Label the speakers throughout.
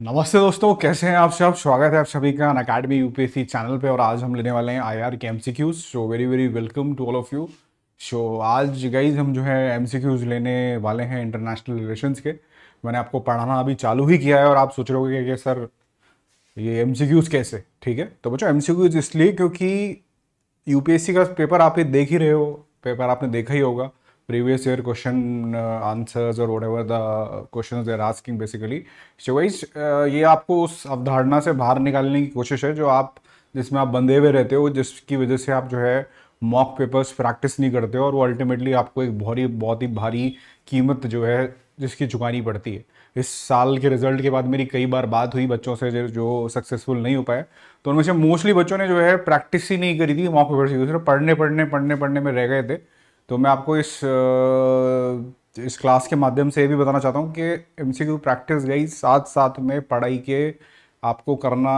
Speaker 1: नमस्ते दोस्तों, कैसे हैं आप सब। स्वागत है आप सभी का अनअकैडमी यूपीएससी चैनल पे। और आज हम लेने वाले हैं आईआर के MCQs. So very very welcome to all of you. So आज गाइज हम जो है एमसीक्यूज लेने वाले हैं इंटरनेशनल रिलेशंस के। मैंने आपको पढ़ाना अभी चालू ही किया है और आप सोच रहे होगे कि सर ये एमसीक्यूज कैसे। ठीक है, तो बच्चों एमसीक्यूज इसलिए क्योंकि यूपीएससी का पेपर आप ये देख ही रहे हो, पेपर आपने देखा ही होगा। प्रीवियस ईयर क्वेश्चन आंसर्स और whatever the question they are asking basically. So wise ये आपको उस अवधारणा से बाहर निकालने की कोशिश है जो आप जिसमें आप बंधे हुए रहते हो, जिसकी वजह से आप जो है मॉक पेपर्स प्रैक्टिस नहीं करते हो और वो अल्टीमेटली आपको एक बहुत ही भारी कीमत जो है जिसकी चुकानी पड़ती है। इस साल के रिजल्ट के बाद मेरी कई बार बात हुई बच्चों से जो सक्सेसफुल नहीं हो पाए, तो उनमें से मोस्टली बच्चों ने जो है प्रैक्टिस ही नहीं करी थी मॉक पेपर से, सिर्फ पढ़ने में रह गए थे। तो मैं आपको इस क्लास के माध्यम से ये भी बताना चाहता हूँ कि एमसीक्यू प्रैक्टिस गई साथ साथ में पढ़ाई के आपको करना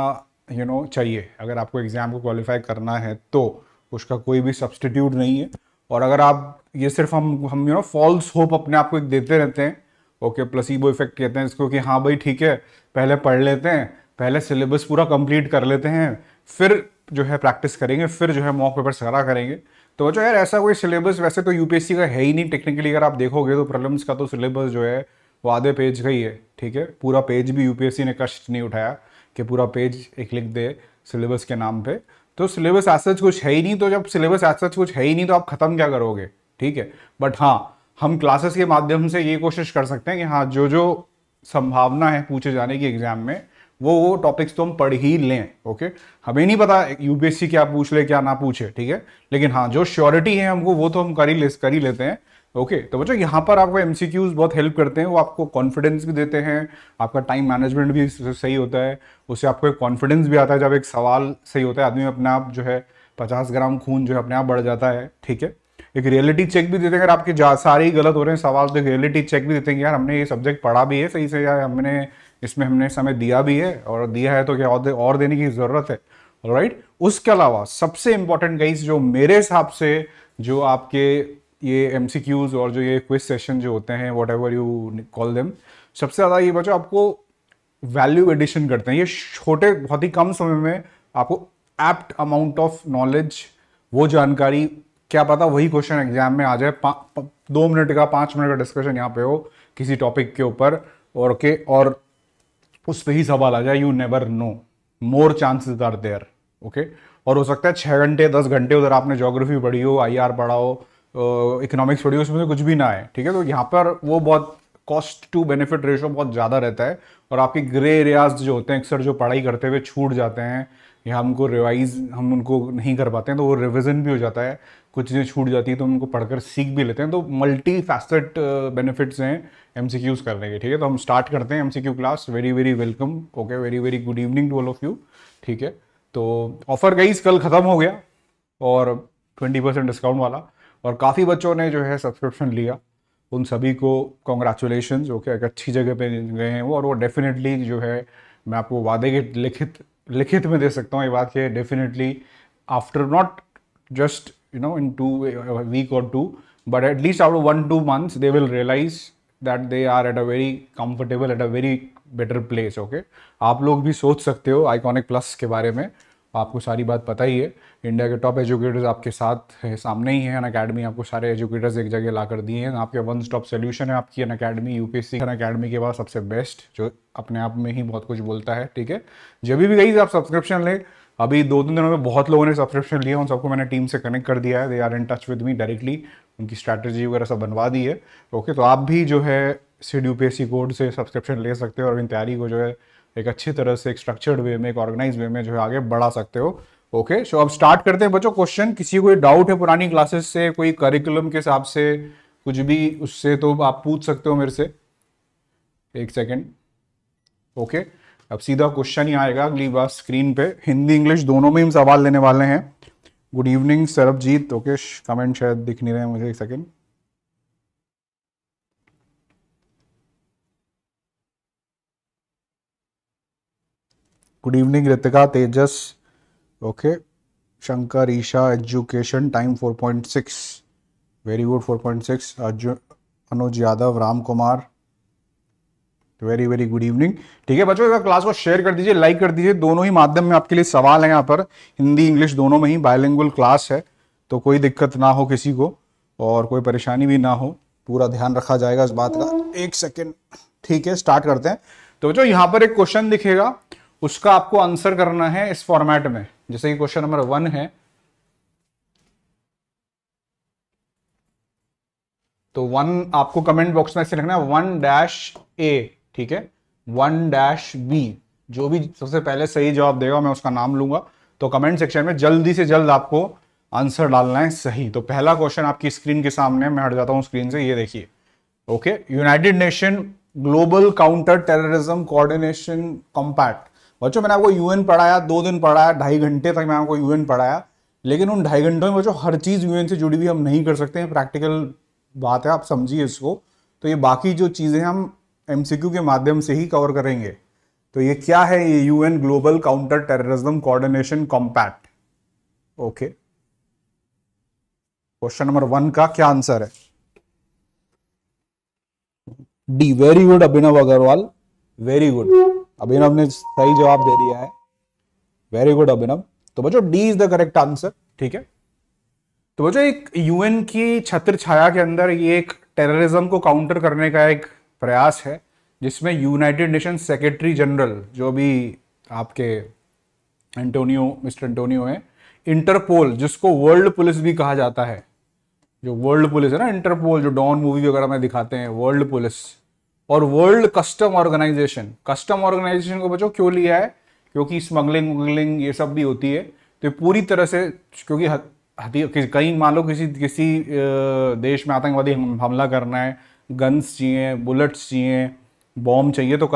Speaker 1: चाहिए। अगर आपको एग्ज़ाम को क्वालिफाई करना है तो उसका कोई भी सब्स्टिट्यूट नहीं है। और अगर आप ये सिर्फ हम फॉल्स होप अपने आप को एक देते रहते हैं, ओके, प्लेसिबो इफेक्ट कहते हैं इसको, कि हाँ भाई ठीक है पहले पढ़ लेते हैं, पहले सिलेबस पूरा कंप्लीट कर लेते हैं, फिर जो है प्रैक्टिस करेंगे, फिर जो है मॉक पेपर सारा करेंगे। तो जो यार ऐसा कोई सिलेबस वैसे तो यूपीएससी का है ही नहीं टेक्निकली। अगर आप देखोगे तो प्रीलिम्स का तो सिलेबस जो है वो आधे पेज का ही है। ठीक है, पूरा पेज भी यूपीएससी ने कष्ट नहीं उठाया कि पूरा पेज एक लिख दे सिलेबस के नाम पे। तो सिलेबस एज सच कुछ है ही नहीं। तो जब सिलेबस एज सच कुछ है ही नहीं तो आप खत्म क्या करोगे। ठीक है, बट हाँ हम क्लासेस के माध्यम से ये कोशिश कर सकते हैं कि हाँ जो जो संभावना है पूछे जाने की एग्जाम में वो टॉपिक्स तो हम पढ़ ही लें। ओके, हमें नहीं पता यूपीएससी क्या पूछ ले क्या ना पूछे, ठीक है, लेकिन हाँ जो श्योरिटी है हमको वो तो हम कर ही लेते हैं। ओके, तो बच्चों यहाँ पर आपको एमसीक्यूज बहुत हेल्प करते हैं। वो आपको कॉन्फिडेंस भी देते हैं, आपका टाइम मैनेजमेंट भी सही होता है, उससे आपको एक कॉन्फिडेंस भी आता है। जब एक सवाल सही होता है आदमी अपने आप जो है 50 ग्राम खून जो है अपने आप बढ़ जाता है। ठीक है, एक रियलिटी चेक भी देते हैं। अगर आपके सारे ही गलत हो रहे हैं सवाल तो एक रियलिटी चेक भी देते हैं कि यार हमने ये सब्जेक्ट पढ़ा भी है सही से, यार हमने समय दिया भी है, और दिया है तो क्या और देने की जरूरत है। राइट, उसके अलावा सबसे इंपॉर्टेंट गाइस जो मेरे हिसाब से जो आपके ये एमसीक्यूज और जो ये क्विज सेशन जो होते हैं what ever you call them, सबसे ज्यादा ये बच्चों आपको वैल्यू एडिशन करते हैं। ये छोटे बहुत ही कम समय में आपको एप्ट अमाउंट ऑफ नॉलेज, वो जानकारी, क्या पता वही क्वेश्चन एग्जाम में आ जाए। 2 मिनट का 5 मिनट का डिस्कशन यहाँ पे हो किसी टॉपिक के ऊपर और उस पे ही सवाल आ जाए। You never know, more chances are there. Okay, और हो सकता है 6 घंटे 10 घंटे उधर आपने ज्योग्राफी पढ़ी हो, आईआर पढ़ा हो, इकोनॉमिक्स पढ़ी हो, उसमें से कुछ भी ना आए। ठीक है, तो यहाँ पर वो बहुत कॉस्ट टू बेनिफिट रेशो बहुत ज़्यादा रहता है और आपके ग्रे एरियाज जो होते हैं अक्सर जो पढ़ाई करते हुए छूट जाते हैं या हमको रिवाइज हम उनको नहीं कर पाते हैं तो वो रिविजन भी हो जाता है, कुछ चीज़ें छूट जाती है तो उनको पढ़कर सीख भी लेते हैं। तो मल्टी फैसेट बेनिफिट्स हैं एमसीक्यूज करने के। ठीक है, तो हम स्टार्ट करते हैं MCQ class. Very very welcome. Okay, very very good evening to all of you. ठीक है, तो ऑफर गाइस कल ख़त्म हो गया और 20% डिस्काउंट वाला, और काफ़ी बच्चों ने जो है सब्सक्रिप्शन लिया, उन सभी को कॉन्ग्रेचुलेशन। ओके, एक अच्छी जगह पे गए हैं वो, और वो डेफिनेटली जो है मैं आपको वादे के लिखित में दे सकता हूँ ये बात कि definitely after not just in 2 week or 2, but at least after 1-2 months they will realize that they are at a very comfortable, at a very better place. Okay, आप लोग भी सोच सकते हो आइकॉनिक प्लस के बारे में, आपको सारी बात पता ही है। इंडिया के टॉप एजुकेटर्स आपके साथ है, सामने ही है। अनअकैडमी आपको सारे एजुकेटर्स एक जगह ला कर दिए हैं। आपके वन स्टॉप सोल्यूशन है आपकी अनअकैडमी। यूपीएससी अनअकैडमी के बाद सबसे बेस्ट, जो अपने आप में ही बहुत कुछ बोलता है। ठीक है, जब भी गई आप सब्सक्रिप्शन लें, अभी 2-3 दिनों में बहुत लोगों ने सब्सक्रिप्शन लिया, उन सबको मैंने टीम से कनेक्ट कर दिया है। They are in touch with me directly, उनकी स्ट्रैटेजी वगैरह सब बनवा दी है। ओके, तो आप भी जो है सिड यूपीएससी कोड से सब्सक्रिप्शन ले सकते हो और इन तैयारी को जो है एक अच्छी तरह से एक स्ट्रक्चर्ड वे में, एक ऑर्गेनाइज वे में जो है आगे बढ़ा सकते हो। ओके, सो अब स्टार्ट करते हैं बच्चों। क्वेश्चन, किसी कोई डाउट है पुरानी क्लासेस से, कोई करिकुलम के हिसाब से कुछ भी, उससे तो आप पूछ सकते हो मेरे से। एक सेकेंड। ओके, अब सीधा क्वेश्चन ही आएगा अगली बार स्क्रीन पे, हिंदी इंग्लिश दोनों में हम सवाल लेने वाले हैं। Good evening Sarabjeet. Okay, comment शायद दिख नहीं रहे मुझे, एक second. Good evening Ritika, Tejas. Okay, Shankar, Isha, education time 4.6, very good 4.6। Anuj Yadav, Ram Kumar, very very good evening. ठीक है बच्चों, क्लास को शेयर कर दीजिए, लाइक कर दीजिए। दोनों ही माध्यम में आपके लिए सवाल है यहाँ पर, हिंदी इंग्लिश दोनों में ही बायलिंगुअल क्लास है, तो कोई दिक्कत ना हो किसी को और कोई परेशानी भी ना हो, पूरा ध्यान रखा जाएगा इस बात का। एक सेकेंड, ठीक है स्टार्ट करते हैं। तो बच्चों यहाँ पर एक क्वेश्चन दिखेगा, उसका आपको आंसर करना है इस फॉर्मेट में, जैसे कि क्वेश्चन नंबर 1 है, तो 1 आपको कमेंट बॉक्स में से लिखना है 1-A, ठीक है, 1-B। जो भी सबसे पहले सही जवाब देगा मैं उसका नाम लूंगा। तो कमेंट सेक्शन में जल्दी से जल्द आपको आंसर डालना है सही। तो पहला क्वेश्चन आपकी स्क्रीन के सामने, मैं हट जाता हूं स्क्रीन से, ये देखिए। Okay, United nation global counter terrorism coordination compact. बच्चों मैंने आपको यूएन पढ़ाया, 2 दिन पढ़ाया, 2.5 घंटे तक मैं आपको यूएन पढ़ाया, लेकिन उन 2.5 घंटों में बच्चों हर चीज यूएन से जुड़ी हुई हम नहीं कर सकते हैं, प्रैक्टिकल बात है, आप समझिए इसको। तो ये बाकी जो चीजें हम एमसीक्यू के माध्यम से ही कवर करेंगे। तो ये क्या है, ये UN global counter terrorism coordination compact. Okay, question number 1 का क्या आंसर है? डी। वेरी गुड अभिनव अग्रवाल, वेरी गुड। अभिनव ने सही जवाब दे दिया है, वेरी गुड अभिनव। तो बच्चों D is the correct answer, ठीक है। तो बच्चों एक यूएन की छत्र छाया के अंदर ये एक टेररिज्म को काउंटर करने का एक प्रयास है, जिसमें यूनाइटेड नेशन सेक्रेटरी जनरल, जो भी आपके मिस्टर एंटोनियो है, इंटरपोल, जिसको वर्ल्ड पुलिस भी कहा जाता है, जो वर्ल्ड पुलिस है ना, इंटरपोल जो डॉन मूवी वगैरह में दिखाते हैं, वर्ल्ड पुलिस, और वर्ल्ड कस्टम ऑर्गेनाइजेशन को बच्चों क्यों लिया है? क्योंकि स्मगलिंग ये सब भी होती है। तो पूरी तरह से, क्योंकि कहीं मान लो किसी देश में आतंकवादी हमला करना है, गन्स चाहिए, बुलेट्स चाहिए, बॉम्ब चाहिए, तो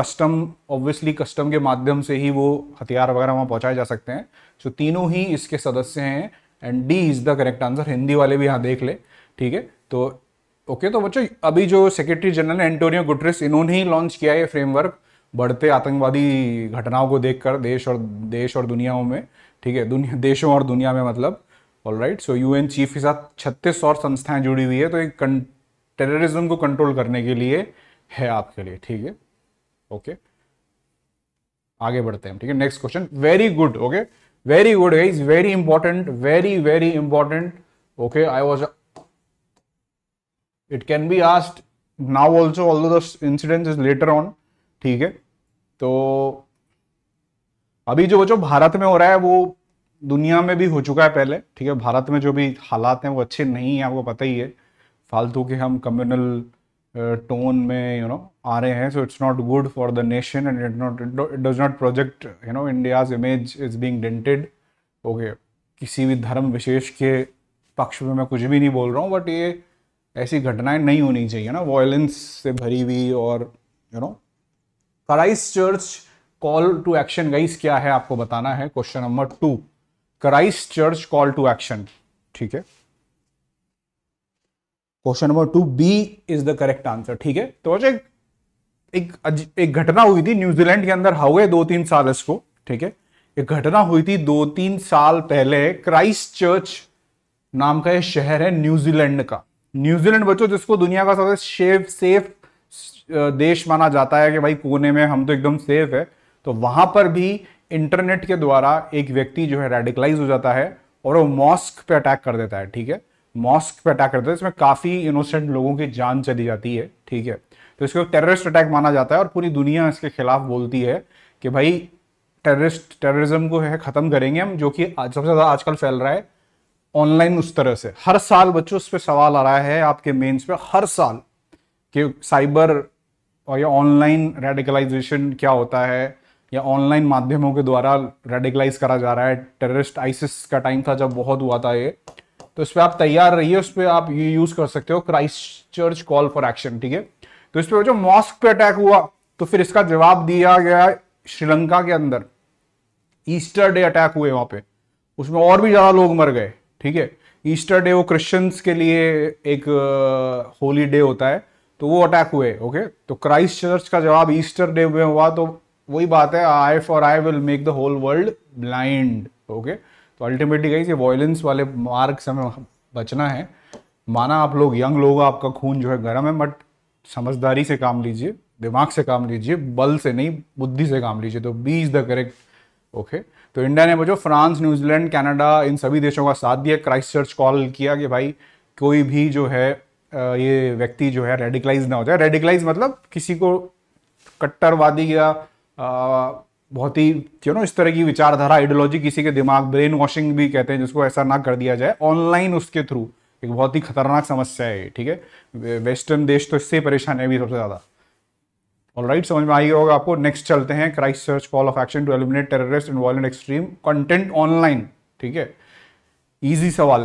Speaker 1: ऑब्वियसली कस्टम के माध्यम से ही वो हथियार वगैरह वहां पहुंचाए जा सकते हैं। तो तीनों ही इसके सदस्य हैं and D is the correct answer. Hindi वाले भी यहाँ देख ले, ठीक है। तो ओके, तो बच्चों अभी जो सेक्रेटरी जनरल एंटोनियो गुटरेस, इन्होंने ही लॉन्च किया है फ्रेमवर्क बढ़ते आतंकवादी घटनाओं को देखकर देश और दुनियाओं में, ठीक है, देशों और दुनिया में मतलब। ऑलराइट, सो यूएन चीफ के साथ 36 और संस्थाएं जुड़ी हुई है, तो एक टेररिज्म को कंट्रोल करने के लिए है आपके लिए, ठीक है। ओके, आगे बढ़ते हैं, ठीक है। Next question, very good, okay, very good guys, very important, very very important. Okay, it can be asked now also, although the incident is later on, ठीक है। तो अभी जो भारत में हो रहा है वो दुनिया में भी हो चुका है पहले, ठीक है। भारत में जो भी हालात हैं वो अच्छे नहीं है, आपको पता ही है। फालतू के हम कम्युनल टोन में आ रहे हैं, so it's not good for the nation and it does not project India's image is being dented. Okay, किसी भी धर्म विशेष के पक्ष में मैं कुछ भी नहीं बोल रहा हूँ, बट ये ऐसी घटनाएं नहीं होनी चाहिए ना, वायलेंस से भरी हुई। और Christ Church call to action guys क्या है आपको बताना है। Question number 2, Christ Church call to action, ठीक है। Question number 2 B is the correct answer, ठीक है। तो एक घटना हुई थी न्यूजीलैंड के अंदर, हो गए 2-3 साल इसको, ठीक है। एक घटना हुई थी 2-3 साल पहले, क्राइस्ट चर्च नाम का एक शहर है न्यूजीलैंड का। न्यूजीलैंड बच्चों जिसको दुनिया का सबसे सेफ देश माना जाता है कि भाई कोने में हम तो एकदम सेफ है, तो वहां पर भी इंटरनेट के द्वारा एक व्यक्ति जो है रेडिकलाइज हो जाता है और वो मॉस्क पे अटैक कर देता है, ठीक है। मॉस्क पे अटैक करता है, इसमें काफी इनोसेंट लोगों की जान चली जाती है, ठीक है। तो इसको टेररिस्ट अटैक माना जाता है और पूरी दुनिया इसके खिलाफ बोलती है कि भाई टेररिज्म को है खत्म करेंगे हम, जो कि सबसे ज्यादा आजकल फैल रहा है ऑनलाइन। उस तरह से हर साल बच्चों उस पर सवाल आ रहा है आपके मेंस पे हर साल कि साइबर और या ऑनलाइन रेडिकलाइजेशन क्या होता है, या ऑनलाइन माध्यमों के द्वारा रेडिकलाइज करा जा रहा है। टेररिस्ट आईसिस का टाइम था जब बहुत हुआ था ये, तो इस पर आप तैयार रहिए, उस पर आप ये यूज कर सकते हो Christ Church call for action, ठीक है। तो इस पर जो मॉस्क पे अटैक हुआ, तो फिर इसका जवाब दिया गया श्रीलंका के अंदर, ईस्टर डे अटैक हुए वहां पे, उसमें और भी ज्यादा लोग मर गए, ठीक है। ईस्टर डे वो क्रिश्चियंस के लिए एक होली डे होता है, तो वो अटैक हुए, ओके। तो क्राइस्ट चर्च का जवाब ईस्टर डे में हुआ, तो वही बात है, eye for eye will make the whole world blind, okay. तो अल्टीमेटली गाइस ये वायलेंस वाले मार्ग से हमें बचना है। माना आप लोग यंग लोग, आपका खून जो है गर्म है, बट समझदारी से काम लीजिए, दिमाग से काम लीजिए, बल से नहीं, बुद्धि से काम लीजिए। तो B is the correct. Okay, तो इंडिया ने बच्चों फ्रांस, न्यूजीलैंड, कनाडा, इन सभी देशों का साथ दिया। क्राइस्ट चर्च कॉल किया कि भाई कोई भी जो है ये व्यक्ति जो है रेडिकलाइज ना हो जाए। रेडिकलाइज मतलब किसी को कट्टरवादी या बहुत ही इस तरह की विचारधारा, आइडियोलॉजी किसी के दिमाग, ब्रेन वॉशिंग भी कहते हैं जिसको, ऐसा ना कर दिया जाए ऑनलाइन उसके थ्रू। एक बहुत ही खतरनाक समस्या है ये, ठीक है। वेस्टर्न देश तो इससे परेशान है अभी सबसे ज्यादा। ऑलराइट, समझ में आ गया होगा आपको। नेक्स्ट चलते हैं, Christ Church call of action to eliminate terrorist and violent extreme content online. ठीक है, इजी सवाल।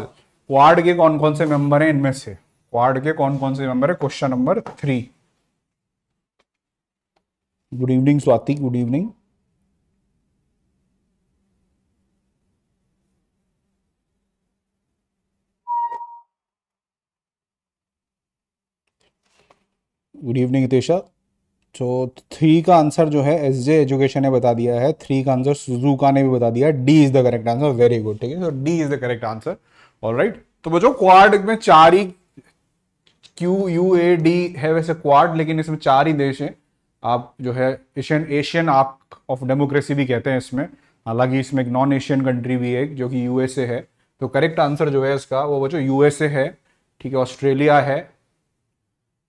Speaker 1: क्वाड के कौन कौन से मेंबर हैं इनमें से? क्वाड के कौन कौन से मेंबर है? Question number 3। Good evening Swati, good evening. Good evening Hitesha. तो 3 का आंसर जो है एसजे एजुकेशन ने बता दिया है। 3 का आंसर सुजुका ने भी बता दिया है। D is the correct answer. Very good, ठीक है, तो D is the correct answer. Alright, तो बच्चों क्वाड में 4 ही QUAD है वैसे क्वाड, लेकिन इसमें 4 ही देश हैं। आप जो है एशियन आर्क ऑफ डेमोक्रेसी भी कहते हैं इसमें। हालांकि इसमें एक नॉन एशियन कंट्री भी है जो कि यूएसए है। तो करेक्ट आंसर जो है इसका वो बच्चों यूएसए है, ठीक है। ऑस्ट्रेलिया है,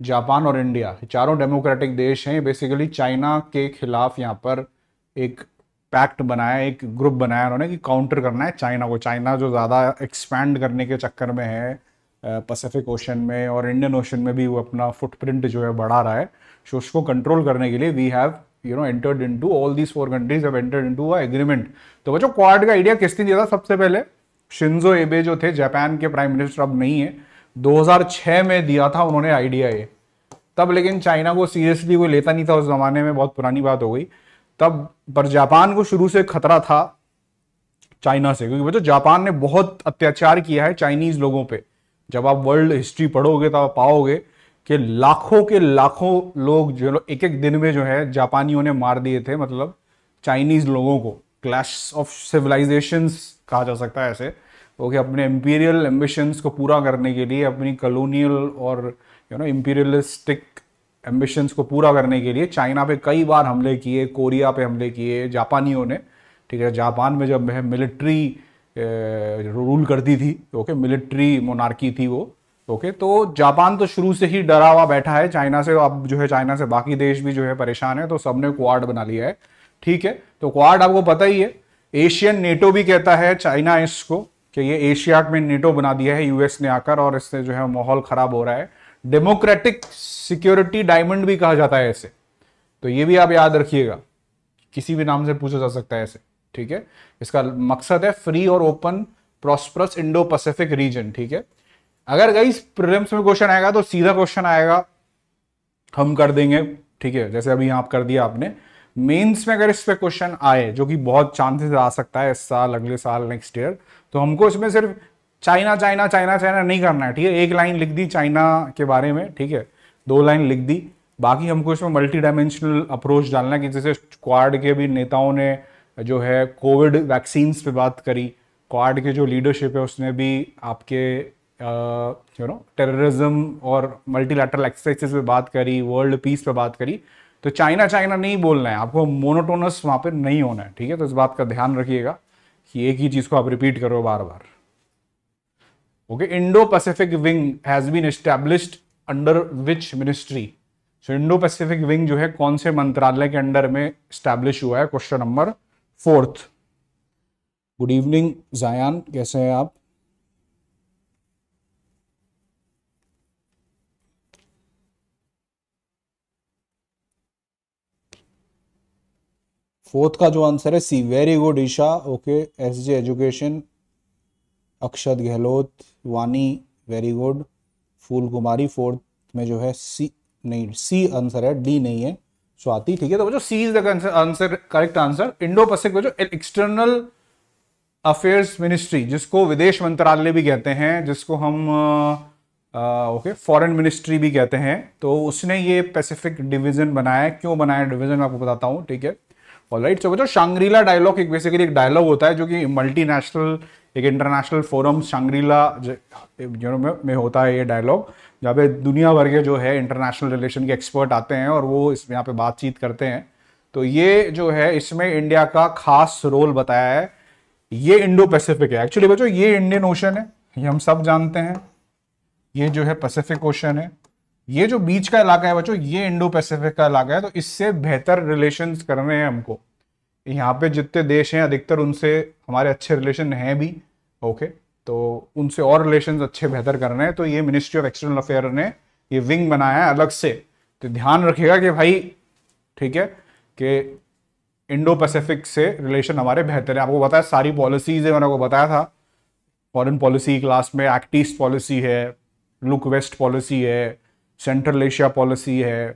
Speaker 1: जापान और इंडिया, चारों डेमोक्रेटिक देश हैं। बेसिकली चाइना के खिलाफ यहाँ पर एक पैक्ट बनाया, एक ग्रुप बनाया उन्होंने कि काउंटर करना है चाइना को। चाइना जो ज़्यादा एक्सपैंड करने के चक्कर में है पैसिफिक ओशन में और इंडियन ओशन में भी वो अपना फुटप्रिंट जो है बढ़ा रहा है। सो उसको कंट्रोल करने के लिए we have entered into, all these 4 countries have entered into a agreement. तो बच्चों क्वाड का आइडिया किसने दिया था सबसे पहले? शिंजो एबे जो थे, जापान के प्राइम मिनिस्टर, अब नहीं है, 2006 में दिया था उन्होंने आइडिया ये। तब लेकिन चाइना को सीरियसली कोई लेता नहीं था उस जमाने में, बहुत पुरानी बात हो गई तब। पर जापान को शुरू से खतरा था चाइना से, क्योंकि बच्चों जापान ने बहुत अत्याचार किया है चाइनीज लोगों पे। जब आप वर्ल्ड हिस्ट्री पढ़ोगे तो आप पाओगे कि लाखों के लाखों लोग जो एक एक दिन में जो है जापानियों ने मार दिए थे, मतलब चाइनीज लोगों को। क्लैश ऑफ सिविलाइजेशंस कहा जा सकता है ऐसे। ओके, अपने इंपीरियल एम्बिशंस को पूरा करने के लिए, अपनी कॉलोनियल और इंपीरियलिस्टिक एम्बिशंस को पूरा करने के लिए चाइना पे कई बार हमले किए, कोरिया पे हमले किए जापानियों ने, ठीक है। जापान में जब मिलिट्री रूल करती थी, ओके, मिलिट्री मोनार्की थी वो, ओके। तो जापान तो शुरू से ही डरा हुआ बैठा है चाइना से। अब जो है चाइना से बाकी देश भी जो है परेशान है, तो सबने क्वाड बना लिया है, ठीक है। तो क्वाड आपको पता ही है, एशियन नेटो भी कहता है चाइना इसको, कि ये एशिया में नेटो बना दिया है यूएस ने आकर, और इससे जो है माहौल खराब हो रहा है। डेमोक्रेटिक सिक्योरिटी डायमंड भी कहा जाता है ऐसे, तो ये भी आप याद रखिएगा, किसी भी नाम से पूछा जा सकता है ऐसे, ठीक है। इसका मकसद है फ्री और open prosperous Indo Pacific region, ठीक है। अगर गाइस प्रीलिम्स में क्वेश्चन आएगा तो सीधा क्वेश्चन आएगा, हम कर देंगे, ठीक है, जैसे अभी आप कर दिया आपने। मेंस में अगर इस पे क्वेश्चन आए, जो कि बहुत चांसेस आ सकता है इस साल, अगले साल, नेक्स्ट ईयर, तो हमको इसमें सिर्फ चाइना चाइना चाइना चाइना नहीं करना है, ठीक है। 1 लाइन लिख दी चाइना के बारे में, ठीक है, 2 लाइन लिख दी। बाकी हमको इसमें मल्टी डायमेंशनल अप्रोच डालना है, कि जैसे क्वाड के भी नेताओं ने जो है कोविड वैक्सीन्स पे बात करी, क्वाड के जो लीडरशिप है उसने भी आपके टेररिज्म और मल्टीलैटरल एक्सरसाइजेस पे बात करी, वर्ल्ड पीस पे बात करी। तो चाइना चाइना नहीं बोलना है आपको, मोनोटोनस वहां पे नहीं होना है, ठीक है। तो इस बात का ध्यान रखिएगा कि एक ही चीज को आप रिपीट करो बार बार। Okay, Indo Pacific wing has been established under which ministry? So Indo Pacific wing जो है कौन से मंत्रालय के अंडर में एस्टैब्लिश हुआ है? Question number 4। Good evening Jayan, कैसे हैं आप? फोर्थ का जो आंसर है C. Very good Isha, okay. SJ education, Akshat Gehlot, Vani, very good. Phool Kumari, fourth में जो है सी, नहीं सी आंसर है, डी नहीं है। स्वाति, ठीक है। तो जो C is the answer, correct answer. Indo Pacific जो एक्सटर्नल अफेयर्स मिनिस्ट्री, जिसको विदेश मंत्रालय भी कहते हैं, जिसको हम ओके फॉरेन मिनिस्ट्री भी कहते हैं, तो उसने ये पैसिफिक डिवीजन बनाया। क्यों बनाया डिवीजन आपको बताता हूँ, ठीक है। ऑलराइट, तो बच्चों शांग्रीला डायलॉग एक बेसिकली एक डायलॉग होता है जो कि मल्टीनेशनल एक इंटरनेशनल फोरम शांग्रीला में होता है ये डायलॉग, जहाँ पे दुनिया भर के जो है इंटरनेशनल रिलेशन के एक्सपर्ट आते हैं और वो इस यहाँ पे बातचीत करते हैं। तो ये जो है इसमें इंडिया का खास रोल बताया है। ये इंडो पैसिफिक है एक्चुअली बच्चों, ये इंडियन ओशन है, ये हम सब जानते हैं। ये जो है पैसिफिक ओशन है, ये जो बीच का इलाका है बच्चों ये इंडो पैसिफिक का इलाका है। तो इससे बेहतर रिलेशंस करने हैं हमको। यहाँ पे जितने देश हैं अधिकतर उनसे हमारे अच्छे रिलेशन हैं भी, ओके, तो उनसे और रिलेशंस अच्छे बेहतर करने हैं। तो ये मिनिस्ट्री ऑफ एक्सटर्नल अफेयर ने ये विंग बनाया है अलग से। तो ध्यान रखिएगा कि भाई ठीक है कि इंडो पैसिफिक से रिलेशन हमारे बेहतर है। आपको बताया सारी पॉलिसीज है, मैंने आपको बताया था फॉरेन पॉलिसी क्लास में। एक्ट ईस्ट पॉलिसी है, लुक वेस्ट पॉलिसी है, सेंट्रल एशिया पॉलिसी है,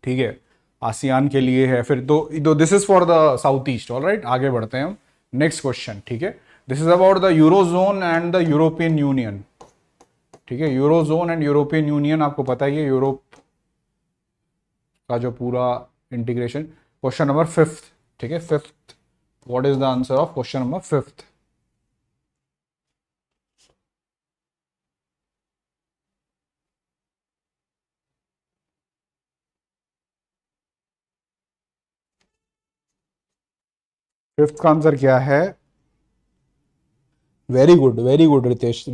Speaker 1: ठीक है, आसियान के लिए है। फिर तो this is for the south east. Alright, आगे बढ़ते हैं हम नेक्स्ट क्वेश्चन। ठीक है, this is about the eurozone and the European union. ठीक है, यूरोजोन एंड यूरोपियन यूनियन आपको पता ही है, यूरोप का जो पूरा इंटीग्रेशन। Question number 5th। ठीक है, 5th, what is the answer of question number 5th? Fifth का आंसर क्या है? Very good Ritesh,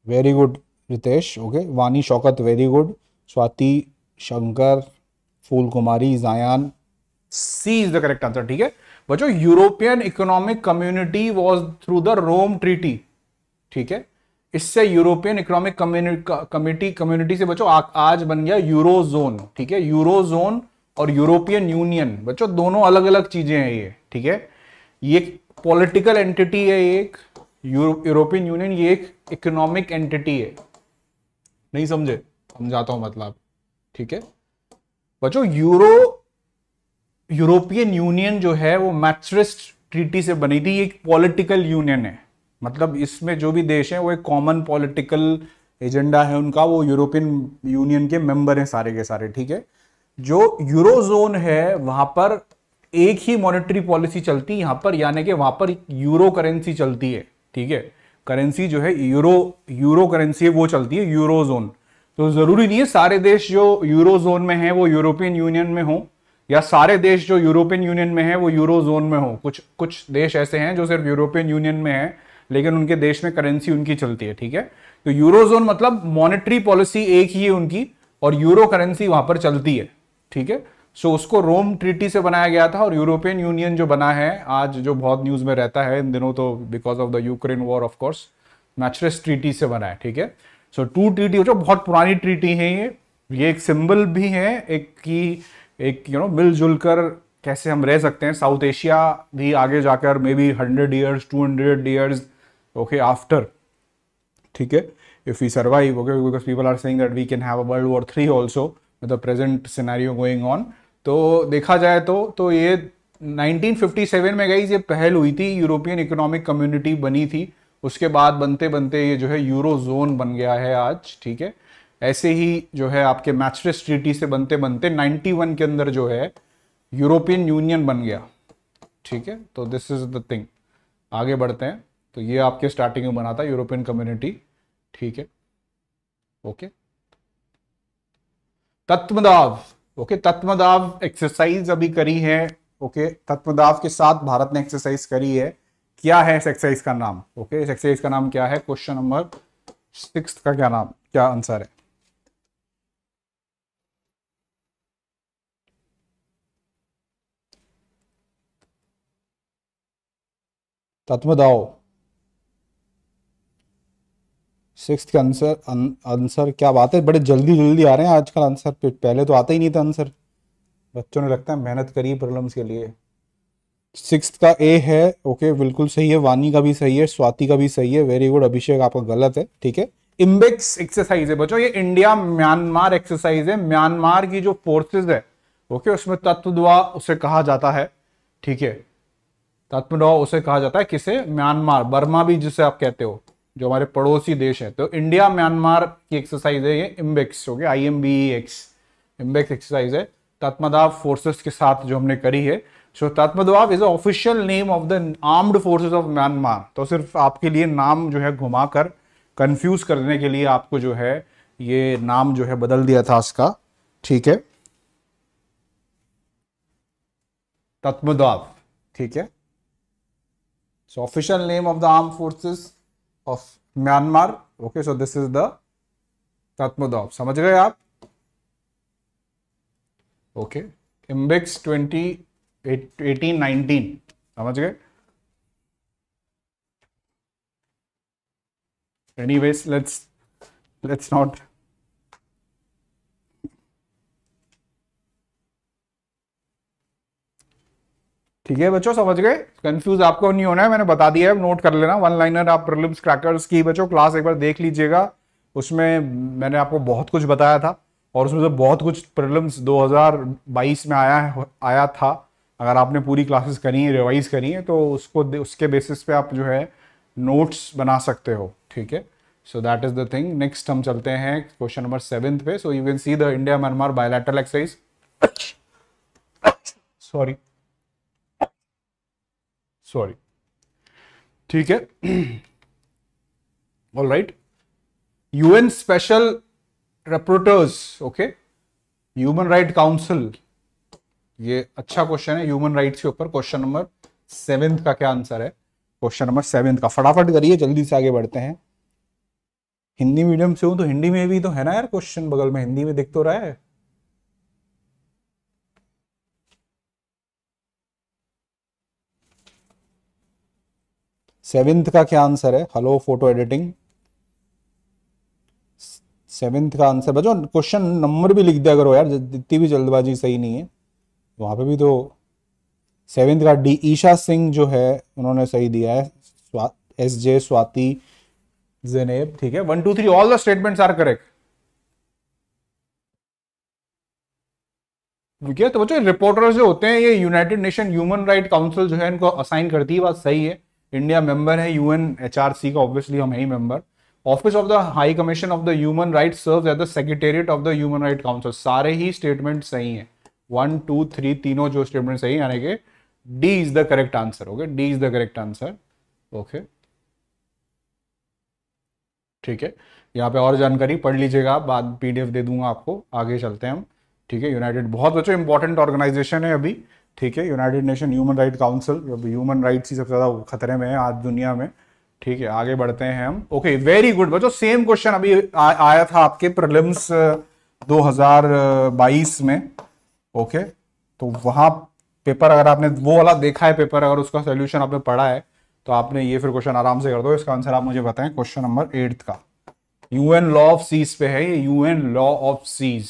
Speaker 1: very good Ritesh. Okay, Vani Shaukat very good, Swati, Shankar, Phool Kumari, Jayan, C is the correct answer. ठीक है बच्चों, European Economic Community was through the Rome treaty. ठीक है, इससे European Economic community से बच्चों आज बन गया यूरोजोन। ठीक है, यूरोजोन और यूरोपियन यूनियन बच्चों दोनों अलग अलग चीजें हैं ये। ठीक है, ये पॉलिटिकल एंटिटी है एक, यूरोपियन यूनियन ये एक इकोनॉमिक एंटिटी है। नहीं समझे? समझाता हूं मतलब। ठीक है बच्चों, यूरोपियन यूनियन जो है वो मैट्रिस्ट ट्रीटी से बनी थी। एक पॉलिटिकल यूनियन है, मतलब इसमें जो भी देश हैं वो एक कॉमन पॉलिटिकल एजेंडा है उनका, वो यूरोपियन यूनियन के मेंबर हैं सारे के सारे। ठीक है, जो यूरोजोन है वहां पर एक ही मॉनेटरी पॉलिसी चलती है यहां पर, यानी कि वहां पर यूरो करेंसी चलती है। ठीक है, करेंसी जो है यूरो करेंसी है वो चलती है यूरोजोन। तो जरूरी नहीं है सारे देश जो यूरोजोन में हैं वो यूरोपियन यूनियन में हो, या सारे देश जो यूरोपियन यूनियन में हैं वो यूरोजोन में हो। कुछ देश ऐसे हैं जो सिर्फ यूरोपियन यूनियन में हैं लेकिन उनके देश में करेंसी उनकी चलती है। ठीक है, तो यूरोजोन मतलब मॉनेटरी पॉलिसी एक ही है उनकी और यूरो करेंसी वहां पर चलती है। ठीक है, सो उसको रोम ट्रीटी से बनाया गया था। और यूरोपियन यूनियन जो बना है आज, जो बहुत न्यूज में रहता है इन दिनों, तो because of the Ukraine war of course, Maastricht treaty से बना है। ठीक है, सो 2 ट्रीटी जो बहुत पुरानी ट्रीटी है ये एक सिंबल भी है एक की, एक मिलजुल कर कैसे हम रह सकते हैं। साउथ एशिया भी आगे जाकर may be 100 years 200 years okay after, ठीक है, if we survive, okay, because people are saying that we can have a World War III also with the present scenario going on। तो देखा जाए तो ये 1957 में गई ये पहल हुई थी, यूरोपियन इकोनॉमिक कम्युनिटी बनी थी। उसके बाद बनते बनते ये जो है यूरो जोन बन गया है आज। ठीक है, ऐसे ही जो है आपके मैट्रिस्ट ट्रीटी से बनते बनते 91 के अंदर जो है यूरोपियन यूनियन बन गया। ठीक है, तो दिस इज द थिंग। आगे बढ़ते हैं। तो ये आपके स्टार्टिंग में बना था यूरोपियन कम्युनिटी। ठीक है, ओके, तत्वदाव। ओके, तत्वदाव एक्सरसाइज अभी करी है। ओके, तत्वदाव के साथ भारत ने एक्सरसाइज करी है। क्या है इस एक्सरसाइज का नाम? ओके, इस एक्सरसाइज का नाम क्या है? क्वेश्चन नंबर 6 का क्या नाम, क्या आंसर है? तत्वदाव 6 का आंसर क्या बात है, बड़े जल्दी जल्दी आ रहे हैं आजकल आंसर। पहले तो आता ही नहीं था आंसर। बच्चों ने लगता है मेहनत करी प्रीलिम्स के लिए। 6 का ए है। ओके, बिल्कुल सही है। वानी का भी सही है, स्वाति का भी सही है, वेरी गुड। अभिषेक आपका गलत है। ठीक है, इम्बेक्स एक्सरसाइज है बच्चों, ये इंडिया म्यांमार एक्सरसाइज है। म्यांमार की जो फोर्सेज है ओके, उसमें तत्वदवा उसे कहा जाता है। ठीक है, तत्वदवा उसे कहा जाता है किसे? म्यांमार, बर्मा भी जिसे आप कहते हो, जो हमारे पड़ोसी देश है। तो इंडिया म्यांमार की एक्सरसाइज है ये इम्बेक्स। हो गया IMBEX, इम्बेक्स एक्सरसाइज है। तत्मदाव फोर्सेस के साथ जो हमने करी है so Tatmadaw is official name of the armed forces of Myanmar. तो सिर्फ आपके लिए नाम जो है घुमाकर कंफ्यूज करने के लिए आपको जो है ये नाम जो है बदल दिया था उसका, ठीक है, तत्मद्वाब, ठीक है। So official name of the arm forces of Myanmar, okay, so this is the Tatmadaw, समझ गए आप, ओके। इम्बिक्स 1819, समझ गए। एनीवेज लेट्स नॉट, ठीक है बच्चों, समझ गए, कंफ्यूज आपको नहीं होना है, मैंने बता दिया है, नोट कर लेना। वन लाइनर आप प्रीलिम्स क्रैकर्स की बच्चों क्लास एक बार देख लीजिएगा, उसमें मैंने आपको बहुत कुछ बताया था और उसमें से बहुत कुछ प्रीलिम्स 2022 में आया था। अगर आपने पूरी क्लासेस करी है, रिवाइज करी है, तो उसके बेसिस पे आप जो है नोट्स बना सकते हो, ठीक है। So that is the thing. Next हम चलते हैं क्वेश्चन नंबर 7 पे। So you can see the India Myanmar bilateral exercise, sorry, ठीक है, all right. UN special reporters, okay, human Right council, ये अच्छा क्वेश्चन है ह्यूमन राइट्स के ऊपर। क्वेश्चन नंबर 7 का क्या आंसर है? क्वेश्चन नंबर 7 का फटाफट करिए, जल्दी से आगे बढ़ते हैं। हिंदी मीडियम से हूं तो हिंदी में भी तो है ना यार क्वेश्चन, बगल में हिंदी में दिख तो रहा है। सेवेंथ का क्या आंसर है? हेलो फोटो एडिटिंग, सेवेंथ का आंसर बच्चों, क्वेश्चन नंबर भी लिख दिया करो यार, जितनी भी जल्दबाजी सही नहीं है। वहां पे भी तो सेवेंथ का डी ईशा सिंह जो है उन्होंने सही दिया है, एस जे स्वाति जेनेब, ठीक है। 1 2 3 all the statements are correct, ठीक है। तो बच्चों रिपोर्टर्स जो होते हैं ये United Nation Human Right Council जो है इनको असाइन करती है, बात सही है। इंडिया मेंबर है यूएन एचआरसी का, ऑब्वियसली हम है ही member. Office of the High Commission of the Human Right serves as the secretariat of the Human Right Council. सारे ही स्टेटमेंट सही हैं, 1 2 3 तीनों जो स्टेटमेंट सही है, यानी कि D is the correct answer, okay, D is the correct answer, okay, ठीक है। यहाँ पे और जानकारी पढ़ लीजिएगा, बाद पीडीएफ दे दूंगा आपको। आगे चलते हैं हम, ठीक है। यूनाइटेड बहुत बच्चों इंपॉर्टेंट ऑर्गेनाइजेशन है अभी, ठीक है, United Nation Human Right Council, Human Rights ही सबसे ज्यादा खतरे में है आज दुनिया में, ठीक है। आगे बढ़ते हैं हम, ओके, वेरी गुड बच्चों। सेम क्वेश्चन अभी आया था आपके प्रीलिम्स 2022 में, ओके। तो वहां पेपर अगर आपने वो वाला देखा है पेपर, अगर उसका सोल्यूशन आपने पढ़ा है तो आपने ये फिर क्वेश्चन आराम से कर दो। इसका आंसर आप मुझे बताएं, क्वेश्चन नंबर 8 का। यूएन लॉ ऑफ सीज पे है ये, यूएन लॉ ऑफ सीज,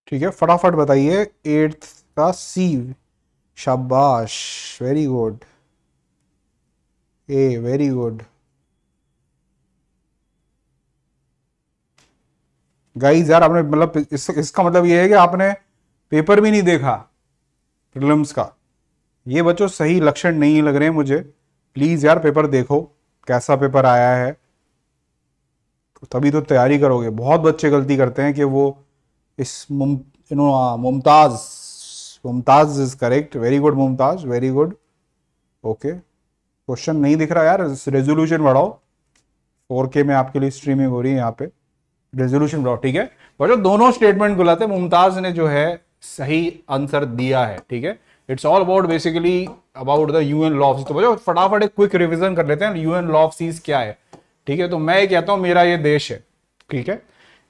Speaker 1: ठीक है। फटाफट बताइए 8th का सी, शाबाश, वेरी गुड, ए वेरी गुड गाइस। यार आपने मतलब इसका मतलब ये है कि आपने पेपर भी नहीं देखा प्रीलिम्स का, ये बच्चों सही लक्षण नहीं लग रहे हैं मुझे। प्लीज यार पेपर देखो, कैसा पेपर आया है, तभी तो तैयारी करोगे। बहुत बच्चे गलती करते हैं कि वो इस Mumtaz, Mumtaz is correct, very good Mumtaz, very good, okay. Question नहीं दिख रहा यार, रेजोल्यूशन बढ़ाओ, 4K में आपके लिए स्ट्रीमिंग हो रही है यहाँ पे, रेजोल्यूशन बढ़ाओ, ठीक है। बच्चों दोनों स्टेटमेंट गलत है, मुमताज ने जो है सही आंसर दिया है, ठीक है। It's all about basically about the UN law of seas. तो बच्चों फटाफट एक क्विक रिवीजन कर लेते हैं, यूएन लॉ ऑफ सीज क्या है, ठीक है। तो मैं ये कहता हूं मेरा ये देश है, ठीक है,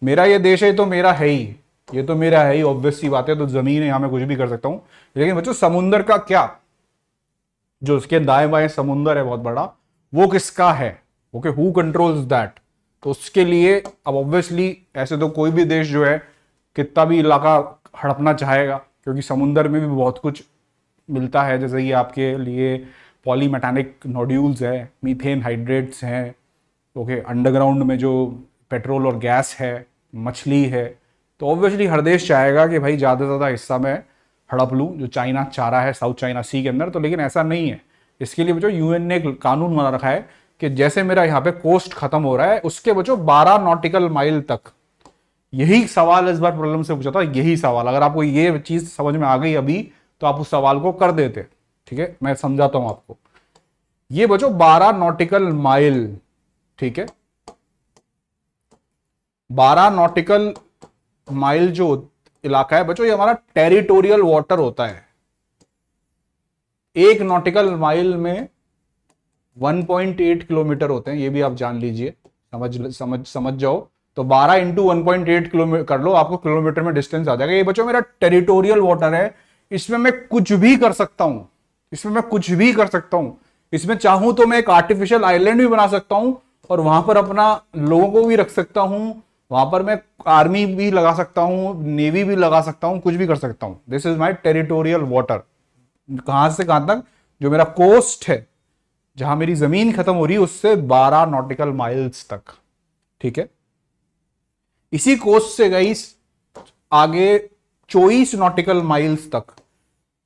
Speaker 1: मेरा ये देश है तो मेरा है ही, ये तो मेरा है ही, ऑब्वियस सी बात है। तो जमीन है, यहां मैं कुछ भी कर सकता हूं। लेकिन बच्चों समुंदर का क्या, जो उसके दाएं बाएं समुंदर है बहुत बड़ा, वो किसका है, ओके, हु कंट्रोल्स दैट। तो उसके लिए अब ऑब्वियसली ऐसे तो कोई भी देश जो है कितना भी इलाका हड़पना चाहेगा, क्योंकि समुंदर में भी बहुत कुछ मिलता है, जैसे कि आपके लिए पॉलीमेटानिक नोड्यूल्स है, मीथेन हाइड्रेट्स हैं, ओके, अंडरग्राउंड में जो पेट्रोल और गैस है, मछली है। तो ऑब्वियसली हर देश चाहेगा कि भाई ज़्यादा से ज़्यादा हिस्सा मैं हड़प लूँ, जो चाइना चाह रहा है साउथ चाइना सी के अंदर। तो लेकिन ऐसा नहीं है। इसके लिए बच्चों यूएन ने एक कानून बना रखा है कि जैसे मेरा यहाँ पे कोस्ट खत्म हो रहा है, उसके बच्चों 12 नॉटिकल माइल तक। यही सवाल इस बार प्रॉब्लम से पूछा था, यही सवाल। अगर आपको ये चीज समझ में आ गई अभी तो आप उस सवाल को कर देते। ठीक है, मैं समझाता हूं आपको। ये बच्चों 12 नॉटिकल माइल, ठीक है, 12 नॉटिकल माइल जो इलाका है बच्चों, ये हमारा टेरिटोरियल वाटर होता है। एक नॉटिकल माइल में 1.8 किलोमीटर होते हैं, ये भी आप जान लीजिए, समझ जाओ। तो 12 इंटू 1.8 किलोमीटर कर लो, आपको किलोमीटर में डिस्टेंस आ जाएगा। ये बच्चों मेरा टेरिटोरियल वाटर है, इसमें मैं कुछ भी कर सकता हूं, इसमें मैं कुछ भी कर सकता हूं। इसमें चाहूं तो मैं एक आर्टिफिशियल आइलैंड भी बना सकता हूं और वहां पर अपना लोगों को भी रख सकता हूं, वहां पर मैं आर्मी भी लगा सकता हूं, नेवी भी लगा सकता हूं, कुछ भी कर सकता हूं। This is my territorial water. कहां से कहां तक? जो मेरा कोस्ट है, जहां मेरी जमीन खत्म हो रही है, उससे 12 नॉटिकल माइल्स तक। ठीक है, इसी कोस्ट से गई आगे 24 नॉटिकल माइल्स तक,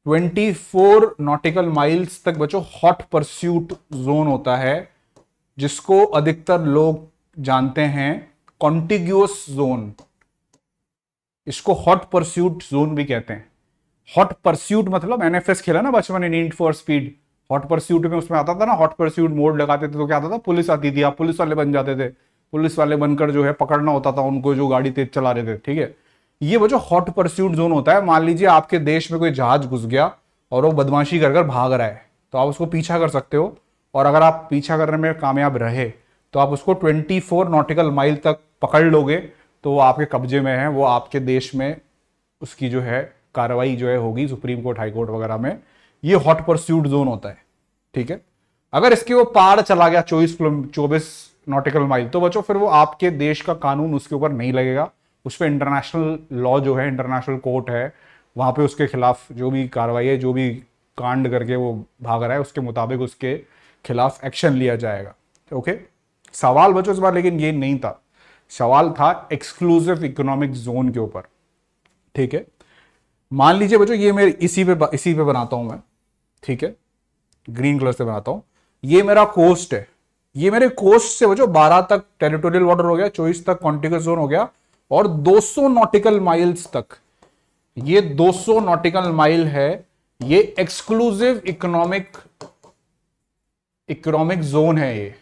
Speaker 1: 24 नॉटिकल माइल्स तक बच्चों हॉट परस्यूट जोन होता है, जिसको अधिकतर लोग जानते हैं कॉन्टिग्यूअस जोन। इसको हॉट परस्यूट जोन भी कहते हैं। हॉट परस्यूट मतलब एनएफएस खेला ना बचपन में, need for speed. Hot pursuit में उसमें आता था ना, हॉट परस्यूट मोड लगाते थे तो क्या आता था, पुलिस आती थी, आप पुलिस वाले बन जाते थे। पुलिस वाले बनकर जो है पकड़ना होता था उनको जो गाड़ी तेज चला रहे थे। ठीक है, ये वो जो हॉट परस्यूट जोन होता है। मान लीजिए आपके देश में कोई जहाज घुस गया और वो बदमाशी कर भाग रहा है, तो आप उसको पीछा कर सकते हो, और अगर आप पीछा करने में कामयाब रहे तो आप उसको 24 नॉटिकल माइल तक पकड़ लोगे, तो वो आपके कब्जे में है, वो आपके देश में उसकी जो है कार्रवाई जो है होगी, सुप्रीम कोर्ट, हाई कोर्ट वगैरह में। ये हॉट परस्यूट जोन होता है। ठीक है, अगर इसके वो पार चला गया 24 नॉटिकल माइल, तो बच्चों फिर वो आपके देश का कानून उसके ऊपर नहीं लगेगा। उस पर इंटरनेशनल लॉ जो है, इंटरनेशनल कोर्ट है, वहां पे उसके खिलाफ जो भी कार्रवाई है, जो भी कांड करके वो भाग रहा है, उसके मुताबिक उसके खिलाफ एक्शन लिया जाएगा। ओके, सवाल बच्चों इस बार लेकिन ये नहीं था, सवाल था एक्सक्लूसिव इकोनॉमिक जोन के ऊपर। ठीक है, मान लीजिए बच्चों ये मेरे इसी पे बनाता हूं मैं। ठीक है, ग्रीन कलर से बनाता हूं। ये मेरा कोस्ट है, ये मेरे कोस्ट से बच्चों 12 तक टेरिटोरियल वाटर हो गया, 24 तक कॉन्टिगस जोन हो गया, और 200 नॉटिकल माइल्स तक, ये 200 नॉटिकल माइल है, ये एक्सक्लूसिव इकोनॉमिक जोन है। ये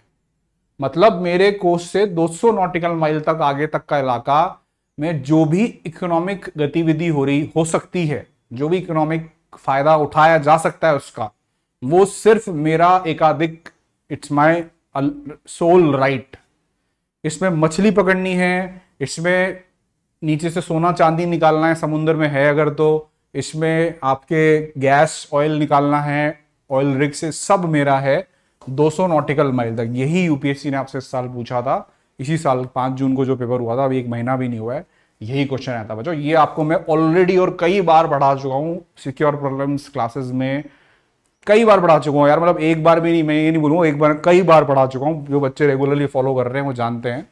Speaker 1: मतलब मेरे कोस्ट से 200 नॉटिकल माइल तक आगे तक का इलाका में जो भी इकोनॉमिक गतिविधि हो सकती है, जो भी इकोनॉमिक फायदा उठाया जा सकता है उसका, वो सिर्फ मेरा एकाधिक, इट्स माय सोल राइट। इसमें मछली पकड़नी है, इसमें नीचे से सोना चांदी निकालना है, समुद्र में है अगर तो, इसमें आपके गैस ऑयल निकालना है ऑयल रिग से, सब मेरा है 200 नॉटिकल माइल तक। यही यूपीएससी ने आपसे इस साल पूछा था, इसी साल 5 जून को जो पेपर हुआ था, अभी 1 महीना भी नहीं हुआ है, यही क्वेश्चन आया था बच्चों। ये आपको मैं ऑलरेडी और कई बार पढ़ा चुका हूं सिक्योर प्रॉब्लम्स क्लासेस में, कई बार पढ़ा चुका हूं यार, मतलब एक बार भी नहीं, मैं ये नहीं बोलूंगा एक बार, कई बार पढ़ा चुका हूं। जो बच्चे रेगुलरली फॉलो कर रहे हैं वो जानते हैं,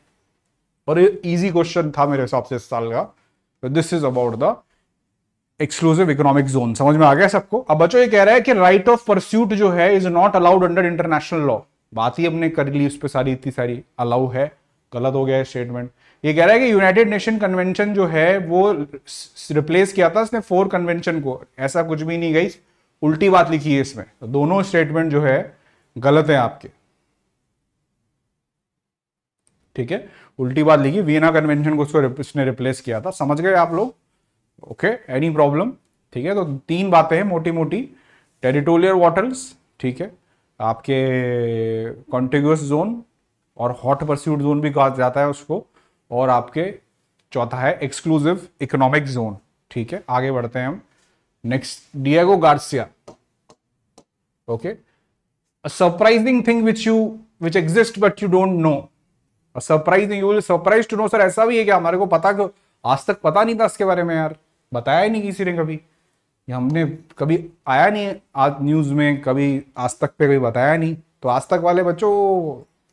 Speaker 1: और ये इजी क्वेश्चन था मेरे हिसाब से इस साल का। तो this is about the exclusive economic zone. समझ में आ गया सबको? अब बच्चों ये कह रहा है कि राइट ऑफ परस्यूट जो है is not allowed under international law. बात ही हमने कर ली उस पर सारी, इतनी सारी अलाउ है, गलत हो गया है स्टेटमेंट। ये कह रहा है कि यूनाइटेड नेशन कन्वेंशन जो है वो रिप्लेस किया था इसने 4 कन्वेंशन को। ऐसा कुछ भी नहीं गई, उल्टी बात लिखी है इसमें, तो दोनों स्टेटमेंट जो है गलत है आपके। ठीक है, उल्टी बात लिखी, वियना कन्वेंशन को इसने रिप्लेस किया था। समझ गए आप लोग? Okay, any problem? ठीक है, तो 3 बातें हैं मोटी मोटी, टेरिटोरियल वाटर्स, ठीक है, आपके कॉन्टिग्यूअस जोन, और हॉट परस्यूट जोन भी कहा जाता है उसको, और आपके चौथा है एक्सक्लूसिव इकोनॉमिक जोन। ठीक है, आगे बढ़ते हैं हम। Next, Diego Garcia. Okay, a surprising thing which exist but you don't know. Surprising, you will surprise to know. Sir ऐसा भी है कि हमारे को पता, आज तक पता नहीं था इसके बारे में यार, बताया ही नहीं किसी ने कभी, हमने कभी आया नहीं आज न्यूज में, कभी आज तक पे कभी बताया नहीं। तो आज तक वाले बच्चों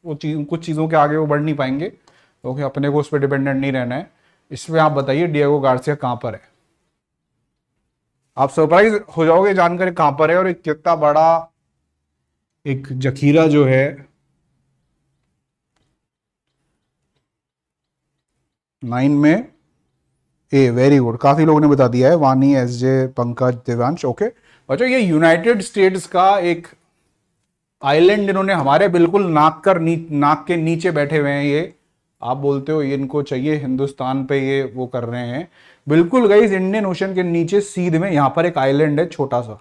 Speaker 1: वो कुछ चीज़ों के आगे वो बढ़ नहीं पाएंगे, क्योंकि अपने को उस पर डिपेंडेंट नहीं रहना है। इसमें आप बताइए डिएगो गार्सिया कहां पर है। आप सरप्राइज हो जाओगे जानकर कहां पर है, और एक कितना बड़ा एक जखीरा जो है 9 में। ए वेरी गुड, काफी लोगों ने बता दिया है, वानी, एसजे, पंकज, देवांश। ओके बच्चों, ये यूनाइटेड स्टेट्स का एक आइलैंड इन्होंने हमारे बिल्कुल नाक के नीचे बैठे हुए हैं। ये आप बोलते हो ये इनको चाहिए हिंदुस्तान पे, ये वो कर रहे हैं बिल्कुल गाइस इंडियन ओशन के नीचे सीध में यहां पर एक आइलैंड है छोटा सा।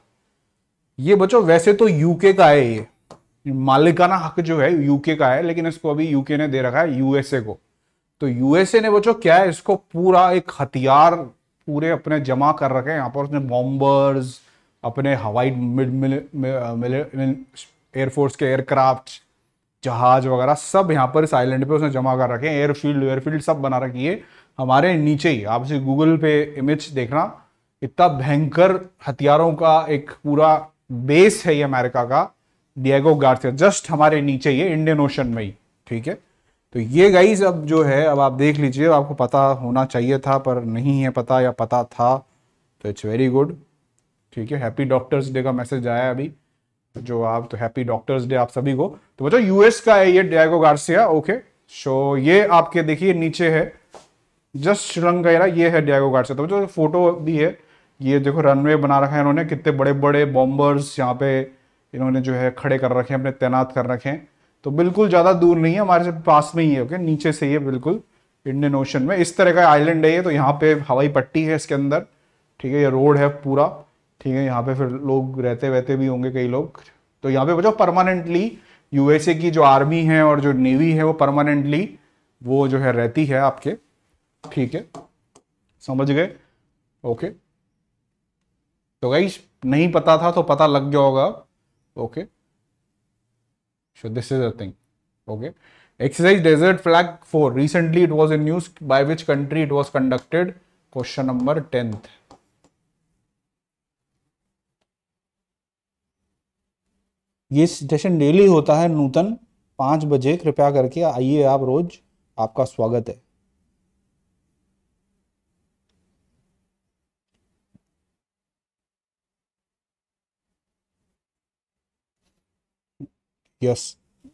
Speaker 1: ये बच्चों वैसे तो यूके का है, ये मालिकाना हक जो है यूके का है, लेकिन इसको अभी यूके ने दे रखा है यूएसए को। तो यूएसए ने बच्चों क्या है, इसको पूरा एक हथियार पूरे अपने जमा कर रखे हैं यहाँ पर। उसने बॉम्बर्स, अपने हवाई एयरफोर्स के एयरक्राफ्ट, जहाज वगैरह सब यहाँ पर इस आइलैंड पे उसने जमा कर रखे हैं। एयरफील्ड सब बना रखी है हमारे नीचे ही। आप इसे गूगल पे इमेज देखना, इतना भयंकर हथियारों का एक पूरा बेस है ये अमेरिका का, डिएगो गार्सिया, जस्ट हमारे नीचे ही है, इंडियन ओशन में ही। ठीक है, तो ये गाइज अब जो है, अब आप देख लीजिए, आपको पता होना चाहिए था पर नहीं है पता, या पता था तो इट्स वेरी गुड। ठीक है, हैप्पी डॉक्टर्स डे का मैसेज आया अभी, जो आप तो हैप्पी डॉक्टर्स डे आप सभी को। तो बच्चों यूएस का है ये डिएगो गार्सिया। ओके सो ये आपके देखिए नीचे है, जस्ट श्रीलंका एरा, ये है डिएगो गार्सिया। तो बच्चों फोटो भी है, ये देखो रनवे बना रखा है इन्होंने, कितने बड़े बड़े बॉम्बर्स यहाँ पे इन्होंने जो है खड़े कर रखे हैं, अपने तैनात कर रखे हैं। तो बिल्कुल ज्यादा दूर नहीं है, हमारे से पास में ही है। ओके नीचे से ये बिल्कुल इंडियन ओशन में इस तरह का आइलैंड है ये। तो यहाँ पे हवाई पट्टी है इसके अंदर। ठीक है, ये रोड है पूरा। ठीक है, यहाँ पे फिर लोग रहते वहते भी होंगे कई लोग। तो यहाँ पे बच्चों परमानेंटली यूएसए की जो आर्मी है और जो नेवी है वो परमानेंटली वो जो है रहती है आपके। ठीक है, समझ गए। ओके तो गाइस नहीं पता था तो पता लग गया होगा। Okay so this is a thing. Okay, exercise desert flag 4, recently it was in news, by which country it was conducted? Question number 10th. ये सेशन डेली होता है नूतन 5 बजे, कृपया करके आइए आप रोज, आपका स्वागत है। यस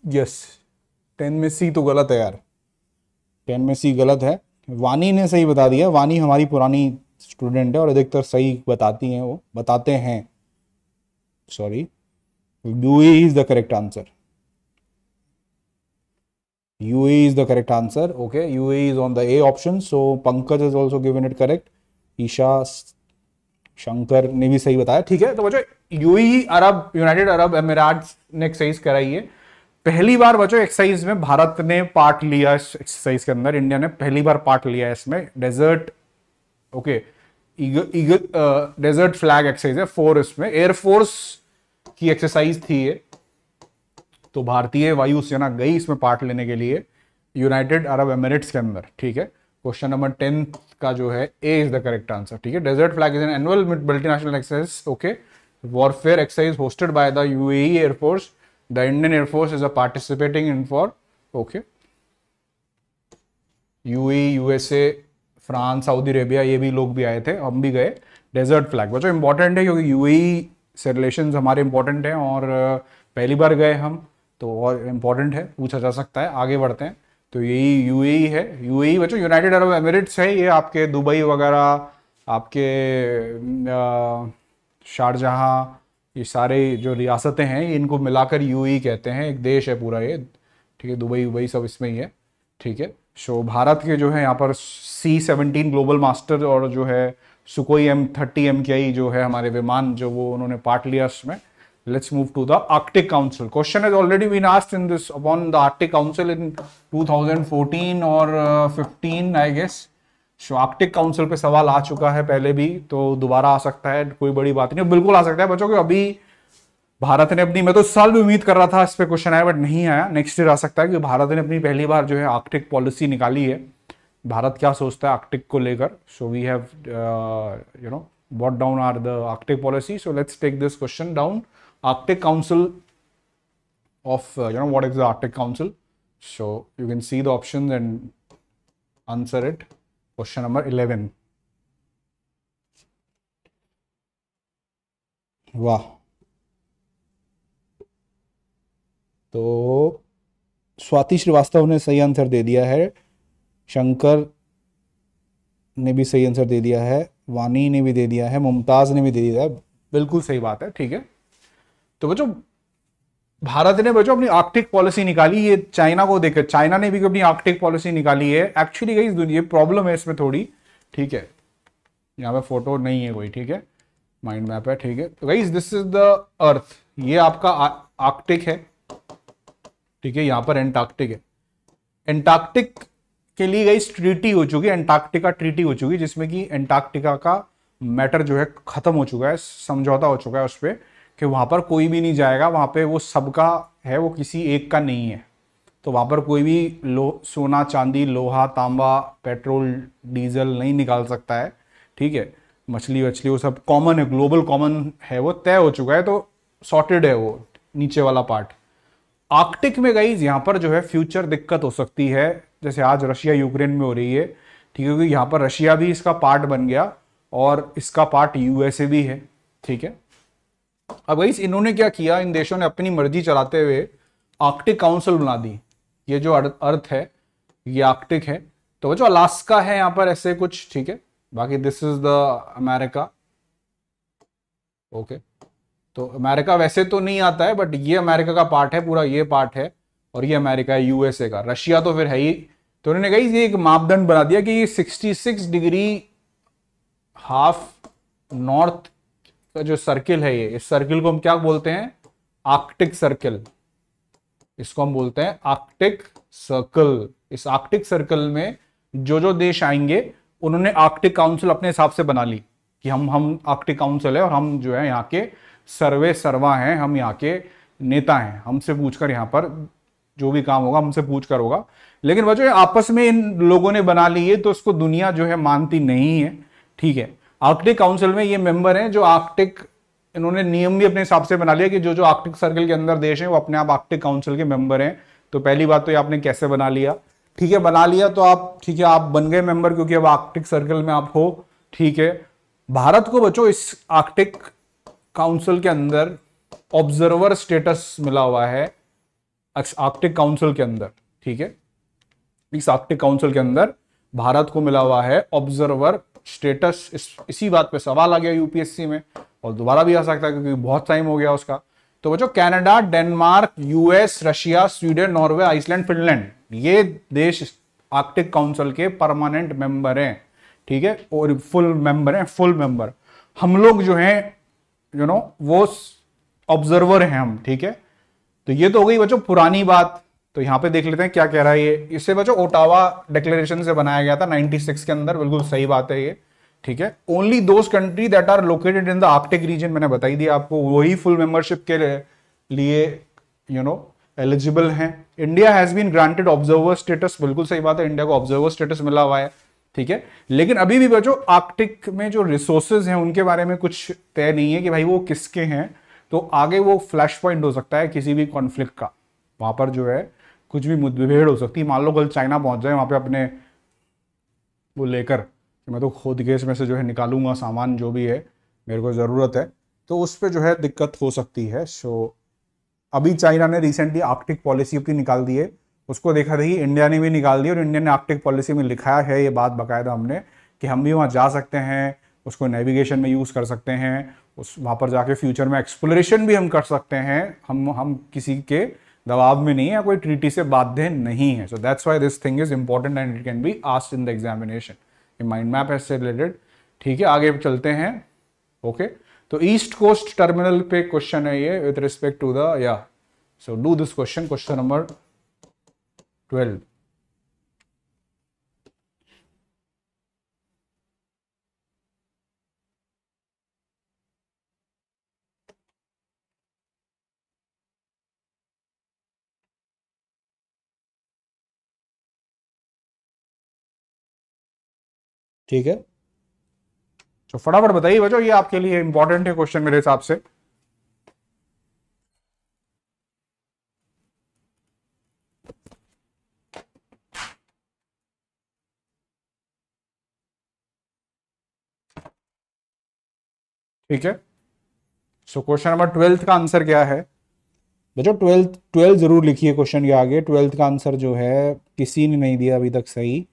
Speaker 1: यस, 10 में सी तो गलत है यार, 10 में सी गलत है। वानी ने सही बता दिया, वानी हमारी पुरानी स्टूडेंट है और अधिकतर सही बताती हैं, वो बताते हैं। Sorry, UAE is the correct answer. UAE is the correct answer. Okay, UAE is on the A option, so Pankaj is also given it correct. Isha Shankar ने भी सही बताया। ठीक है, तो बच्चों यूएई अरब, यूनाइटेड अरब अमीरात ने एक्सरसाइज कराई है पहली बार। बच्चों एक्सरसाइज में भारत ने पार्ट लिया, इस एक्सरसाइज के अंदर इंडिया ने पहली बार पार्ट लिया है इसमें। Desert, okay, desert flag exercise है 4, इसमें एयरफोर्स की एक्सरसाइज थी ये। तो भारतीय वायुसेना गई इसमें पार्ट लेने के लिए यूनाइटेड अरब एमिरेट्स के अंदर। ठीक है, क्वेश्चन नंबर 10 का जो है A is the correct answer. ठीक है, desert flag is an annual multinational exercise, okay, warfare exercise hosted by the UAE air force, the Indian air force is a participating in for. Okay, UAE, USA, France, Saudi Arabia, ये भी लोग भी आए थे, हम भी गए। डेजर्ट फ्लैग बच्चों इंपॉर्टेंट है क्योंकि यूएई से रिलेशन हमारे इंपॉर्टेंट हैं और पहली बार गए हम, तो और इम्पॉर्टेंट है, पूछा जा सकता है। आगे बढ़ते हैं, तो यही यूएई है। यूएई बच्चों यूनाइटेड अरब एमिरेट्स है, ये आपके दुबई वगैरह, आपके शारजहां, ये सारे जो रियासतें हैं इनको मिलाकर यूएई कहते हैं, एक देश है पूरा ये। ठीक है, दुबई वुबई सब इसमें ही है। ठीक है, सो भारत के जो है यहाँ पर C-17 ग्लोबल मास्टर और जो है सुकोई M30 MKI जो है हमारे विमान, जो वो उन्होंने पार्ट लिया इसमें। Let's move to the Arctic Council. Question has already been asked in this upon the Arctic Council in 2014 और 15 I guess. So Arctic Council पे सवाल आ चुका है पहले भी, तो दोबारा आ सकता है, कोई बड़ी बात नहीं, बिल्कुल आ सकता है बच्चों। कि अभी भारत ने अपनी, मैं तो इस साल भी उम्मीद कर रहा था इस पे क्वेश्चन आया बट नहीं आया, नेक्स्ट ईयर आ सकता है कि भारत ने अपनी पहली बार जो है आर्कटिक पॉलिसी निकाली है। भारत क्या सोचता है आर्कटिक को लेकर। So we have you know what down are the Arctic policy. So let's take this question down. Arctic Council of what is the Arctic Council? So you can see the options and answer it. Question number 11। वाह। तो स्वाति श्रीवास्तव ने सही answer दे दिया है, शंकर ने भी सही answer दे दिया है, वानी ने भी दे दिया है, मुमताज ने भी दे दिया है। बिल्कुल सही बात है, ठीक है। तो बच्चों भारत ने बच्चों अपनी आर्कटिक पॉलिसी निकाली, ये चाइना को देखकर चाइना ने भी अपनी आर्कटिक पॉलिसी निकाली है। एक्चुअली गाइस ये प्रॉब्लम है इसमें थोड़ी, ठीक है। यहाँ पे फोटो नहीं है कोई, ठीक है, माइंड मैप है, ठीक है। तो guys this is the earth, ये आपका आर्कटिक है, ठीक है। यहाँ पर एंटार्क्टिक है। एंटार्क्टिक के लिए गाइस ट्रीटी हो चुकी है, एंटार्क्टिका ट्रीटी हो चुकी है, जिसमें कि एंटार्क्टिका का मैटर जो है खत्म हो चुका है, समझौता हो चुका है उस पर कि वहां पर कोई भी नहीं जाएगा, वहां पे वो सबका है, वो किसी एक का नहीं है। तो वहां पर कोई भी सोना चांदी लोहा तांबा पेट्रोल डीजल नहीं निकाल सकता है, ठीक है। मछली वछली वो सब कॉमन है, ग्लोबल कॉमन है, वो तय हो चुका है, तो सॉर्टेड है वो नीचे वाला पार्ट। आर्कटिक में गाइज यहाँ पर जो है फ्यूचर दिक्कत हो सकती है, जैसे आज रशिया यूक्रेन में हो रही है, ठीक है, क्योंकि यहाँ पर रशिया भी इसका पार्ट बन गया और इसका पार्ट यूएसए भी है, ठीक है। अब गाइज इन्होंने क्या किया, इन देशों ने अपनी मर्जी चलाते हुए आर्कटिक काउंसिल बना दी। ये जो अर्थ है ये आर्कटिक है, तो जो अलास्का है यहाँ पर ऐसे कुछ, ठीक है। बाकी this is the America, okay. तो अमेरिका वैसे तो नहीं आता है, बट ये अमेरिका का पार्ट है पूरा, ये पार्ट है, और ये अमेरिका है यूएसए का। रशिया तो फिर है ही। तो उन्होंने कहा ये एक मापदंड बना दिया कि ये 66 डिग्री हाफ नॉर्थ का जो सर्किल है, ये इस सर्किल को हम क्या बोलते हैं, आर्कटिक सर्किल। इसको हम बोलते हैं आर्कटिक सर्कल। इस आर्कटिक सर्कल में जो जो देश आएंगे उन्होंने आर्कटिक काउंसिल अपने हिसाब से बना ली कि हम आर्कटिक काउंसिल है और हम जो है यहाँ के सर्वे सर्वा हैं, हम यहाँ के नेता हैं, हमसे पूछकर यहाँ पर जो भी काम होगा हमसे पूछकर होगा। लेकिन वह जो है आपस में इन लोगों ने बना ली है, तो उसको दुनिया जो है मानती नहीं है, ठीक है। आर्कटिक काउंसिल में ये मेंबर हैं जो आर्कटिक, इन्होंने नियम भी अपने हिसाब से बना लिया कि जो जो आर्कटिक सर्कल के अंदर देश हैं वो अपने आप आर्कटिक काउंसिल के मेंबर हैं। तो पहली बात तो ये आपने कैसे बना लिया, ठीक है, बना लिया तो आप, ठीक है, आप बन गए मेंबर क्योंकि अब आर्कटिक सर्कल में आप हो, ठीक है। भारत को बच्चों इस आर्कटिक काउंसिल के अंदर ऑब्जर्वर स्टेटस मिला हुआ है, आर्कटिक काउंसिल के अंदर, ठीक है। इस आर्कटिक काउंसिल के अंदर भारत को मिला हुआ है ऑब्जर्वर स्टेटस। इसी बात पे सवाल आ गया यूपीएससी में, और दोबारा भी आ सकता है क्योंकि बहुत टाइम हो गया उसका। तो बच्चों Canada, Denmark, US, Russia, Sweden, Norway, Iceland, Finland, ये देश आर्कटिक काउंसिल के परमानेंट मेंबर हैं, ठीक है, और फुल मेंबर हैं, फुल मेंबर। हम लोग जो हैं वो ऑब्जर्वर हैं हम, ठीक है। तो ये तो हो गई बच्चों पुरानी बात। तो यहां पे देख लेते हैं क्या कह रहा है ये। इससे बच्चों ओटावा डिक्लेरेशन से बनाया गया था 96 के अंदर, बिल्कुल सही बात है ये, ठीक है। Only those country that are located in the Arctic region, मैंने बताई दिया आपको, वही फुल मेंबरशिप के लिए एलिजिबल हैं। India has been granted observer status, बिल्कुल सही बात है, इंडिया को ऑब्जर्वर स्टेटस मिला हुआ है, ठीक है। लेकिन अभी भी बच्चों आर्कटिक में जो रिसोर्सेज हैं उनके बारे में कुछ तय नहीं है कि भाई वो किसके हैं। तो आगे वो फ्लैश पॉइंट हो सकता है किसी भी कॉन्फ्लिक्ट का, वहां पर जो है कुछ भी मुठभेड़ हो सकती है। मान लो कल चाइना पहुंच जाए वहां पे अपने वो लेकर, मैं तो खुद गैस में से जो है निकालूंगा सामान जो भी है मेरे को ज़रूरत है, तो उस पर जो है दिक्कत हो सकती है। सो अभी चाइना ने रिसेंटली आर्कटिक पॉलिसी अपनी निकाल दी है, उसको देखा देखी इंडिया ने भी निकाल दी, और इंडिया ने आर्कटिक पॉलिसी में लिखा है ये बात बाकायदा हमने कि हम भी वहाँ जा सकते हैं, उसको नेविगेशन में यूज़ कर सकते हैं, उस वहाँ पर जाके फ्यूचर में एक्सप्लोरेशन भी हम कर सकते हैं। हम किसी के दबाव में नहीं है, कोई ट्रीटी से बाध्य नहीं है। So that's why this thing is important and it can be asked in the examination. ये माइंड मैप है इससे रिलेटेड, ठीक है। आगे चलते हैं, ओके। तो ईस्ट कोस्ट टर्मिनल पे क्वेश्चन है ये विद रिस्पेक्ट टू द, या so do this question, question number 12। ठीक है, तो फटाफट बताइए बच्चों, ये आपके लिए इंपॉर्टेंट है क्वेश्चन मेरे हिसाब से। ठीक है। सो क्वेश्चन नंबर 12 का आंसर क्या है बच्चों? 12 जरूर लिखिए क्वेश्चन के आगे। 12 का आंसर जो है किसी ने नहीं दिया अभी तक सही।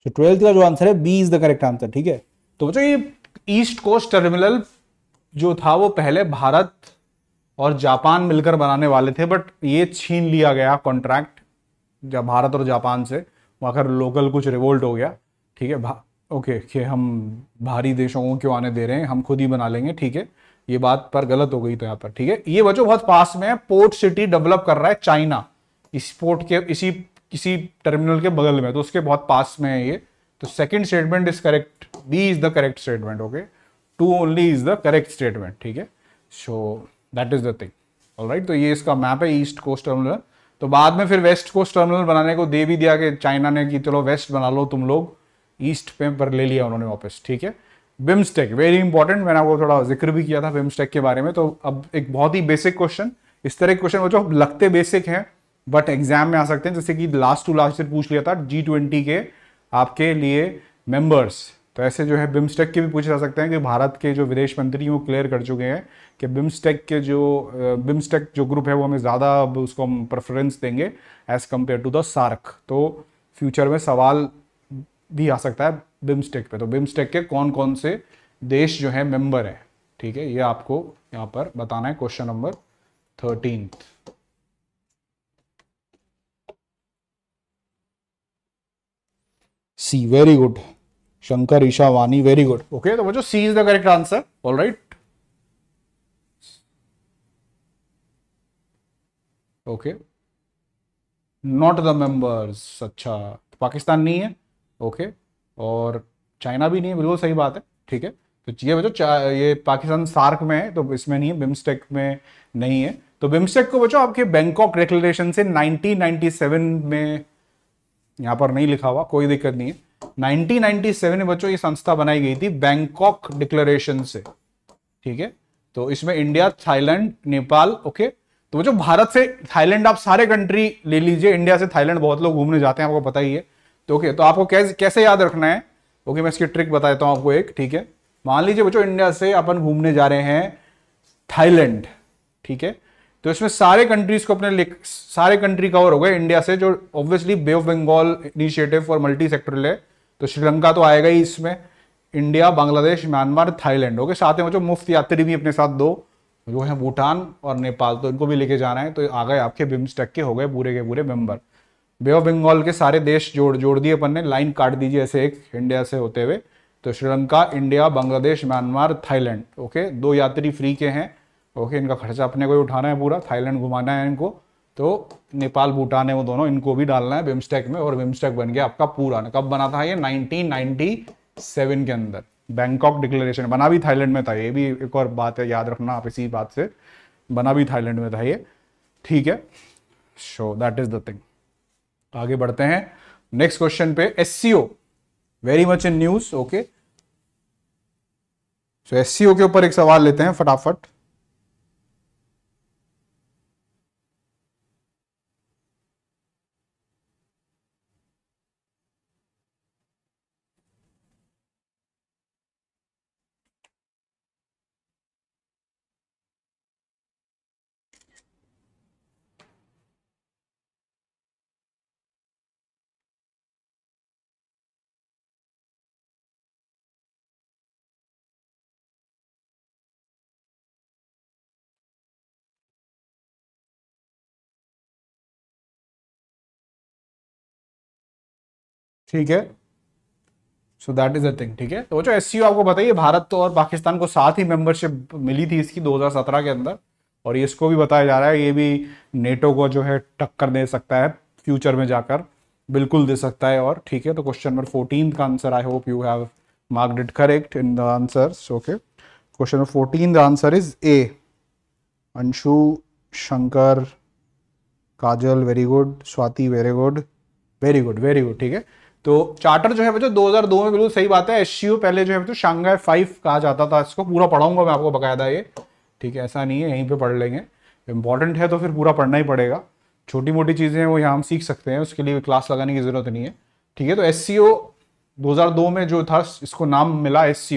Speaker 1: तो 12 का जो आंसर है B is the correct answer. ठीक है। तो बच्चों ये ईस्ट कोस्ट टर्मिनल जो था वो पहले भारत और जापान मिलकर बनाने वाले थे, बट ये छीन लिया गया कॉन्ट्रैक्ट जब भारत और जापान से। वहां कर लोकल कुछ रिवोल्ट हो गया। ठीक है। ओके कि हम बाहरी देशों को क्यों आने दे रहे हैं, हम खुद ही बना लेंगे। ठीक है। ये बात पर गलत हो गई तो यहाँ पर। ठीक है। ये बच्चों बहुत पास में है, पोर्ट सिटी डेवलप कर रहा है चाइना इस पोर्ट के इसी किसी टर्मिनल के बगल में, तो उसके बहुत पास में है ये। तो second statement is correct, B is the correct statement. Okay, two only is the correct statement. ठीक है। So that is the thing. Alright, तो ये इसका मैप है ईस्ट कोस्ट टर्मिनल। तो बाद में फिर वेस्ट कोस्ट टर्मिनल बनाने को दे भी दिया कि चाइना ने कि चलो वेस्ट बना लो तुम लोग, ईस्ट पे पर ले लिया उन्होंने वापस। ठीक है। बिम्स्टेक वेरी इंपॉर्टेंट, मैंने आपको थोड़ा जिक्र भी किया था बिम्स्टेक के बारे में। तो अब एक बहुत ही बेसिक क्वेश्चन, इस तरह के क्वेश्चन जो लगते बेसिक हैं बट एग्जाम में आ सकते हैं, जैसे कि लास्ट टू लास्ट ईयर पूछ लिया था G20 के आपके लिए मेंबर्स। तो ऐसे जो है बिम्स्टेक के भी पूछे जा सकते हैं कि भारत के जो विदेश मंत्री वो क्लियर कर चुके हैं कि बिम्स्टेक जो ग्रुप है वो हमें ज़्यादा उसको हम प्रेफरेंस देंगे as compared to the SAARC. तो फ्यूचर में सवाल भी आ सकता है बिम्स्टेक पे। तो बिम्स्टेक के कौन कौन से देश जो है मेंबर है। ठीक है, ये आपको यहाँ पर बताना है question number 13। C, very good Shankar Isha Vani, very good. Okay, तो बच्चों C is the correct answer. All right. Okay, not the members. अच्छा, पाकिस्तान नहीं है। ओके, और चाइना भी नहीं है, बिल्कुल सही बात है। ठीक है। तो ये बच्चों ये पाकिस्तान सार्क में है तो इसमें नहीं है, बिम्स्टेक में नहीं है। तो बिम्स्टेक को बच्चों आपके बैंकॉक डिक्लेरेशन से 1997 में, यहां पर नहीं लिखा हुआ, कोई दिक्कत नहीं है, 1997 में बच्चों ये संस्था बनाई गई थी बैंकॉक डिक्लेरेशन से। ठीक है। तो इसमें इंडिया, थाईलैंड, नेपाल। ओके, तो जो भारत से थाईलैंड आप सारे कंट्री ले लीजिए, इंडिया से थाईलैंड बहुत लोग घूमने जाते हैं, आपको पता ही है। तो ओके, तो आपको कैसे याद रखना है? ओके, मैं इसकी ट्रिक बता देता हूं आपको एक। ठीक है, मान लीजिए बच्चों इंडिया से अपन घूमने जा रहे हैं थाईलैंड। ठीक है, तो इसमें सारे कंट्रीज को अपने सारे कंट्री कवर हो गए इंडिया से, जो obviously bay of Bengal initiative for multi sectoral है। तो श्रीलंका तो आएगा ही इसमें, India, Bangladesh, Myanmar, Thailand. Okay, साथ में जो मुफ्त यात्री भी अपने साथ दो जो है भूटान और नेपाल, तो इनको भी लेके जाना है। तो आ गए आपके बिम्स्टेक के, हो गए पूरे के पूरे मेंबर। बे ऑफ बंगाल के सारे देश जोड़ दिए अपन ने, लाइन काट दीजिए ऐसे एक इंडिया से होते हुए। तो Sri Lanka, India, Bangladesh, Myanmar, Thailand. Okay, 2 यात्री फ्री के हैं। ओके, इनका खर्चा अपने को ही उठाना है पूरा, थाईलैंड घुमाना है इनको। तो नेपाल, भूटान है वो दोनों, इनको भी डालना है बिम्स्टेक में, और बिम्स्टेक बन गया आपका पूरा। कब बना था ये? 1997 के अंदर बैंकॉक डिक्लेरेशन बना भी थाईलैंड में था। ये भी एक और बात है, याद रखना आप इसी बात से, बना भी थाईलैंड में था ये। ठीक है। So that is the thing. आगे बढ़ते हैं नेक्स्ट क्वेश्चन पे। SCO very much in news. Okay, so SCO के ऊपर एक सवाल लेते हैं फटाफट। ठीक है, so that is a thing. ठीक है, तो जो एससीओ आपको बताइए, भारत तो और पाकिस्तान को साथ ही मेंबरशिप मिली थी इसकी 2017 के अंदर, और ये इसको भी बताया जा रहा है ये भी नेटो को जो है टक्कर दे सकता है फ्यूचर में जाकर, बिल्कुल दे सकता है। और ठीक है, तो क्वेश्चन नंबर 14 का answer, I hope you have marked it correct in the answers. Okay, question number 14 the answer is a. Anshu, Shankar, Kajal very good, Swati very good, very good, very good. ठीक है, तो चार्टर जो है बच्चों 2002 में, बिल्कुल सही बात है। एससीओ पहले जो है बच्चों शांघाई 5 कहा जाता था, इसको पूरा पढ़ाऊंगा मैं आपको बकायदा ये। ठीक है, ऐसा नहीं है, यहीं पे पढ़ लेंगे। इंपॉर्टेंट है तो फिर पूरा पढ़ना ही पड़ेगा। छोटी मोटी चीज़ें हैं वो यहाँ हम सीख सकते हैं, उसके लिए क्लास लगाने की ज़रूरत नहीं है। ठीक है, तो एस 2002 में जो था इसको नाम मिला एस,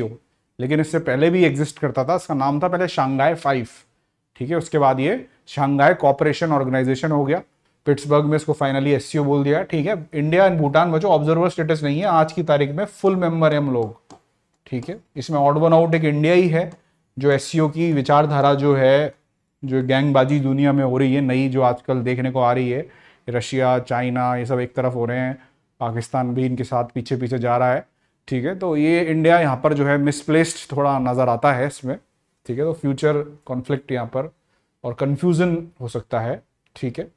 Speaker 1: लेकिन इससे पहले भी एग्जिस्ट करता था। इसका नाम था पहले शांघाई 5। ठीक है, उसके बाद ये शांघाई कॉपरेशन ऑर्गेनाइजेशन हो गया। पिट्सबर्ग में इसको फाइनली एस बोल दिया। ठीक है, इंडिया एंड भूटान बच्चों ऑब्जर्वर स्टेटस नहीं है, आज की तारीख में फुल मेंबर है हम लोग। ठीक है, इसमें ऑड वन आउट एक इंडिया ही है जो एस की विचारधारा जो है, जो गैंगबाजी दुनिया में हो रही है नई, जो आजकल देखने को आ रही है, रशिया चाइना ये सब एक तरफ हो रहे हैं, पाकिस्तान भी इनके साथ पीछे पीछे जा रहा है। ठीक है, तो ये इंडिया यहाँ पर जो है मिसप्लेस्ड थोड़ा नज़र आता है इसमें। ठीक है, तो फ्यूचर कॉन्फ्लिक्ट यहाँ पर और कंफ्यूजन हो सकता है। ठीक है,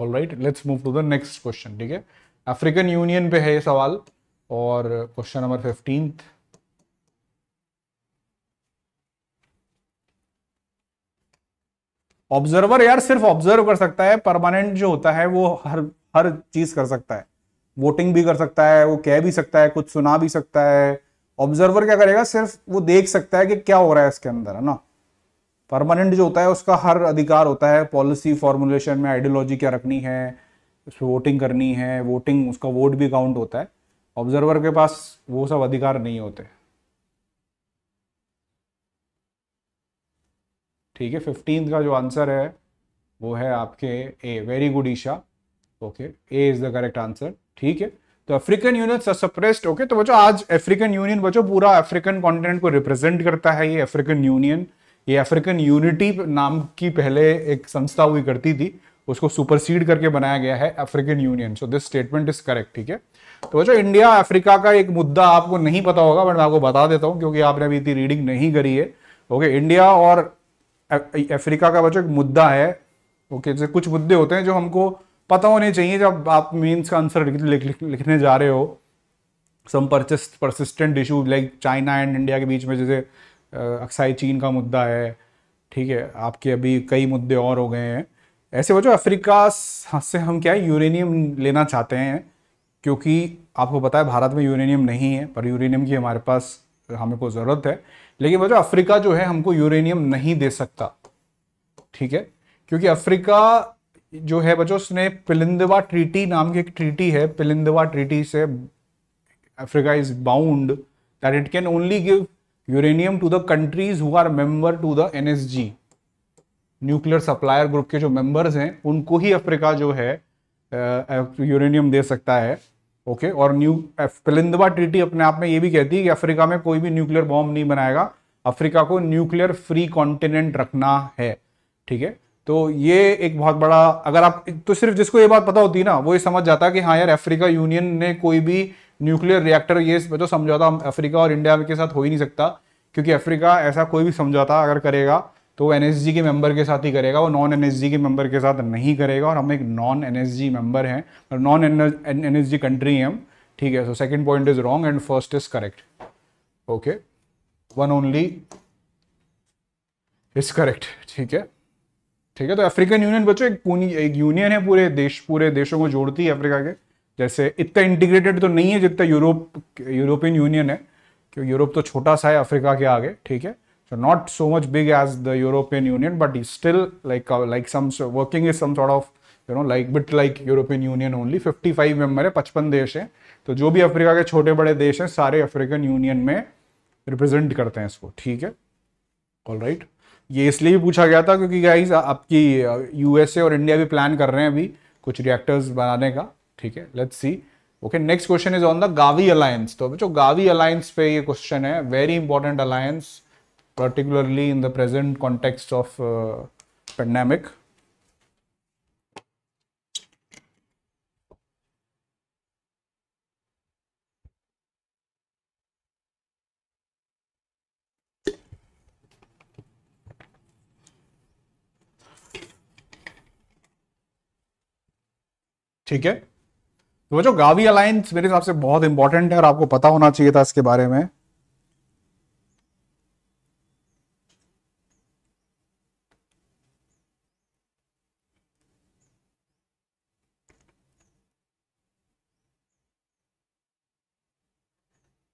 Speaker 1: all right, let's move to the next question. ठीक है, अफ्रीकन यूनियन पे है ये सवाल और क्वेश्चन नंबर 15। ऑब्जर्वर यार सिर्फ ऑब्जर्व कर सकता है, परमानेंट जो होता है वो हर हर चीज कर सकता है, वोटिंग भी कर सकता है, वो कह भी सकता है, कुछ सुना भी सकता है। ऑब्जर्वर क्या करेगा, सिर्फ वो देख सकता है कि क्या हो रहा है इसके अंदर, है ना। परमानेंट जो होता है उसका हर अधिकार होता है, पॉलिसी फॉर्मुलेशन में आइडियोलॉजी क्या रखनी है, उसमें वोटिंग करनी है, वोटिंग उसका वोट भी काउंट होता है। ऑब्जर्वर के पास वो सब अधिकार नहीं होते। ठीक है, 15 का जो आंसर है वो है आपके A. Very good Isha. Okay, A is the correct answer. ठीक है, तो अफ्रीकन यूनियन सप्रेस्ड। ओके, तो बच्चों आज अफ्रीकन यूनियन बच्चों पूरा अफ्रीकन कॉन्टिनेंट को रिप्रेजेंट करता है ये अफ्रीकन यूनियन। ये अफ्रीकन यूनिटी नाम की पहले एक संस्था हुई करती थी, उसको सुपरसीड करके बनाया गया है African union. So this statement is correct. ठीक है, तो बच्चों इंडिया अफ्रीका का एक मुद्दा आपको नहीं पता होगा, बट मैं आपको बता देता हूं क्योंकि आपने अभी इतनी रीडिंग नहीं करी है। ओके, इंडिया और अफ्रीका का बच्चों एक मुद्दा है। ओके, जैसे कुछ मुद्दे होते हैं जो हमको पता होने चाहिए जब आप मीन्स का आंसर लिखने जा रहे हो। Some persistent issue like China and India के बीच में, जैसे अक्साई चीन का मुद्दा है। ठीक है, आपके अभी कई मुद्दे और हो गए हैं ऐसे। वजह अफ्रीका से हम क्या है यूरेनियम लेना चाहते हैं, क्योंकि आपको पता है भारत में यूरेनियम नहीं है, पर यूरेनियम की हमारे पास हमें को ज़रूरत है। लेकिन वजह अफ्रीका जो है हमको यूरेनियम नहीं दे सकता। ठीक है, क्योंकि अफ्रीका जो है बच्चों उसने पिलिंदवा ट्रीटी नाम की एक ट्रीटी है, पिलिंदवा ट्रीटी से Africa is bound that it can only give uranium to the countries who are member to the NSG, nuclear supplier group के जो मेंबर्स हैं उनको ही अफ्रीका जो है यूरेनियम दे सकता है। ओके, और पिलिंदवा ट्रीटी अपने आप में ये भी कहती है कि अफ्रीका में कोई भी न्यूक्लियर बॉम्ब नहीं बनाएगा, अफ्रीका को न्यूक्लियर फ्री कॉन्टिनेंट रखना है। ठीक है, तो ये एक बहुत बड़ा, अगर आप तो सिर्फ जिसको ये बात पता होती है ना वो ये समझ जाता है कि हाँ यार अफ्रीका यूनियन ने कोई भी न्यूक्लियर रिएक्टर, ये तो समझौता अफ्रीका और इंडिया के साथ हो ही नहीं सकता, क्योंकि अफ्रीका ऐसा कोई भी समझौता अगर करेगा तो वो एनएसजी के मेंबर के साथ ही करेगा, वो नॉन एनएसजी के मेंबर के साथ नहीं करेगा। और हम एक नॉन एनएसजी मेंबर हैं और नॉन एनएसजी कंट्री हैं हम। ठीक है, so second point is wrong and first is correct. Okay, one only is correct. ठीक है, ठीक है, तो अफ्रीकन यूनियन बच्चों एक यूनियन है, पूरे देशों को जोड़ती है अफ्रीका के। जैसे इतना इंटीग्रेटेड तो नहीं है जितना यूरोपियन यूनियन है, क्योंकि यूरोप तो छोटा सा है अफ्रीका के आगे। ठीक है, so not so much big as the European Union, but it's still like some working is some sort of bit like European Union only। 55 member है, 55 देश हैं, तो जो भी अफ्रीका के छोटे बड़े देश हैं सारे अफ्रीकन यूनियन में रिप्रेजेंट करते हैं इसको। ठीक है, ऑल राइट, ये इसलिए भी पूछा गया था क्योंकि गाइस आपकी यूएसए और इंडिया भी प्लान कर रहे हैं अभी कुछ रिएक्टर्स बनाने का। ठीक है, let's see. Okay, next question is on the Gavi alliance. तो बच्चों गावी अलायंस पे ये क्वेश्चन है, very important alliance particularly in the present context of pandemic। ठीक है, तो वो जो गावी अलायंस मेरे हिसाब से बहुत इंपॉर्टेंट है और आपको पता होना चाहिए था इसके बारे में।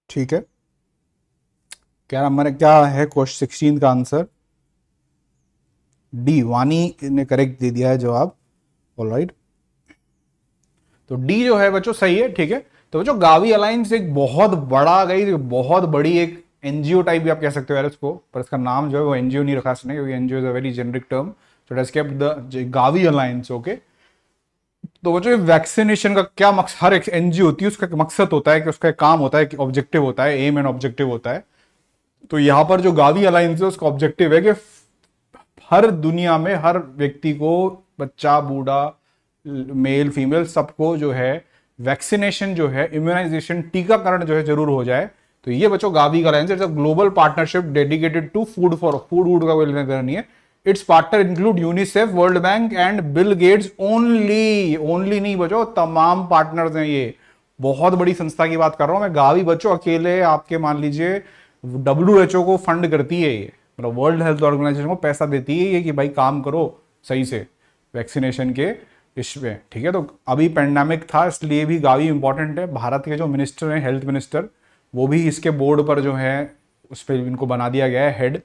Speaker 1: ठीक है, क्या नंबर है, क्या है क्वेश्चन 16 का आंसर? डी, वानी ने करेक्ट दे दिया है जवाब। ऑलराइट, तो डी जो है बच्चों सही है, ठीक है। तो बच्चों गावी अलायंस एक बहुत बड़ा, गई बहुत बड़ी एक एनजीओ टाइप भी आप कह सकते हो यार इसको, पर इसका नाम जो है वो एनजीओ नहीं रखा इसने, क्योंकि NGO is a very generic term, so it has kept the Gavi alliance. Okay, तो बच्चों वैक्सीनेशन का क्या मकसद, हर एक एनजीओ होती है उसका एक मकसद होता है, कि उसका एक काम होता है, कि ऑब्जेक्टिव होता है, एम एंड ऑब्जेक्टिव होता है। तो यहां पर जो गावी अलायंस है उसका ऑब्जेक्टिव है कि हर दुनिया में हर व्यक्ति को, बच्चा बूढ़ा मेल फीमेल सबको जो है वैक्सीनेशन जो है, इम्यूनाइजेशन टीकाकरण जो है जरूर हो जाए। तो ये बच्चों गावी का line, it's a global partnership dedicated to food, for food वूड का कोई लेना देना नहीं है। It's partner include UNICEF, World Bank and Bill Gates only, only नहीं बच्चों, तमाम पार्टनर्स हैं ये। बहुत बड़ी संस्था की बात कर रहा हूं मैं, गावी बच्चों अकेले आपके मान लीजिए WHO को फंड करती है ये, मतलब वर्ल्ड हेल्थ ऑर्गेनाइजेशन को पैसा देती है ये कि भाई काम करो सही से वैक्सीनेशन के इसमें, ठीक है। तो अभी पेंडेमिक था इसलिए भी गावी इंपॉर्टेंट है। भारत के जो मिनिस्टर हैं, हेल्थ मिनिस्टर, वो भी इसके बोर्ड पर जो है उस पर इनको बना दिया गया है हेड।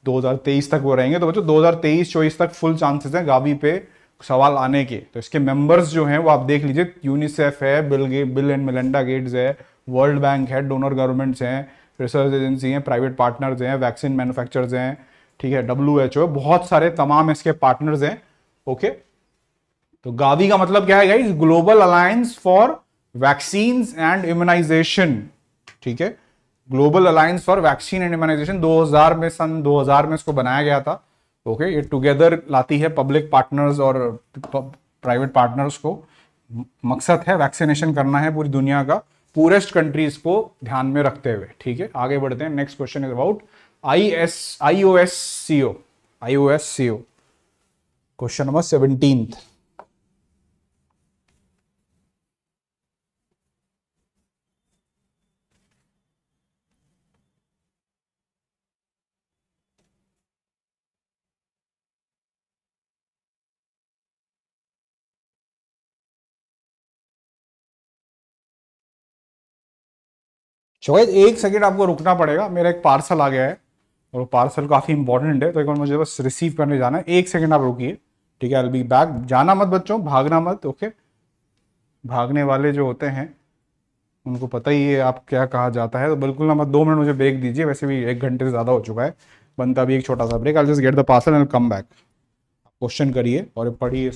Speaker 1: 2023 तक वो रहेंगे, तो बच्चों 2023-24 तक फुल चांसेस हैं गावी पे सवाल आने के। तो इसके मेंबर्स जो हैं वो आप देख लीजिए, यूनिसेफ है, बिल एंड मेलिंडा गेट्स है, वर्ल्ड बैंक है, डोनर गवर्नमेंट्स हैं, रिसर्च एजेंसी हैं, प्राइवेट पार्टनर्स हैं, वैक्सीन मैन्युफैक्चरर्स हैं, ठीक है, WHO, बहुत सारे तमाम इसके पार्टनर्स हैं। ओके, तो गावी का मतलब क्या है guys, global alliance for vaccines and immunisation, ठीक है। Global alliance for vaccine and immunisation 2000 में, सन 2000 में इसको बनाया गया था। ओके, ये टुगेदर लाती है पब्लिक पार्टनर्स और प्राइवेट पार्टनर्स को। मकसद है वैक्सीनेशन करना है पूरी दुनिया का, पूरेस्ट कंट्रीज को ध्यान में रखते हुए, ठीक है। आगे बढ़ते हैं, next question is about IOSCO, IOSCO, question number 17। शायद एक सेकंड आपको रुकना पड़ेगा, मेरा एक पार्सल आ गया है और पार्सल काफ़ी इंपॉर्टेंट है, तो एक बार मुझे बस रिसीव करने जाना है। एक सेकंड आप रुकिए, ठीक है। आई विल बी बैक, जाना मत बच्चों, भागना मत। ओके, भागने वाले जो होते हैं उनको पता ही है आप क्या कहा जाता है, तो बिल्कुल ना मत, 2 मिनट मुझे ब्रेक दीजिए, वैसे भी 1 घंटे से ज़्यादा हो चुका है, बनता भी एक छोटा सा break. I just get the parcel and come back. Question करिए और पढ़िए।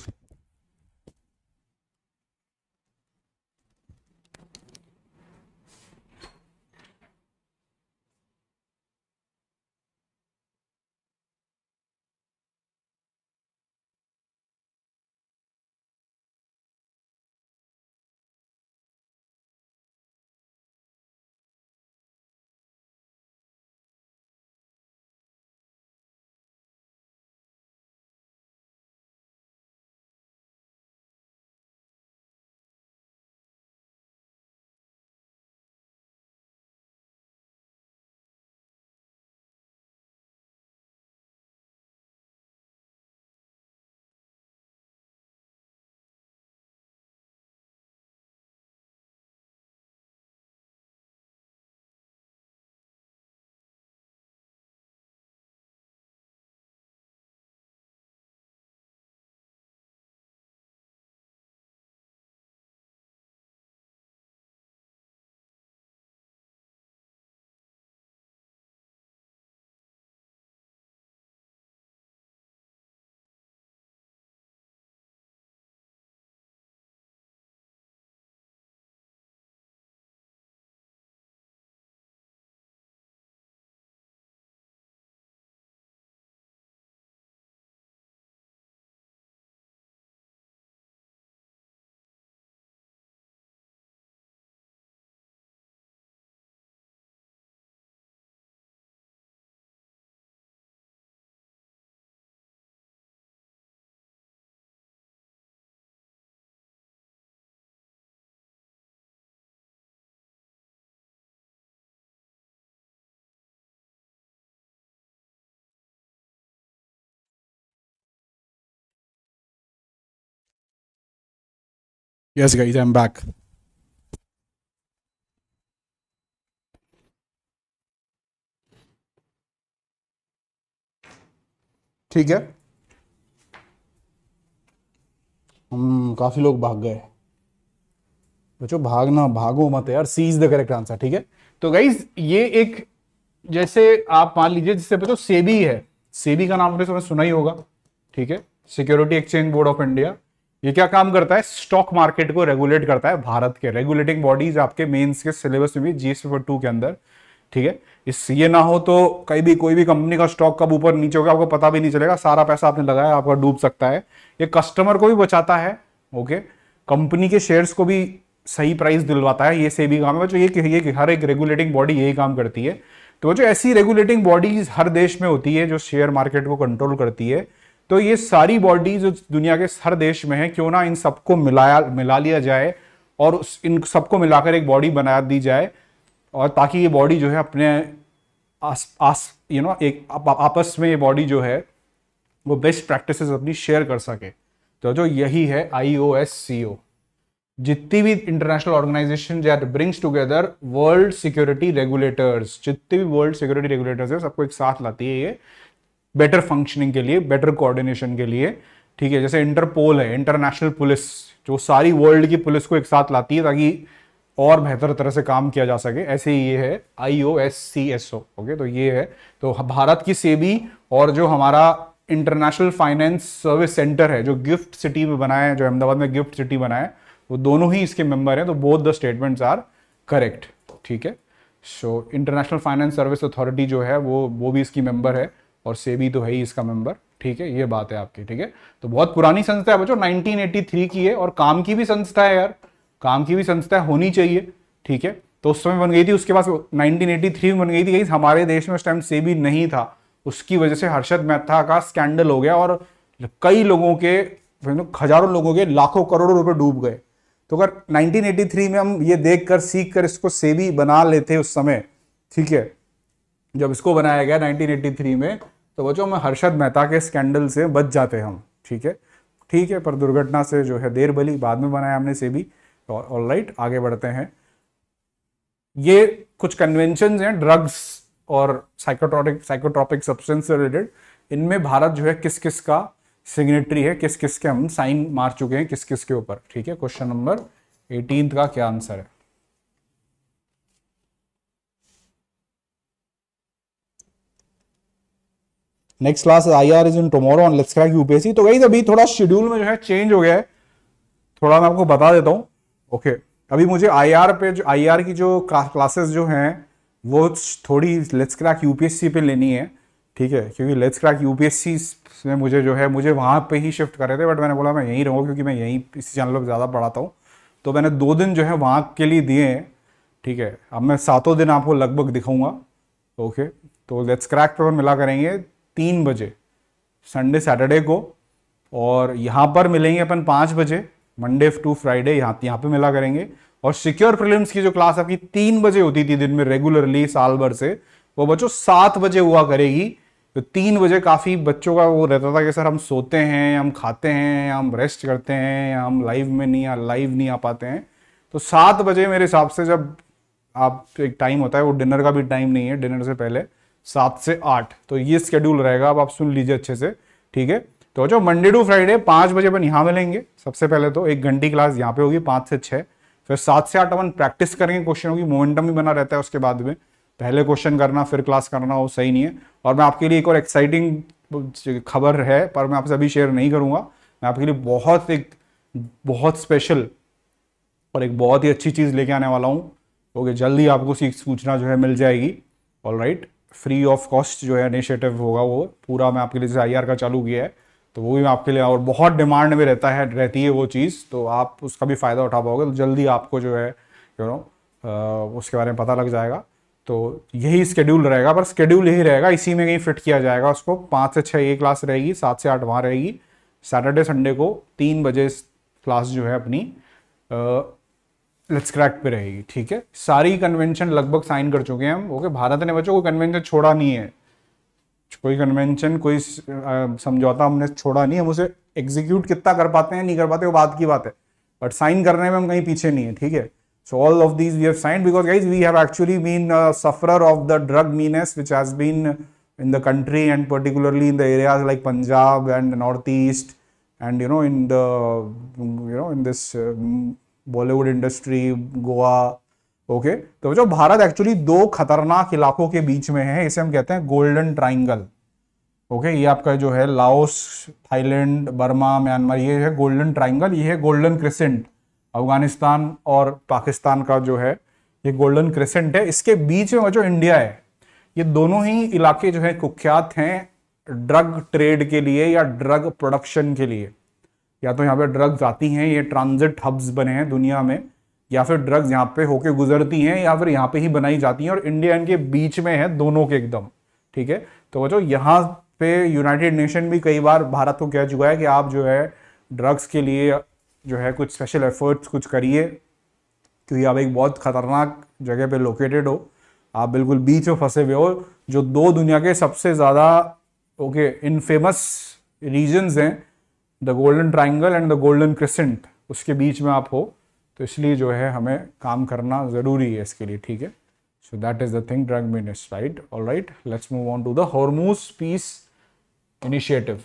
Speaker 1: Yes guys, I am back. ठीक है, काफी लोग भाग गए बच्चों, भागना भागो मत यार, सी इज द करेक्ट आंसर। ठीक है, तो गाइज ये एक, जैसे आप मान लीजिए जिससे बच्चों सेबी है, सेबी का नाम आपने समझ सुना ही होगा। ठीक है, security exchange board of India, ये क्या काम करता है, स्टॉक मार्केट को रेगुलेट करता है। भारत के रेगुलेटिंग बॉडीज आपके मेंस के सिलेबस में भी जीएस पेपर 2 के अंदर। ठीक है, इस ये ना हो तो कहीं भी कोई भी कंपनी का स्टॉक कब ऊपर नीचे होगा आपको पता भी नहीं चलेगा, सारा पैसा आपने लगाया आपका डूब सकता है। ये कस्टमर को भी बचाता है, ओके, कंपनी के शेयर्स को भी सही प्राइस दिलवाता है, ये सेबी काम है बच्चों। ये हर एक रेगुलेटिंग बॉडी यही काम करती है। तो बच्चों ऐसी रेगुलेटिंग बॉडीज हर देश में होती है जो शेयर मार्केट को कंट्रोल करती है। तो ये सारी बॉडीज जो दुनिया के हर देश में है, क्यों ना इन सबको मिला लिया जाए और इन सबको मिलाकर एक बॉडी बना दी जाए, और ताकि ये बॉडी जो है अपने एक आपस में ये बॉडी जो है वो बेस्ट प्रैक्टिसेस अपनी शेयर कर सके। तो जो यही है IOSCO, जितनी भी international organisation that brings together world security regulators, जितने भी वर्ल्ड सिक्योरिटी रेगुलेटर्स है सबको एक साथ लाती है ये बेटर फंक्शनिंग के लिए, बेटर कोऑर्डिनेशन के लिए। ठीक है, जैसे इंटरपोल है, इंटरनेशनल पुलिस, जो सारी वर्ल्ड की पुलिस को एक साथ लाती है ताकि और बेहतर तरह से काम किया जा सके, ऐसे ही ये है IOSCSO। ओके, तो ये है, तो भारत की सेबी और जो हमारा इंटरनेशनल फाइनेंस सर्विस सेंटर है जो गिफ्ट सिटी में बना है, जो अहमदाबाद में गिफ्ट सिटी बना है, वो दोनों ही इसके मेंबर हैं। तो both the statements are correct. ठीक है, so international finance service authority जो है वो भी इसकी मेंबर है, और सेबी तो है ही इसका मेंबर। ठीक है, ये बात है आपकी। ठीक है, तो बहुत पुरानी संस्था है बच्चों, 1983 की है, और काम की भी संस्था है यार, काम की भी संस्था होनी चाहिए। ठीक है, तो उस समय बन गई थी, उसके बाद 1983 में बन गई थी। हमारे देश में उस टाइम सेबी नहीं था, उसकी वजह से हर्षद मेहता का स्कैंडल हो गया और कई लोगों के, हजारों लोगों के लाखों करोड़ों रुपए डूब गए। तो अगर 1983 में हम ये देखकर सीख कर इसको सेबी बना लेते उस समय, ठीक है, जब इसको बनाया गया 1983 में, तो बच्चों में हर्षद मेहता के स्कैंडल से बच जाते हम। ठीक है, ठीक है, पर दुर्घटना से जो है देर भली, बाद में बनाया हमने सेबी। ऑलराइट, आगे बढ़ते हैं। ये कुछ कन्वेंशन हैं ड्रग्स और साइकोट्रॉपिक सब्सटेंस से रिलेटेड, इनमें भारत जो है किस किस का सिग्नेटरी है, किस किस के हम साइन मार चुके हैं किस किस के ऊपर। ठीक है, क्वेश्चन नंबर 18 का क्या आंसर है? Next class IR is in tomorrow on let's crack UPSC. तो गाइस अभी थोड़ा शेड्यूल में जो है चेंज हो गया है, थोड़ा मैं आपको बता देता हूं। ओके, अभी मुझे IR पे जो IR की जो क्लासेस जो हैं वो थोड़ी लेट्स क्रैक यूपीएससी पे लेनी है। ठीक है, क्योंकि लेट्स क्रैक यूपीएससी में मुझे जो है मुझे वहां पे ही शिफ्ट कर रहे थे, बट मैंने बोला मैं यहीं रहूँगा क्योंकि मैं यहीं इसी चैनल पर ज़्यादा पढ़ाता हूँ। तो मैंने 2 दिन जो है वहाँ के लिए दिए हैं। ठीक है, अब मैं 7 दिन आपको लगभग दिखाऊंगा। ओके, तो लेट्स क्रैक पे मिला करेंगे 3 बजे संडे सैटरडे को, और यहाँ पर मिलेंगे अपन 5 बजे मंडे टू फ्राइडे, यहाँ पे मिला करेंगे। और सिक्योर प्रीलिम्स की जो क्लास आपकी 3 बजे होती थी दिन में रेगुलरली साल भर से, वो बच्चों 7 बजे हुआ करेगी। तो 3 बजे काफ़ी बच्चों का वो रहता था कि सर हम सोते हैं, हम खाते हैं, हम रेस्ट करते हैं, हम लाइव नहीं आ पाते हैं। तो 7 बजे मेरे हिसाब से जब आप एक टाइम होता है, वो डिनर का भी टाइम नहीं है, डिनर से पहले 7 से 8, तो ये स्केड्यूल रहेगा। अब आप सुन लीजिए अच्छे से। ठीक है, तो जो मंडे टू फ्राइडे 5 बजे अपन यहाँ मिलेंगे। सबसे पहले तो 1 घंटे क्लास यहाँ पे होगी 5 से 6, फिर 7 से 8 अपन प्रैक्टिस करेंगे क्वेश्चनों की, मोमेंटम भी बना रहता है। उसके बाद में पहले क्वेश्चन करना फिर क्लास करना वो सही नहीं है। और मैं आपके लिए एक और एक्साइटिंग खबर है, पर मैं आपसे अभी शेयर नहीं करूंगा। मैं आपके लिए बहुत स्पेशल और एक बहुत ही अच्छी चीज़ लेके आने वाला हूँ। ओके, जल्दी आपको सूचना जो है मिल जाएगी। ऑलराइट, फ्री ऑफ कॉस्ट जो है इनिशिएटिव होगा, वो पूरा मैं आपके लिए जैसे IR का चालू किया है, तो वो भी मैं आपके लिए, और बहुत डिमांड में रहती है वो चीज़, तो आप उसका भी फ़ायदा उठा पाओगे। तो जल्दी आपको जो है उसके बारे में पता लग जाएगा। तो यही स्केड्यूल रहेगा, पर स्केड्यूल यही रहेगा, इसी में कहीं फिट किया जाएगा उसको। 5 से 6 ये क्लास रहेगी, 7 से 8 वहाँ रहेगी। सैटरडे संडे को 3 बजे क्लास जो है अपनी लेट्स क्रैक पे रहेगी। ठीक है, सारी कन्वेंशन लगभग साइन कर चुके हैं हम। ओके, भारत ने बच्चों को कन्वेंशन छोड़ा नहीं है, कोई कन्वेंशन कोई समझौता हमने छोड़ा नहीं है। हम उसे एग्जीक्यूट कितना कर पाते हैं नहीं कर पाते वो बात की बात है, बट साइन करने में हम कहीं पीछे नहीं है। ठीक है, so all of these we have signed because guys we have actually been sufferer of the drug menace which has been in the country and particularly in the areas like Punjab and Northeast and in the in this Bollywood industry, Goa. Okay, तो जो Bharat actually दो खतरनाक इलाकों के बीच में है, इसे हम कहते हैं गोल्डन ट्राइंगल। ओके, ये आपका जो है लाओस, थाईलैंड, बर्मा, म्यांमार, ये है गोल्डन ट्राइंगल। ये है गोल्डन क्रिसेंट, अफगानिस्तान और पाकिस्तान का जो है ये गोल्डन क्रिसेंट है। इसके बीच में जो इंडिया है, ये दोनों ही इलाके जो है कुख्यात हैं ड्रग ट्रेड के लिए या ड्रग प्रोडक्शन के लिए। या तो यहाँ पे ड्रग्स आती हैं, ये ट्रांजिट हब्स बने हैं दुनिया में, या फिर ड्रग्स यहाँ पे होके गुजरती हैं, या फिर यहाँ पे ही बनाई जाती हैं, और इंडिया इनके बीच में है, दोनों के एकदम। ठीक है, तो जो यहाँ पे यूनाइटेड नेशन भी कई बार भारत को कह चुका है कि आप जो है ड्रग्स के लिए जो है कुछ स्पेशल एफर्ट्स कुछ करिए, क्योंकि आप एक बहुत खतरनाक जगह पे लोकेटेड हो, आप बिल्कुल बीच में फंसे हुए हो। जो दो दुनिया के सबसे ज़्यादा इनफेमस रीजन्स हैं, the golden triangle and the golden crescent, उसके बीच में आप हो, तो इसलिए जो है हमें काम करना ज़रूरी है इसके लिए। ठीक है, so that is the thing, drug means right. All right, let's move on to the Hormuz peace initiative.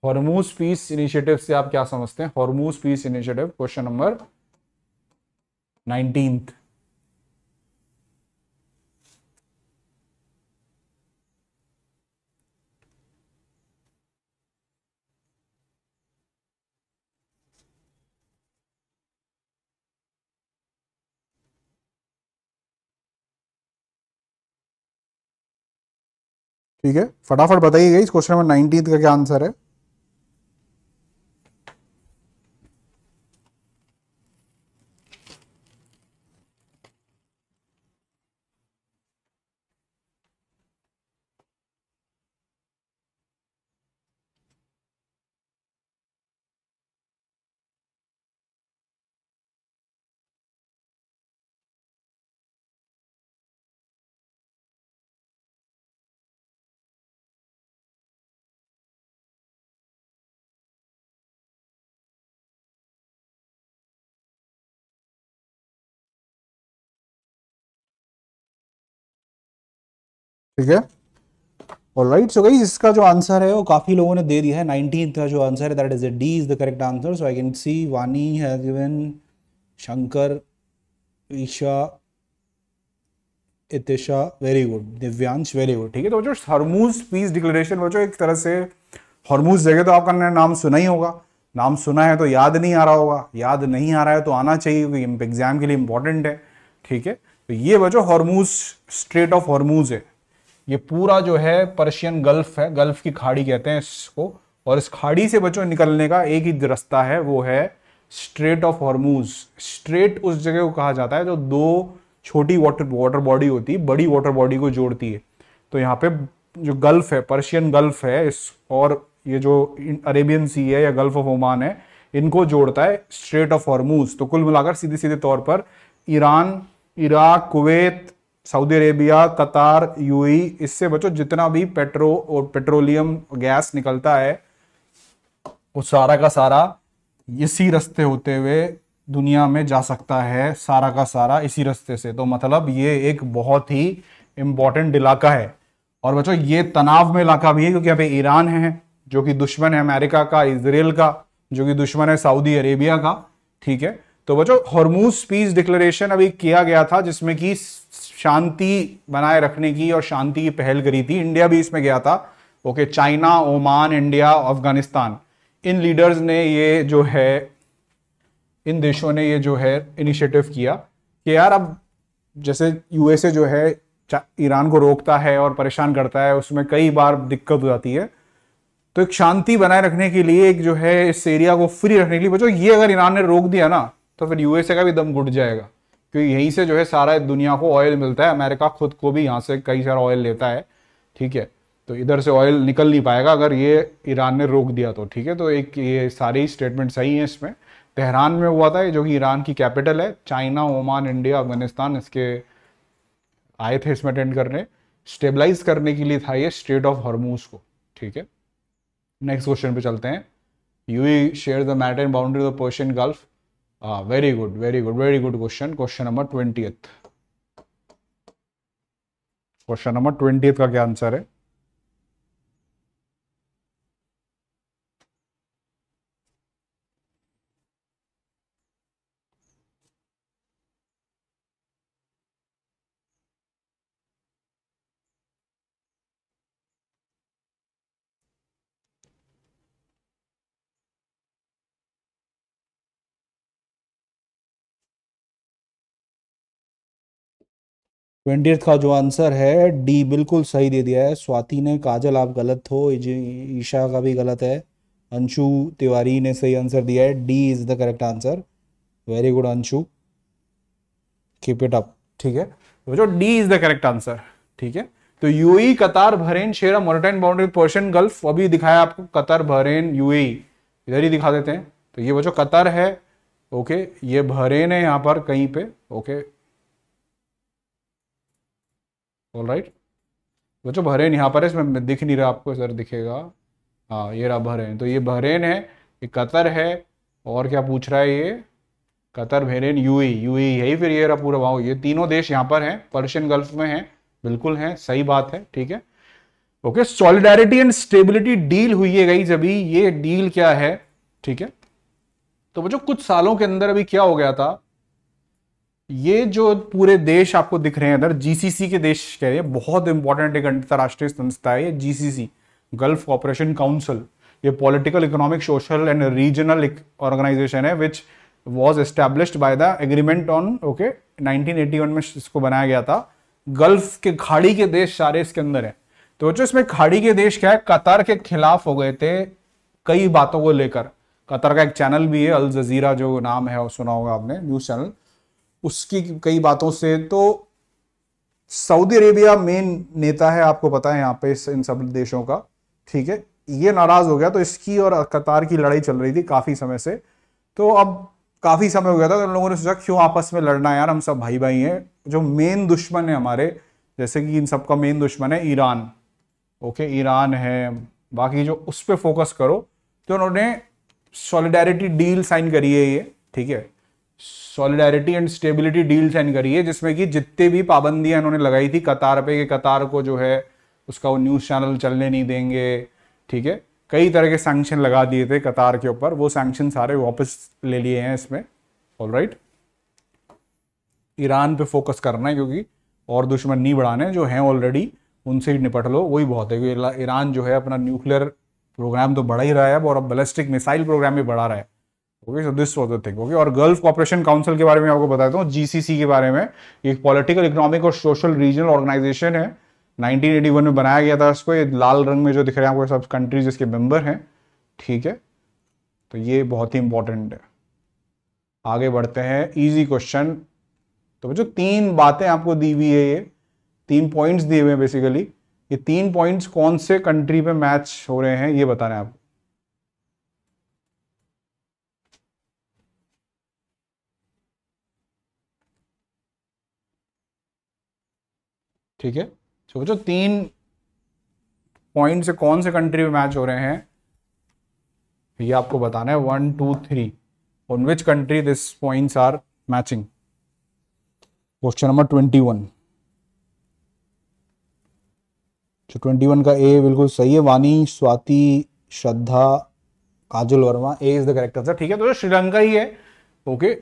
Speaker 1: Hormuz peace initiative से आप क्या समझते हैं? Hormuz peace initiative, question number 19। ठीक है, फटाफट बताइएगा इस क्वेश्चन नंबर 19 का क्या आंसर है। ठीक है, ऑलराइट, सो गाइस इसका जो आंसर है वो काफी लोगों ने दे दिया है। 19 का जो आंसर है that is D is the correct answer. So I can see Vani has given, Shankar, Isha, Itisha, very good, Divyansh very good. ठीक है, तो जो हॉर्मूज पीस डिक्लेरेशन, वो जो एक तरह से हॉर्मूज जगह तो आपका नाम सुना ही होगा, नाम सुना है तो याद नहीं आ रहा होगा, याद नहीं आ रहा है तो आना चाहिए क्योंकि एग्जाम के लिए इंपॉर्टेंट है। ठीक है, तो ये वो जो हॉर्मूज, स्ट्रेट ऑफ हॉर्मूज है, ये पूरा जो है पर्शियन गल्फ है, गल्फ की खाड़ी कहते हैं इसको, और इस खाड़ी से बच्चों निकलने का एक ही रास्ता है, वो है स्ट्रेट ऑफ हॉर्मूज। स्ट्रेट उस जगह को कहा जाता है जो दो छोटी वाटर बॉडी होती है, बड़ी वाटर बॉडी को जोड़ती है। तो यहाँ पे जो गल्फ है, पर्शियन गल्फ है, इस और ये जो अरेबियन सी है या गल्फ ऑफ ओमान है, इनको जोड़ता है स्ट्रेट ऑफ हॉर्मूज। तो कुल मिलाकर सीधे सीधे तौर पर Iran, Iraq, Kuwait, Saudi Arabia, कतार, यूएई, इससे बच्चों जितना भी पेट्रोलियम गैस निकलता है वो सारा का सारा इसी रास्ते होते हुए दुनिया में जा सकता है, सारा का सारा इसी रास्ते से। तो मतलब ये एक बहुत ही इंपॉर्टेंट इलाका है। और बच्चों ये तनाव में इलाका भी है क्योंकि यहाँ पे ईरान है जो कि दुश्मन है अमेरिका का, इजराइल का जो कि दुश्मन है सऊदी अरेबिया का। ठीक है, तो बच्चों हॉर्मूज पीस डिक्लेरेशन अभी किया गया था जिसमें कि शांति बनाए रखने की और शांति की पहल करी थी, इंडिया भी इसमें गया था। Okay, China, Oman, India, Afghanistan, इन लीडर्स ने ये जो है, इन देशों ने ये जो है इनिशिएटिव किया कि यार अब जैसे यूएसए जो है ईरान को रोकता है और परेशान करता है, उसमें कई बार दिक्कत हो जाती है, तो एक शांति बनाए रखने के लिए, एक जो है इस एरिया को फ्री रखने के लिए बच्चों, ये अगर ईरान ने रोक दिया ना तो फिर यूएसए का भी दम घुट जाएगा, क्योंकि यहीं से जो है सारा दुनिया को ऑयल मिलता है। अमेरिका खुद को भी यहाँ से कई सारा ऑयल लेता है। ठीक है, तो इधर से ऑयल निकल नहीं पाएगा अगर ये ईरान ने रोक दिया तो। ठीक है, तो एक ये सारी स्टेटमेंट सही है इसमें। तेहरान में हुआ था जो कि ईरान की कैपिटल है। चाइना, ओमान, इंडिया, अफगानिस्तान इसके आए थे इसमें अटेंड करने, स्टेबलाइज करने के लिए था ये स्ट्रेट ऑफ हॉर्मूज को। ठीक है, नेक्स्ट क्वेश्चन पे चलते हैं। UAE share the maritime boundary of the Persian gulf. Very good, very good, very good question. Question number 20th, question number 20th का क्या आंसर है?
Speaker 2: 20th का जो आंसर है डी बिल्कुल सही दे दिया है स्वाति ने। काजल आप गलत हो, ईशा का भी गलत है। अंशु तिवारी ने सही आंसर दिया है, D is the correct answer. Very good Anshu, keep it up.
Speaker 1: ठीक है, तो जो D is the correct answer. ठीक है, तो UAE, Qatar, Bahrain share a maritime boundary Persian Gulf. अभी दिखाया आपको कतर, बहरीन, यूएई, इधर ही दिखा देते हैं। तो ये वो जो कतर है, ओके, ये बहरीन है यहां पर कहीं पे, ओके, ऑलराइट। वो जो बहरीन यहाँ पर है, इसमें दिख नहीं रहा आपको, सर दिखेगा, हाँ ये रहा बहरीन। तो ये बहरीन है, ये कतर है, और क्या पूछ रहा है ये, कतर, बहरीन, यूएई, यूएई है ही फिर, ये रहा पूरा वाओ, ये तीनों देश यहाँ पर हैं, पर्शियन गल्फ में हैं, बिल्कुल हैं, सही बात है। ठीक है, okay. Solidarity and stability deal हुई है गई अभी, ये डील क्या है? ठीक है, तो वो जो कुछ सालों के अंदर अभी क्या हो गया था, ये जो पूरे देश आपको दिख रहे हैं इधर, जीसीसी के देश कह रहे हैं, बहुत इंपॉर्टेंट एक अंतरराष्ट्रीय संस्था है ये जीसीसी, गल्फ कॉपरेशन काउंसिल। ये political, economic, social and regional organisation है which was established by the agreement on, okay, 1981 में इसको बनाया गया था। गल्फ के खाड़ी के देश सारे इसके अंदर है। तो जो इसमें खाड़ी के देश क्या है, कतर के खिलाफ हो गए थे कई बातों को लेकर। कतर का एक चैनल भी है, अल जजीरा जो नाम है, सुना होगा आपने, न्यूज चैनल, उसकी कई बातों से। तो सऊदी अरेबिया मेन नेता है, आपको पता है यहाँ पे इन सब देशों का। ठीक है, ये नाराज हो गया, तो इसकी और कतार की लड़ाई चल रही थी काफी समय से। तो अब काफी समय हो गया था, तो उन लोगों ने सोचा क्यों आपस में लड़ना है यार, हम सब भाई भाई हैं। जो मेन दुश्मन है हमारे, जैसे कि इन सबका मेन दुश्मन है ईरान, ओके, ईरान है, बाकी जो उस पर फोकस करो। तो उन्होंने सॉलिडारिटी डील साइन करी है ये, ठीक है, solidarity and stability deal sign करी है, जिसमें कि जितने भी पाबंदियां इन्होंने लगाई थी कतार पे, कि कतार को जो है उसका वो न्यूज़ चैनल चलने नहीं देंगे, ठीक है, कई तरह के सैंक्शन लगा दिए थे कतार के ऊपर, वो सैंक्शन सारे वापस ले लिए हैं इसमें। ऑलराइट, ईरान पे फोकस करना है, क्योंकि और दुश्मन नहीं बढ़ाने, जो हैं ऑलरेडी उनसे ही निपट लो, वही बहुत है। क्योंकि ईरान जो है अपना न्यूक्लियर प्रोग्राम तो बढ़ा ही रहा है अब, और अब बैलिस्टिक मिसाइल प्रोग्राम भी बढ़ा रहा है। Okay, so this was the thing. Okay, और गल्फ कॉपरेशन काउंसिल के बारे में आपको बताता हूँ, जीसीसी के बारे में। एक पॉलिटिकल, इकोनॉमिक और सोशल रीजनल ऑर्गेनाइजेशन है, 1981 में बनाया गया था इसको। ये लाल रंग में जो दिख रहे हैं आपको सब कंट्रीज इसके मेंबर हैं। ठीक है, तो ये बहुत ही इंपॉर्टेंट है। आगे बढ़ते हैं, इजी क्वेश्चन। तो जो 3 बातें आपको दी हुई है, ये 3 पॉइंट्स दिए हुए हैं बेसिकली, ये 3 पॉइंट्स कौन से कंट्री पे मैच हो रहे हैं ये बताना है आपको। ठीक है, तो जो 3 पॉइंट से कौन से कंट्री में मैच हो रहे हैं ये आपको बताना है। 1 2 3, on which country this points are matching. Question number 21। जो 21 का ए बिल्कुल सही है, Vani, Swati, Shraddha, Kajal Verma, A is the correct answer. ठीक है, तो श्रीलंका ही है। ओके,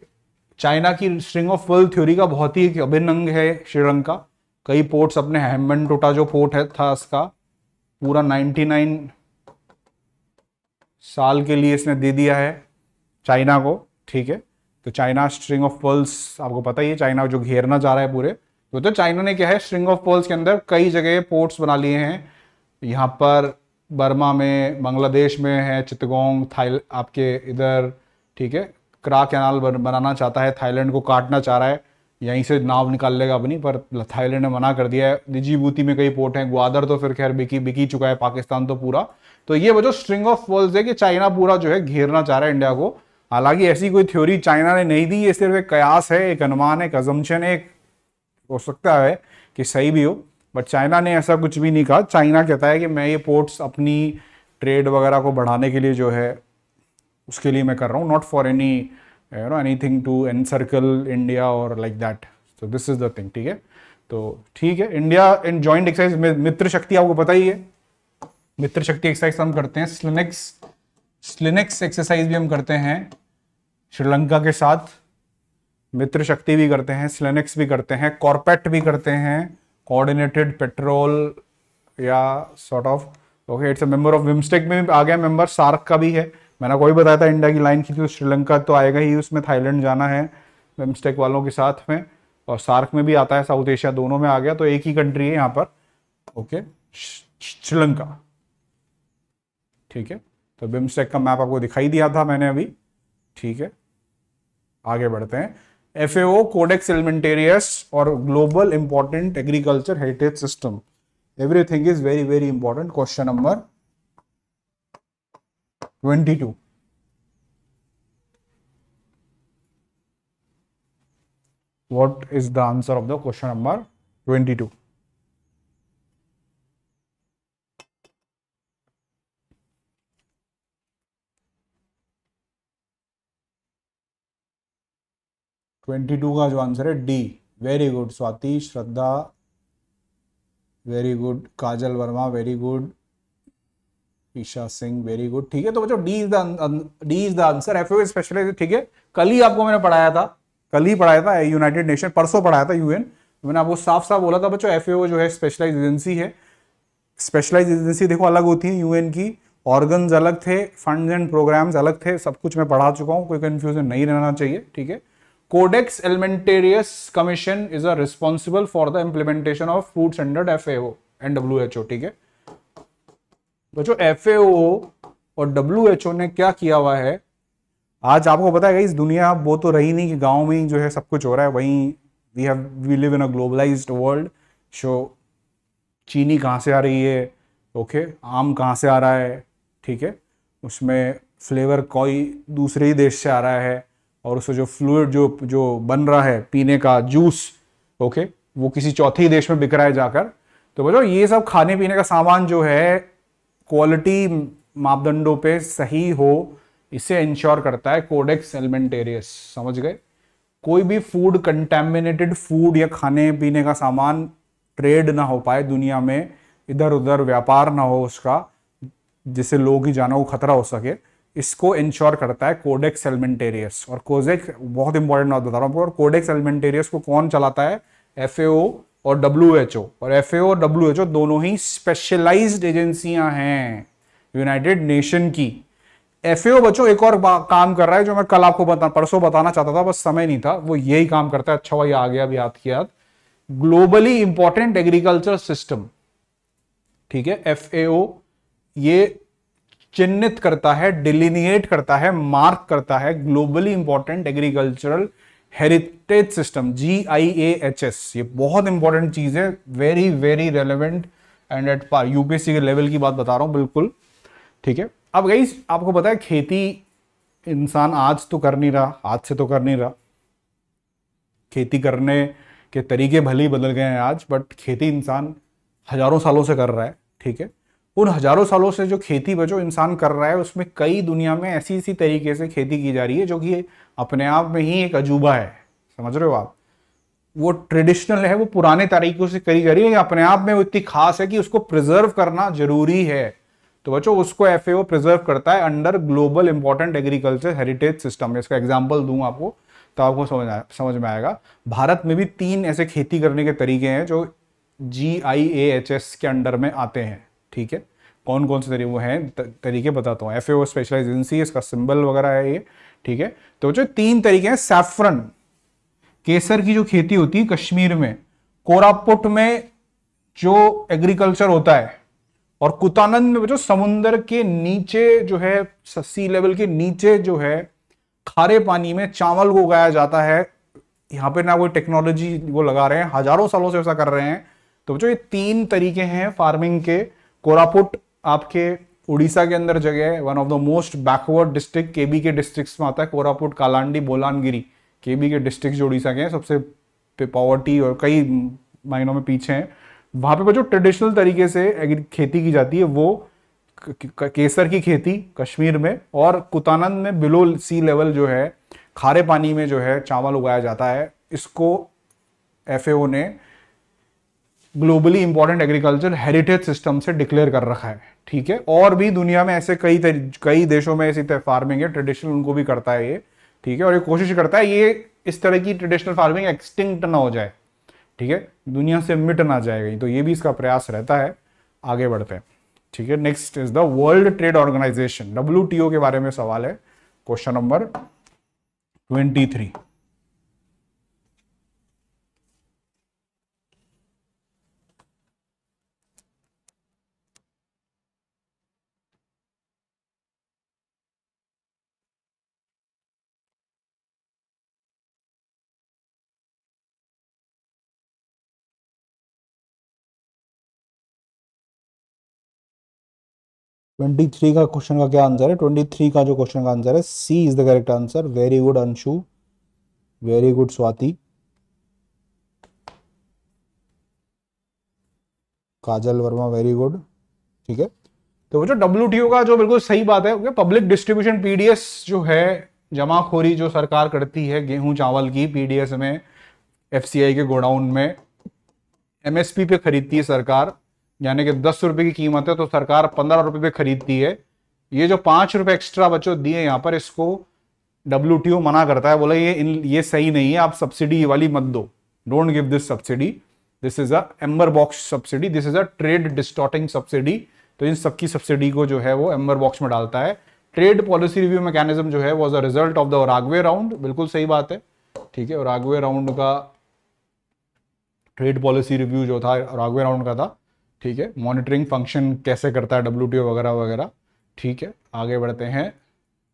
Speaker 1: चाइना की स्ट्रिंग ऑफ पर्ल थ्योरी का बहुत ही अभिन्न अंग है श्रीलंका। कई पोर्ट्स अपने, हेम्बनटोटा जो पोर्ट है था इसका, पूरा 99 साल के लिए इसने दे दिया है चाइना को। ठीक है, तो चाइना स्ट्रिंग ऑफ पर्ल्स, आपको पता ही है, चाइना जो घेरना चाह रहा है पूरे। तो चाइना ने क्या है, स्ट्रिंग ऑफ पर्ल्स के अंदर कई जगह पोर्ट्स बना लिए हैं। यहाँ पर बर्मा में, बांग्लादेश में है चित्तगोंग, आपके इधर, ठीक है, क्रा कैनाल बनाना चाहता है, थाईलैंड को काटना चाह रहा है, यहीं से नाव निकाल लेगा अपनी, पर थाईलैंड ने मना कर दिया है। जिबूती में कई पोर्ट हैं, ग्वादर तो फिर खैर बिकी चुका है, पाकिस्तान तो पूरा। तो ये वो जो स्ट्रिंग ऑफ पर्ल्स है कि चाइना पूरा जो है घेरना चाह रहा है इंडिया को। हालांकि ऐसी कोई थ्योरी चाइना ने नहीं दी, ये सिर्फ एक कयास है, एक अनुमान है, एक अजम्पशन है, हो सकता है कि सही भी हो, बट चाइना ने ऐसा कुछ भी नहीं कहा। चाइना कहता है कि मैं ये पोर्ट्स अपनी ट्रेड वगैरह को बढ़ाने के लिए जो है उसके लिए मैं कर रहा हूँ, not for any anything to encircle India और like that. So this is the thing. ठीक है, तो ठीक है, इंडिया इन जॉइंट एक्सरसाइज में मित्र शक्ति आपको पता ही है, मित्र शक्ति एक्सरसाइज हम करते हैं, स्लिनेक्स एक्सरसाइज भी हम करते हैं श्रीलंका के साथ, मित्र शक्ति भी करते हैं, स्लिनेक्स भी करते हैं, कॉर्पेट भी करते हैं, कोऑर्डिनेटेड पेट्रोल या sort of. Okay, it's a member of BIMSTEC में भी आ गया मेंबर, सार्क का भी है। मैंने कोई बताया था इंडिया की लाइन की, तो श्रीलंका तो आएगा ही उसमें, थाईलैंड जाना है बिम्स्टेक वालों के साथ में। और सार्क में भी आता है, साउथ एशिया दोनों में आ गया, तो एक ही कंट्री है यहाँ पर, ओके, श्रीलंका। ठीक है, तो बिम्स्टेक का मैप आपको दिखाई दिया था मैंने अभी। ठीक है, आगे बढ़ते हैं। FAO कोडेक्स एलिमेंटेरियस और global important agriculture heritage system, everything is very very important. Question number 22। What is the answer of the question number 22? Twenty two का जो आंसर है D. Very good Swati, Shraddha, very good Kajal Verma, very good Isha Singh, very good. ठीक है, तो बच्चों D is the answer. FAO specialised. ठीक है, कल ही आपको मैंने पढ़ाया था, कल ही पढ़ाया था, यूनाइटेड नेशन, परसों पढ़ाया था UN। मैंने आपको साफ साफ बोला था बच्चों FAO जो है स्पेशलाइज्ड एजेंसी है। स्पेशलाइज्ड एजेंसी देखो अलग होती है UN की, ऑर्गन्स अलग थे, फंड्स एंड प्रोग्राम्स अलग थे, सब कुछ मैं पढ़ा चुका हूं, कोई कंफ्यूजन नहीं रहना चाहिए। ठीक है, Codex Alimentarius Commission is a responsible for the implementation of food standard FAO and WHO। ठीक है बच्चों, FAO और WHO ने क्या किया हुआ है, आज आपको पता है इस दुनिया वो तो रही नहीं कि गांव में ही जो है सब कुछ हो रहा है, वहीं we live in a globalised world. So चीनी कहाँ से आ रही है, ओके, आम कहाँ से आ रहा है, ठीक है, उसमें फ्लेवर कोई दूसरे ही देश से आ रहा है, और उससे जो फ्लूइड जो बन रहा है पीने का जूस, ओके, वो किसी चौथे ही देश में बिक रहा है जाकर। तो बच्चों ये सब खाने पीने का सामान जो है क्वालिटी मापदंडों पे सही हो, इसे इंश्योर करता है कोडेक्स एलिमेंटेरियस। समझ गए? कोई भी फूड, कंटेमिनेटेड फूड या खाने पीने का सामान ट्रेड ना हो पाए दुनिया में, इधर उधर व्यापार ना हो उसका, जिससे लोगों की जानों को खतरा हो सके, इसको इंश्योर करता है कोडेक्स एलिमेंटेरियस। और कोडेक्स बहुत इंपॉर्टेंट बात बता रहा हूँ, और कोडेक्स एलिमेंटेरियस को कौन चलाता है? FAO और WHO। और FAO और WHO दोनों ही स्पेशलाइज्ड एजेंसियां हैं यूनाइटेड नेशन की। FAO बच्चों एक और काम कर रहा है जो मैं कल आपको परसों बताना चाहता था, बस समय नहीं था, वो यही काम करता है। अच्छा हुआ ये आ गया अभी याद किया। Globally important agriculture system. ठीक है, FAO ये चिन्हित करता है, डिलिनिएट करता है, मार्क करता है globally important agricultural heritage system, GIAHS। ये बहुत इंपॉर्टेंट चीज है, very very relevant and at par, UPSC के लेवल की बात बता रहा हूं बिल्कुल। ठीक है, अब गाइस आपको पता है खेती इंसान आज तो कर नहीं रहा, आज से तो कर नहीं रहा, खेती करने के तरीके भले ही बदल गए हैं आज, बट खेती इंसान हजारों सालों से कर रहा है। ठीक है, उन हजारों सालों से जो खेती बचो इंसान कर रहा है, उसमें कई दुनिया में ऐसी ऐसी तरीके से खेती की जा रही है जो कि अपने आप में ही एक अजूबा है। समझ रहे हो आप? वो ट्रेडिशनल है, वो पुराने तरीकों से करी जा रही है, अपने आप में वो इतनी खास है कि उसको प्रिजर्व करना जरूरी है। तो बच्चों उसको FAO प्रिजर्व करता है under global important agriculture heritage system. इसका एग्जाम्पल दूं आपको तो आपको समझ में आएगा। भारत में भी 3 ऐसे खेती करने के तरीके हैं जो GIAHS के अंडर में आते हैं। ठीक है, कौन कौन से तरीके वो हैं, तरीके बताता हूँ। FAO स्पेशलाइज्ड एजेंसी, इसका सिंबल वगैरह है ये। ठीक है, तो जो 3 तरीके हैं, सैफरन, केसर की जो खेती होती है कश्मीर में, कोरापुट में जो एग्रीकल्चर होता है, और कुतानंद में जो समुद्र के नीचे जो है, सी लेवल के नीचे जो है, खारे पानी में चावल को उगाया जाता है। यहाँ पे ना कोई टेक्नोलॉजी वो लगा रहे हैं, हजारों सालों से ऐसा कर रहे हैं। तो बच्चों ये 3 तरीके हैं फार्मिंग के। कोरापुट आपके उड़ीसा के अंदर जगह है, one of the most backward district, KB के डिस्ट्रिक्ट्स में आता है कोरापुट, कालांडी, बोलानगिरी, KB के डिस्ट्रिक्ट जो उड़ीसा के हैं, सबसे पॉवर्टी और कई मायनों में पीछे हैं। वहां पे जो ट्रेडिशनल तरीके से खेती की जाती है वो केसर की खेती कश्मीर में, और कुतानंद में बिलो सी लेवल जो है, खारे पानी में जो है चावल उगाया जाता है। इसको FAO ने globally important agriculture heritage system से डिक्लेयर कर रखा है। ठीक है, और भी दुनिया में ऐसे कई देशों में ऐसी फार्मिंग है, ट्रेडिशनल उनको भी करता है ये। ठीक है, और ये कोशिश करता है ये इस तरह की ट्रेडिशनल फार्मिंग एक्सटिंक्ट ना हो जाए, ठीक है, दुनिया से मिट ना जाएगी, तो ये भी इसका प्रयास रहता है। आगे बढ़ते हैं। ठीक है, next is the world trade organisation, WTO के बारे में सवाल है, क्वेश्चन नंबर 23।
Speaker 2: 23 का क्वेश्चन का क्या आंसर है? 23 का जो क्वेश्चन का आंसर है, C is the correct answer. Very good Anshu, very good Swati, Kajal Verma, very good. ठीक है,
Speaker 1: तो वो जो डब्ल्यूटीओ का जो बिल्कुल सही बात है, पब्लिक डिस्ट्रीब्यूशन पीडीएस जो है, जमाखोरी जो सरकार करती है गेहूं चावल की पीडीएस में, एफसीआई के गोडाउन में एमएसपी पे खरीदती है सरकार, यानी कि 10 रुपए की कीमत है तो सरकार 15 रुपए पे खरीदती है। ये जो 5 रुपए एक्स्ट्रा बच्चों दिए यहाँ पर, इसको डब्ल्यूटीओ मना करता है, बोला ये सही नहीं है, आप सब्सिडी वाली मत दो, don't give this subsidy, this is a amber box subsidy, this is a trade distorting subsidy. तो इन सबकी सब्सिडी को जो है वो एम्बर बॉक्स में डालता है। ट्रेड पॉलिसी रिव्यू मैकेनिज्म जो है was a result of the Uruguay round, बिल्कुल सही बात है। ठीक है, ओराग्वे राउंड का ट्रेड पॉलिसी रिव्यू जो था ओराग्वे राउंड का था। ठीक है, मॉनिटरिंग फंक्शन कैसे करता है डब्ल्यूटीओ वगैरह वगैरह। ठीक है, आगे बढ़ते हैं।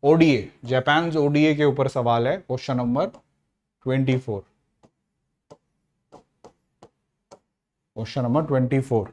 Speaker 1: ओडीए, जापान ओडीए के ऊपर सवाल है, क्वेश्चन नंबर 24। Question number 24।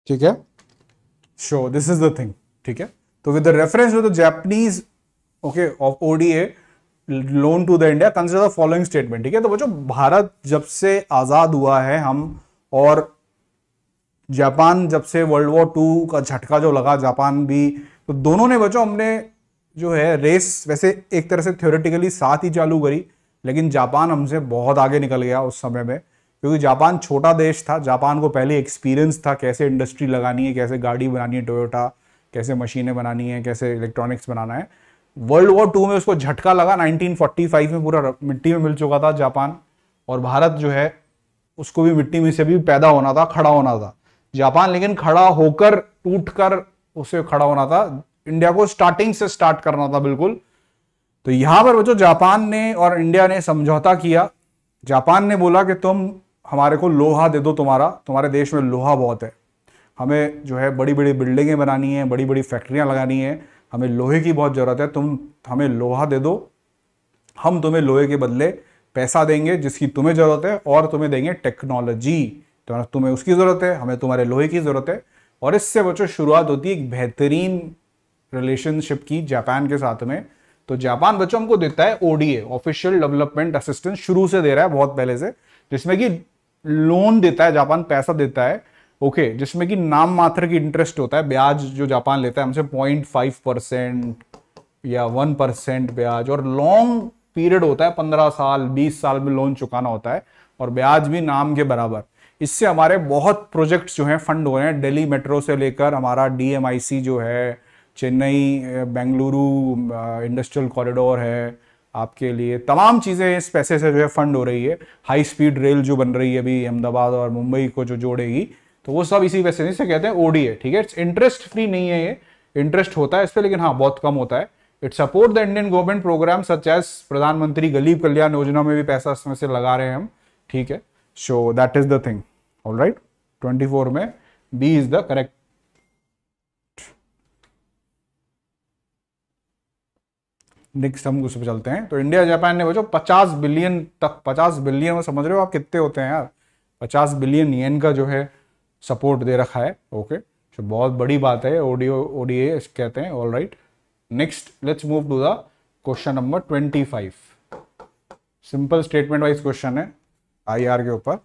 Speaker 1: ठीक है, so this is the thing. ठीक है, तो with the reference to the Japanese okay of ODA loan to the India, consider the following statement. ठीक है, तो बच्चों भारत जब से आजाद हुआ है हम, और जापान जब से वर्ल्ड वॉर 2 का झटका जो लगा, जापान भी, तो दोनों ने बच्चों हमने जो है रेस वैसे एक तरह से थ्योरेटिकली साथ ही चालू करी, लेकिन जापान हमसे बहुत आगे निकल गया उस समय में, क्योंकि जापान छोटा देश था, जापान को पहले एक्सपीरियंस था कैसे इंडस्ट्री लगानी है, कैसे गाड़ी बनानी है टोयोटा, कैसे मशीनें बनानी है, कैसे इलेक्ट्रॉनिक्स बनाना है। वर्ल्ड वॉर 2 में उसको झटका लगा, 1945 में पूरा मिट्टी में मिल चुका था जापान, और भारत जो है उसको भी मिट्टी में से भी पैदा होना था, खड़ा होना था। जापान लेकिन खड़ा होकर टूट कर उसे खड़ा होना था, इंडिया को स्टार्टिंग से स्टार्ट करना था बिल्कुल। तो यहां पर बच्चों जापान ने और इंडिया ने समझौता किया। जापान ने बोला कि तुम हमारे को लोहा दे दो, तुम्हारे देश में लोहा बहुत है, हमें जो है बड़ी बड़ी बिल्डिंगें बनानी है, बड़ी बड़ी फैक्ट्रियां लगानी है, हमें लोहे की बहुत जरूरत है, तुम हमें लोहा दे दो, हम तुम्हें लोहे के बदले पैसा देंगे जिसकी तुम्हें जरूरत है, और तुम्हें देंगे टेक्नोलॉजी, तो तुम्हें उसकी जरूरत है, हमें तुम्हारे लोहे की जरूरत है। और इससे बच्चों शुरुआत होती है एक बेहतरीन रिलेशनशिप की जापान के साथ में। तो जापान बच्चों हमको देता है ओडीए, ऑफिशियल डेवलपमेंट असिस्टेंस, शुरू से दे रहा है बहुत पहले से, जिसमें कि लोन देता है जापान, पैसा देता है ओके, जिसमें कि नाम मात्र की इंटरेस्ट होता है, ब्याज जो जापान लेता है हमसे 0.5% या 1% ब्याज, और लॉन्ग पीरियड होता है, 15 साल 20 साल में लोन चुकाना होता है, और ब्याज भी नाम के बराबर। इससे हमारे बहुत प्रोजेक्ट्स जो हैं फंड हो रहे हैं, दिल्ली मेट्रो से लेकर हमारा डीएमआईसी जो है, चेन्नई बेंगलुरु इंडस्ट्रियल कॉरिडोर है, आपके लिए तमाम चीज़ें इस पैसे से जो है फंड हो रही है। हाई स्पीड रेल जो बन रही है अभी अहमदाबाद और मुंबई को जो जोड़ेगी, तो वो सब इसी पैसे से कहते हैं ओडीए। ठीक है, इट्स इंटरेस्ट फ्री नहीं है, ये इंटरेस्ट होता है इस पर, लेकिन हाँ बहुत कम होता है। It support the Indian government programme such as प्रधानमंत्री गरीब कल्याण योजना में भी पैसा इसमें से लगा रहे हैं हम। ठीक है, so that is the thing. All right, 24 में B is the correct. Next हम उस पर चलते हैं। तो इंडिया जापान ने बच्चों 50 बिलियन तक, 50 बिलियन में समझ रहे हो आप कितने होते हैं यार, 50 बिलियन येन का जो है सपोर्ट दे रखा है। ओके, तो बहुत बड़ी बात है, ओडीए कहते हैं। All right, next let's move to the question number 25। Simple statement wise question है आईआर के ऊपर।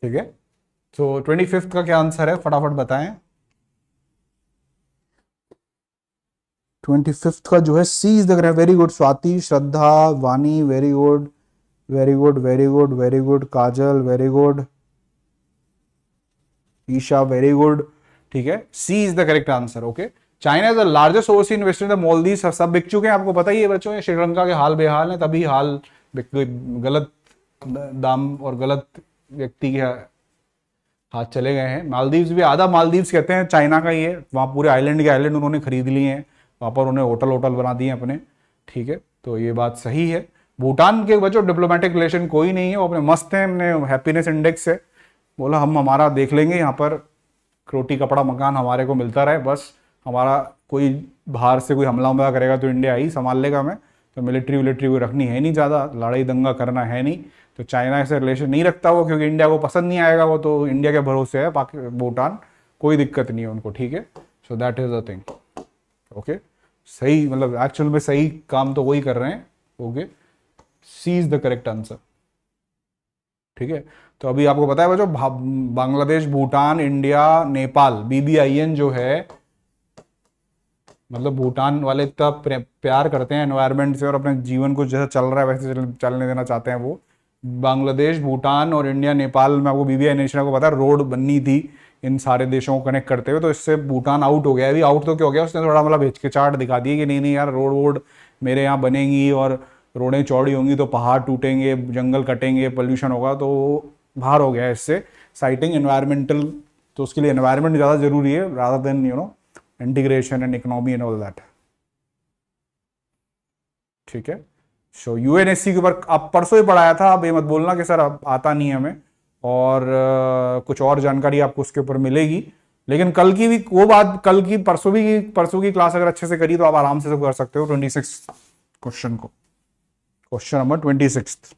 Speaker 1: ठीक है, तो 25th का क्या आंसर है, फटाफट बताएं।
Speaker 2: 25th का जो है C is the correct. Very good Swati, Shraddha, Vani, very good very good very good very good, Kajal very good, Isha very good.
Speaker 1: ठीक है, C is the correct answer. Okay, China is the largest overseas investor in the Maldives. सब बिक चुके हैं, आपको पता ही है बच्चों, ये श्रीलंका के हाल बेहाल है, तभी हाल गलत दाम और गलत व्यक्ति के हाथ चले गए हैं। मालदीव्स भी, आधा मालदीव्स कहते हैं चाइना का ही है, वहाँ पूरे आइलैंड के आइलैंड उन्होंने खरीद लिए हैं, वहाँ पर उन्हें होटल होटल बना दिए हैं अपने। ठीक है, तो ये बात सही है। भूटान के बच्चों डिप्लोमेटिक रिलेशन कोई नहीं है, वो अपने मस्त हैं, अपने हैप्पीनेस इंडेक्स है, बोला हम हमारा देख लेंगे, यहाँ पर रोटी कपड़ा मकान हमारे को मिलता रहे, बस हमारा कोई बाहर से कोई हमला करेगा तो इंडिया ही संभाल लेगा हमें, तो मिलिट्री विलिट्री कोई रखनी है नहीं, ज़्यादा लड़ाई दंगा करना है नहीं। तो चाइना से रिलेशन नहीं रखता वो, क्योंकि इंडिया को पसंद नहीं आएगा वो, तो इंडिया के भरोसे है भूटान, कोई दिक्कत नहीं है उनको। ठीक है, so that is the thing. Okay, सही, मतलब एक्चुअल में सही काम तो वही कर रहे हैं। Okay, C is the correct answer. ठीक है, तो अभी आपको पता है बच्चों, बांग्लादेश, भूटान, इंडिया, नेपाल, BBIN जो है, मतलब भूटान वाले इतना प्यार करते हैं एनवायरनमेंट से और अपने जीवन को जैसा चल रहा है वैसे चलने देना चाहते हैं वो। बांग्लादेश, भूटान और इंडिया, नेपाल में आपको BBI नेशन को पता है रोड बननी थी इन सारे देशों को कनेक्ट करते हुए, तो इससे भूटान आउट हो गया है। अभी आउट तो क्या हो गया, उसने थोड़ा मतलब हिचकिचाहट दिखा दी कि नहीं नहीं यार, रोड वोड मेरे यहाँ बनेंगी और रोडें चौड़ी होंगी तो पहाड़ टूटेंगे, जंगल कटेंगे, पोल्यूशन होगा, तो बाहर हो गया है इससे साइटिंग एनवायरमेंटल। तो उसके लिए एनवायरमेंट ज़्यादा जरूरी है rather than integration and economy and all that. ठीक है, सो UNSC के ऊपर आप परसों ही पढ़ाया था, अब ये मत बोलना कि सर अब आता नहीं हमें, और कुछ और जानकारी आपको उसके ऊपर मिलेगी। लेकिन कल की भी वो बात, कल की परसों की क्लास अगर अच्छे से करी तो आप आराम से कर सकते हो 26 क्वेश्चन को, क्वेश्चन नंबर 26।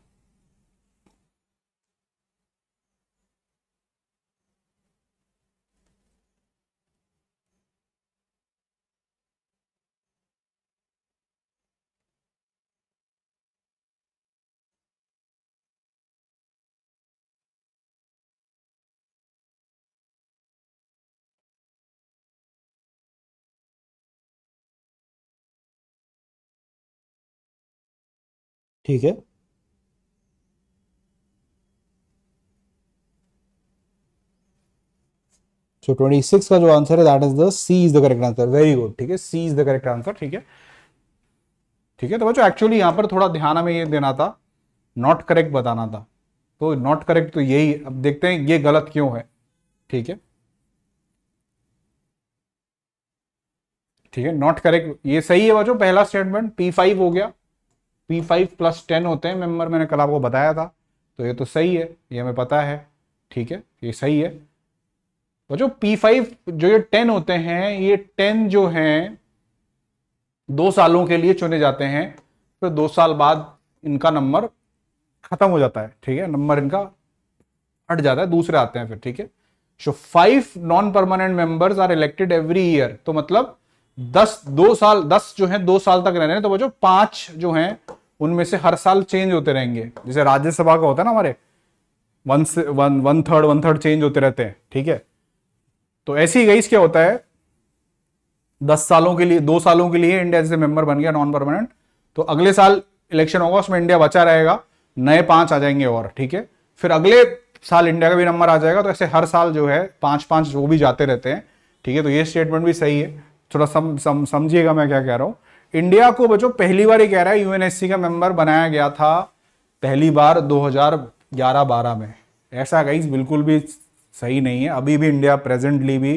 Speaker 2: ठीक है, सो 26 का जो आंसर है that is the C is the correct answer. Very good.
Speaker 1: ठीक है, C is the correct answer. ठीक है, ठीक है, तो बच्चों एक्चुअली यहां पर थोड़ा ध्यान हमें ये देना था, नॉट करेक्ट बताना था। तो नॉट करेक्ट तो यही, अब देखते हैं ये गलत क्यों है। ठीक है, ठीक है, नॉट करेक्ट ये सही है बच्चों। पहला स्टेटमेंट P5 हो गया, P5 + 10 होते हैं मेंबर, मैंने कल आपको बताया था, तो ये तो सही है, ये हमें पता है। ठीक है, ये सही है बच्चों। P5 जो ये 10 होते हैं, ये 10 जो हैं 2 सालों के लिए चुने जाते हैं, फिर 2 साल बाद इनका नंबर खत्म हो जाता है। ठीक है, नंबर इनका हट जाता है, दूसरे आते हैं फिर। ठीक है, so 5 non permanent members are elected every year, तो मतलब 10 जो है 2 साल तक रहने हैं, तो वो जो 5 जो हैं उनमें से हर साल चेंज होते रहेंगे, जैसे राज्यसभा का होता है ना हमारे, वन थर्ड चेंज होते रहते हैं। ठीक है, तो ऐसे ही गाइस क्या होता है, 10 सालों के लिए, 2 सालों के लिए इंडिया जैसे मेंबर बन गया नॉन परमानेंट, तो अगले साल इलेक्शन होगा, उसमें इंडिया बचा रहेगा, नए 5 आ जाएंगे और। ठीक है, फिर अगले साल इंडिया का भी नंबर आ जाएगा, तो ऐसे हर साल जो है 5-5 वो भी जाते रहते हैं। ठीक है, तो ये स्टेटमेंट भी सही है। थोड़ा समझिएगा मैं क्या कह रहा हूं। इंडिया को बच्चों पहली बार ही कह रहा है UNSC का मेंबर बनाया गया था पहली बार 2011-12 में। ऐसा गाइस बिल्कुल भी सही नहीं है। अभी भी इंडिया प्रेजेंटली भी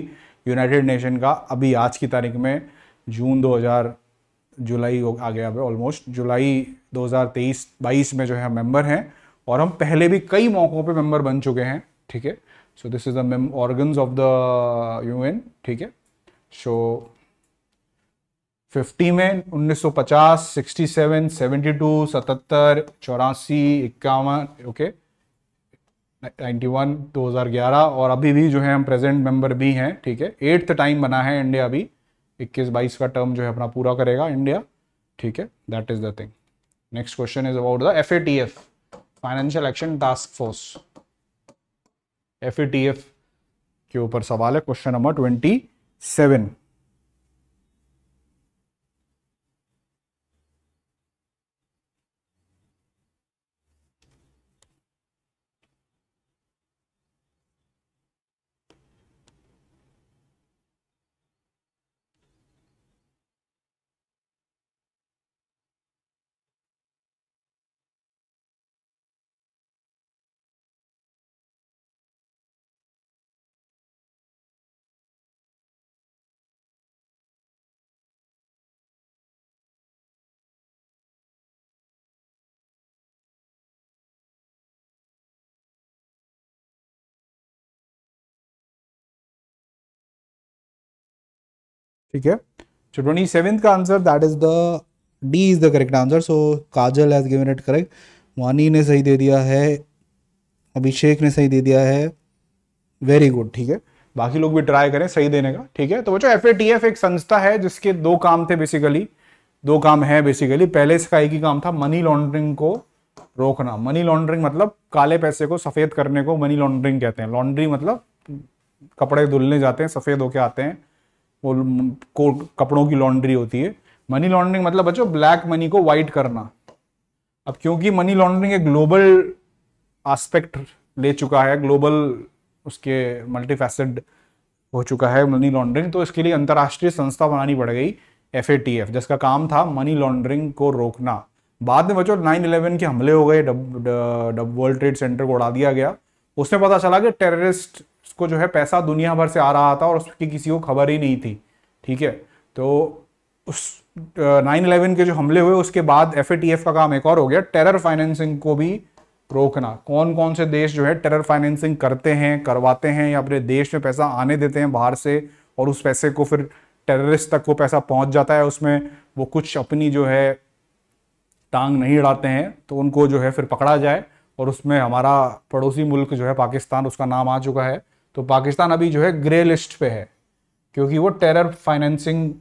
Speaker 1: यूनाइटेड नेशन का, अभी आज की तारीख में जुलाई आ गया है ऑलमोस्ट, जुलाई 2023-22 में जो है मेंबर हैं, और हम पहले भी कई मौकों पे मेंबर बन चुके हैं। ठीक है, सो this is the organs of the UN। ठीक है, सो 50 में 1950, 67, 72, 77, 84, 51, ओके, 91, 2011, और अभी भी जो है हम प्रेजेंट मेंबर भी हैं। ठीक है, 8th टाइम बना है इंडिया, अभी 21-22 का टर्म जो है अपना पूरा करेगा इंडिया। ठीक है, that is the thing. Next question is about the FATF, financial action task force. FATF के ऊपर सवाल है, क्वेश्चन नंबर 27। ठीक है, so 27th का answer that is the D is the correct answer. So Kajal has given it correct, वानी ने सही दे दिया है, अभिषेक ने सही दे दिया है, वेरी गुड। ठीक है, बाकी लोग भी ट्राई करें सही देने का। ठीक है, तो बच्चों FATF एक संस्था है जिसके दो काम थे बेसिकली, दो काम है बेसिकली। पहले इसका एक ही काम था, मनी लॉन्ड्रिंग को रोकना। मनी लॉन्ड्रिंग मतलब काले पैसे को सफेद करने को मनी लॉन्ड्रिंग कहते हैं। लॉन्ड्री मतलब कपड़े धुलने जाते हैं, सफेद होके आते हैं, वो कपड़ों की लॉन्ड्री होती है। मनी लॉन्ड्रिंग मतलब बच्चों ब्लैक मनी को व्हाइट करना। अब क्योंकि मनी लॉन्ड्रिंग एक ग्लोबल एस्पेक्ट ले चुका है, ग्लोबल उसके मल्टीफैसेड हो चुका है मनी लॉन्ड्रिंग, तो इसके लिए अंतर्राष्ट्रीय संस्था बनानी पड़ गई FATF, जिसका काम था मनी लॉन्ड्रिंग को रोकना। बाद में बच्चों 9/11 के हमले हो गए, वर्ल्ड ट्रेड सेंटर को उड़ा दिया गया। उसमें पता चला कि टेररिस्ट को जो है पैसा दुनिया भर से आ रहा था और उसकी किसी को खबर ही नहीं थी। ठीक है, तो उस 9/11 के जो हमले हुए उसके बाद FATF का काम एक और हो गया, टेरर फाइनेंसिंग को भी रोकना। कौन कौन से देश जो है टेरर फाइनेंसिंग करते हैं, करवाते हैं, या अपने देश में पैसा आने देते हैं बाहर से, और उस पैसे को फिर टेररिस्ट तक वो पैसा पहुंच जाता है, उसमें वो कुछ अपनी जो है टांग नहीं अड़ाते हैं, तो उनको जो है फिर पकड़ा जाए। और उसमें हमारा पड़ोसी मुल्क जो है पाकिस्तान, उसका नाम आ चुका है। तो पाकिस्तान अभी जो है ग्रे लिस्ट पे है क्योंकि वो टेरर फाइनेंसिंग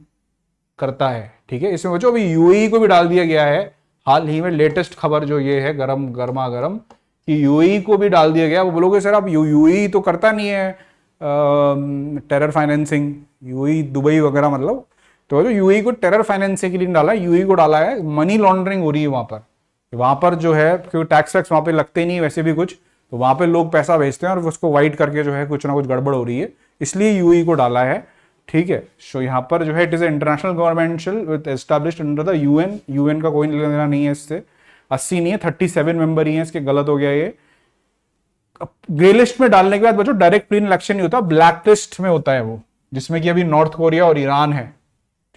Speaker 1: करता है। ठीक है, इसमें बच्चों अभी UAE को भी डाल दिया गया है। हाल ही में लेटेस्ट खबर जो ये है गर्मा गर्म कि UAE को भी डाल दिया गया। वो बोलोगे सर अब UAE तो करता नहीं है टेरर फाइनेंसिंग, UAE दुबई वगैरह मतलब, तो UAE को टेरर फाइनेंसिंग के लिए डाला, UAE को डाला है मनी लॉन्ड्रिंग हो रही है वहां पर जो है, क्योंकि टैक्स वैक्स वहां पे लगते नहीं वैसे भी कुछ, तो वहां पे लोग पैसा भेजते हैं और उसको वाइट करके जो है कुछ ना कुछ गड़बड़ हो रही है, इसलिए UAE को डाला है। ठीक है, सो यहाँ पर जो है it is international governmental established under the UN का कोई लेना नहीं है इससे, 80 नहीं है 37 मेंबर ही है इसके, गलत हो गया ये। ग्रे लिस्ट में डालने के बाद बच्चों डायरेक्ट क्लीन इलेक्शन नहीं होता, ब्लैक लिस्ट में होता है वो, जिसमें कि अभी नॉर्थ कोरिया और ईरान है।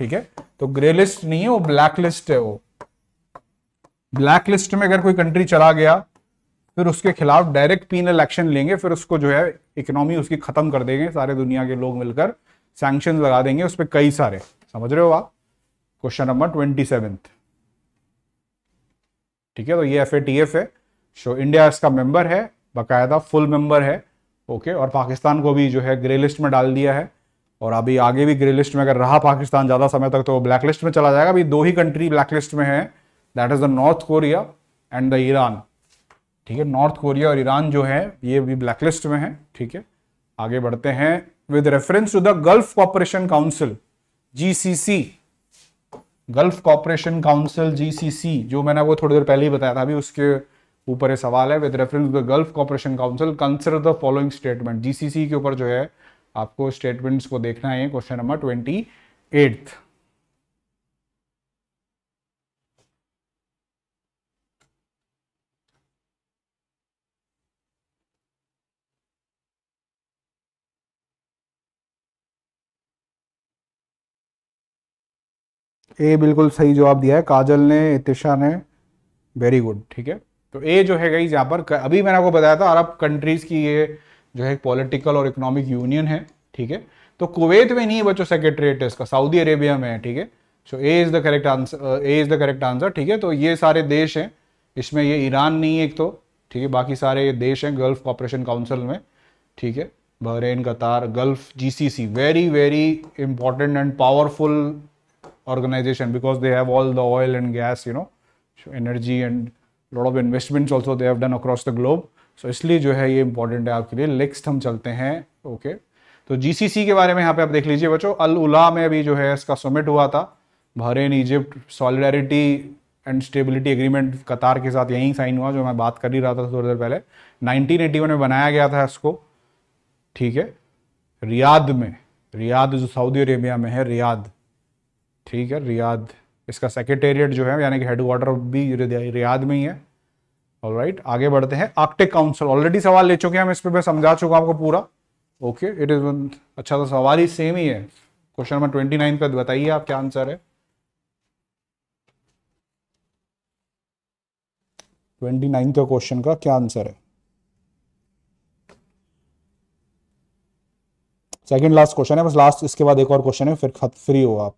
Speaker 1: ठीक है, तो ग्रे लिस्ट नहीं है वो, ब्लैक लिस्ट है वो। ब्लैक लिस्ट में अगर कोई कंट्री चला गया फिर उसके खिलाफ डायरेक्ट पीनल एक्शन लेंगे, फिर उसको जो है इकोनॉमी उसकी खत्म कर देंगे, सारे दुनिया के लोग मिलकर सैंक्शन लगा देंगे उस पर कई सारे। समझ रहे हो आप? Question number 27। ठीक है, तो ये FATF है। सो इंडिया इसका मेंबर है, बाकायदा फुल मेंबर है। ओके, और पाकिस्तान को भी जो है ग्रे लिस्ट में डाल दिया है, और अभी आगे भी ग्रे लिस्ट में अगर रहा पाकिस्तान ज्यादा समय तक तो ब्लैक लिस्ट में चला जाएगा। अभी दो ही कंट्री ब्लैक लिस्ट में है, that is the north Korea and the Iran. ठीक है, नॉर्थ कोरिया और ईरान जो है ये भी ब्लैक लिस्ट में है। ठीक है, आगे बढ़ते हैं। With reference to the Gulf Cooperation Council GCC, Gulf Cooperation Council GCC, जो मैंने आपको थोड़ी देर पहले ही बताया था, अभी उसके ऊपर ये सवाल है। With reference to the Gulf Cooperation Council consider the following statement. GCC के ऊपर जो है आपको स्टेटमेंट्स को देखना है। Question number 28। ए बिल्कुल सही जवाब दिया है काजल ने, इतिशा ने, वेरी गुड। ठीक है, तो ए जो है गाइस यहाँ पर अभी मैंने आपको बताया था अरब कंट्रीज की ये जो है पॉलिटिकल और इकोनॉमिक यूनियन है। ठीक है, तो कुवैत में नहीं है बच्चों सेक्रेटरीट इसका, सऊदी अरेबिया में है। ठीक है, so A is the correct answer, A is the correct answer. ठीक है, तो ये सारे देश हैं, इसमें ये ईरान नहीं है एक तो। ठीक है, बाकी सारे देश हैं गल्फ कॉपरेशन काउंसिल में। ठीक है, बहरीन, कतार, gulf, GCC, very very important and powerful organization because they have all the oil and gas, energy and lot of investments also they have done across the globe. So इसलिए जो है ये important है आपके लिए। Next हम चलते हैं। ओके, तो जीसीसी के बारे में यहाँ पे आप देख लीजिए बच्चों, अल उला में अभी जो है इसका समिट हुआ था, Bahrain Egypt solidarity and stability agreement कतार के साथ यहीं साइन हुआ, जो मैं बात कर ही रहा था थोड़ी देर पहले। 1981 में बनाया गया था इसको, ठीक है, रियाद में, रियाद जो सऊदी अरेबिया में है, रियाद, ठीक है, रियाद। इसका सेक्रेटेरिएट जो है यानी कि हेडक्वार्टर भी रियाद में ही है। ऑलराइट, आगे बढ़ते हैं। आर्कटिक काउंसिल, ऑलरेडी सवाल ले चुके हैं हम इस पे, मैं समझा चुका हूं आपको पूरा। ओके, इट इज अच्छा, तो सवाल ही सेम ही है। क्वेश्चन नंबर 29 का बताइए आप क्या आंसर है। 29 का क्वेश्चन का क्या आंसर है? सेकंड लास्ट क्वेश्चन है, बस लास्ट, इसके बाद एक और क्वेश्चन है, फिर फ्री हो आप।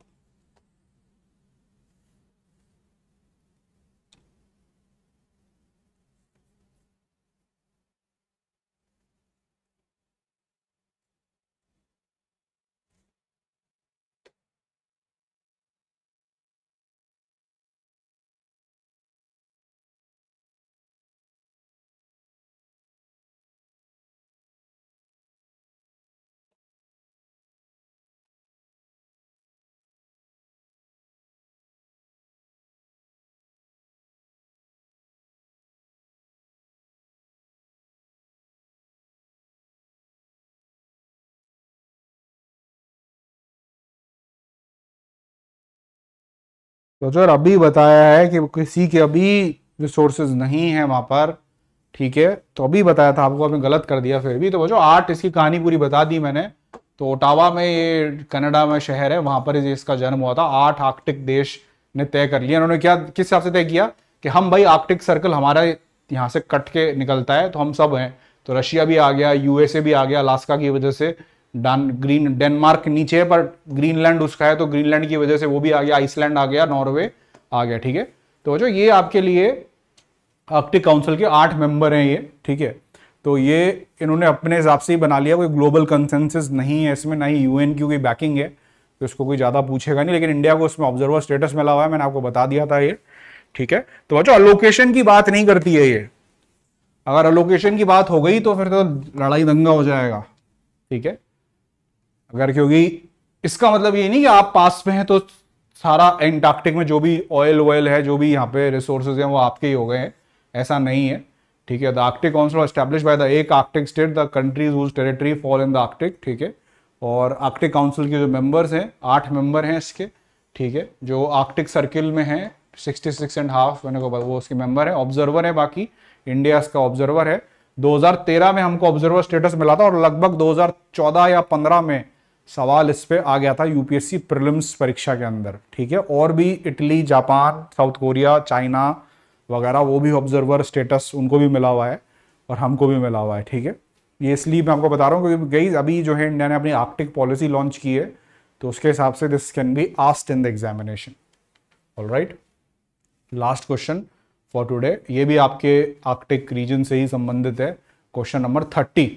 Speaker 1: तो सर अभी बताया है कि किसी के अभी रिसोर्सेज नहीं है वहां पर, ठीक है, तो अभी बताया था आपको, आपने गलत कर दिया फिर भी। तो बच्चों 8 इसकी कहानी पूरी बता दी मैंने। तो ओटावा में, ये कनाडा में शहर है, वहां पर इसका जन्म हुआ था। 8 आर्कटिक देश ने तय कर लिया। उन्होंने क्या, किस हिसाब से तय किया कि हम भाई आर्कटिक सर्कल हमारा यहाँ से कट के निकलता है तो हम सब हैं। तो रशिया भी आ गया, यूएसए भी आ गया, अलास्का की वजह से, डेनमार्क नीचे है पर ग्रीनलैंड उसका है, तो ग्रीनलैंड की वजह से वो भी आ गया, आइसलैंड आ गया, नॉर्वे आ गया, ठीक है। तो जो ये आपके लिए आर्कटिक काउंसिल के 8 मेंबर हैं ये, ठीक है। तो ये इन्होंने अपने हिसाब से ही बना लिया, कोई ग्लोबल कंसेंसस नहीं है इसमें, ना ही यूएन की कोई बैकिंग है, तो इसको कोई ज़्यादा पूछेगा नहीं। लेकिन इंडिया को उसमें ऑब्जर्वर स्टेटस मिला हुआ है, मैंने आपको बता दिया था ये, ठीक है। तो बच्चों अलोकेशन की बात नहीं करती है ये, अगर अलोकेशन की बात हो गई तो फिर तो लड़ाई दंगा हो जाएगा, ठीक है। अगर, क्योंकि इसका मतलब ये नहीं कि आप पास में हैं तो सारा एंटार्क्टिक में जो भी ऑयल है, जो भी यहाँ पे रिसोर्सेज हैं, वो आपके ही हो गए हैं, ऐसा नहीं है, ठीक है। The Arctic Council establish by the eight Arctic state, the countries whose territory fall in the Arctic, ठीक है। और आर्कटिक काउंसिल के जो मेंबर्स हैं, 8 मेंबर हैं इसके, ठीक है, जो आर्कटिक सर्किल में हैं, 66.5 मैंने को वो उसके मेंबर है, ऑब्जर्वर है, बाकी इंडिया इसका ऑब्जर्वर है। 2013 में हमको ऑब्जर्वर स्टेटस मिला था, और लगभग 2014 या 15 में सवाल इस पे आ गया था यूपीएससी प्रीलिम्स परीक्षा के अंदर, ठीक है। और भी Italy, Japan, south Korea, China वगैरह, वो भी ऑब्जर्वर स्टेटस उनको भी मिला हुआ है, और हमको भी मिला हुआ है, ठीक है। ये इसलिए मैं आपको बता रहा हूँ क्योंकि गाइस अभी जो है इंडिया ने अपनी आर्कटिक पॉलिसी लॉन्च की है, तो उसके हिसाब से this can be asked in the examination. Alright, last question for today, ये भी आपके आर्कटिक रीजन से ही संबंधित है, क्वेश्चन नंबर 30।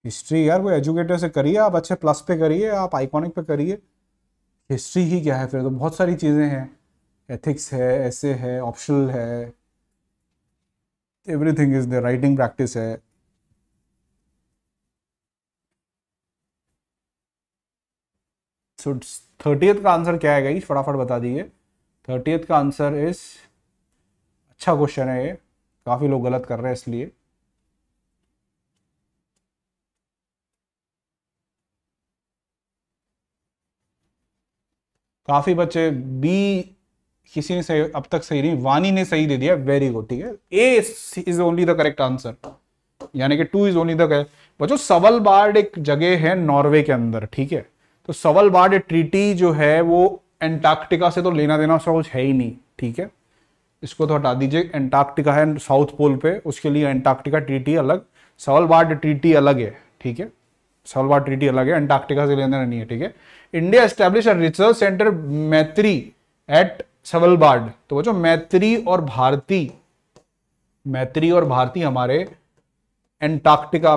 Speaker 1: हिस्ट्री यार कोई एजुकेटर से करिए आप, अच्छे प्लस पे करिए आप, आइकॉनिक पे करिए। हिस्ट्री ही क्या है, फिर तो बहुत सारी चीज़ें हैं, एथिक्स है, ऐसे है, ऑप्शनल है, everything is the writing practice है। सो 30th का आंसर क्या है गाइस, फटाफट बता दीजिए। 30th का आंसर इज, अच्छा क्वेश्चन है ये, काफ़ी लोग गलत कर रहे हैं इसलिए। काफी बच्चे बी, किसी ने सही अब तक सही नहीं, वानी ने सही दे दिया, वेरी गुड, ठीक है। A is only the correct answer, यानी कि 2 इज ओनली द करेक्ट। बच्चों सवलबार्ड एक जगह है नॉर्वे के अंदर, ठीक है। तो सवलबार्ड ट्रीटी जो है वो एंटार्क्टिका से तो लेना देना उसका कुछ है ही नहीं, ठीक है, इसको तो हटा दीजिए। एंटार्क्टिका है साउथ पोल पे, उसके लिए एंटार्क्टिका ट्रीटी अलग, सवलबार्ड ट्रीटी अलग है, ठीक है। सवलबार्ड ट्रीटी अलग है, एंटार्क्टिका से लेना नहीं है, ठीक है। India establish a research centre मैत्री एट सवलबार्ड। तो बच्चों मैत्री और भारती, मैत्री और भारती हमारे एंटार्क्टिका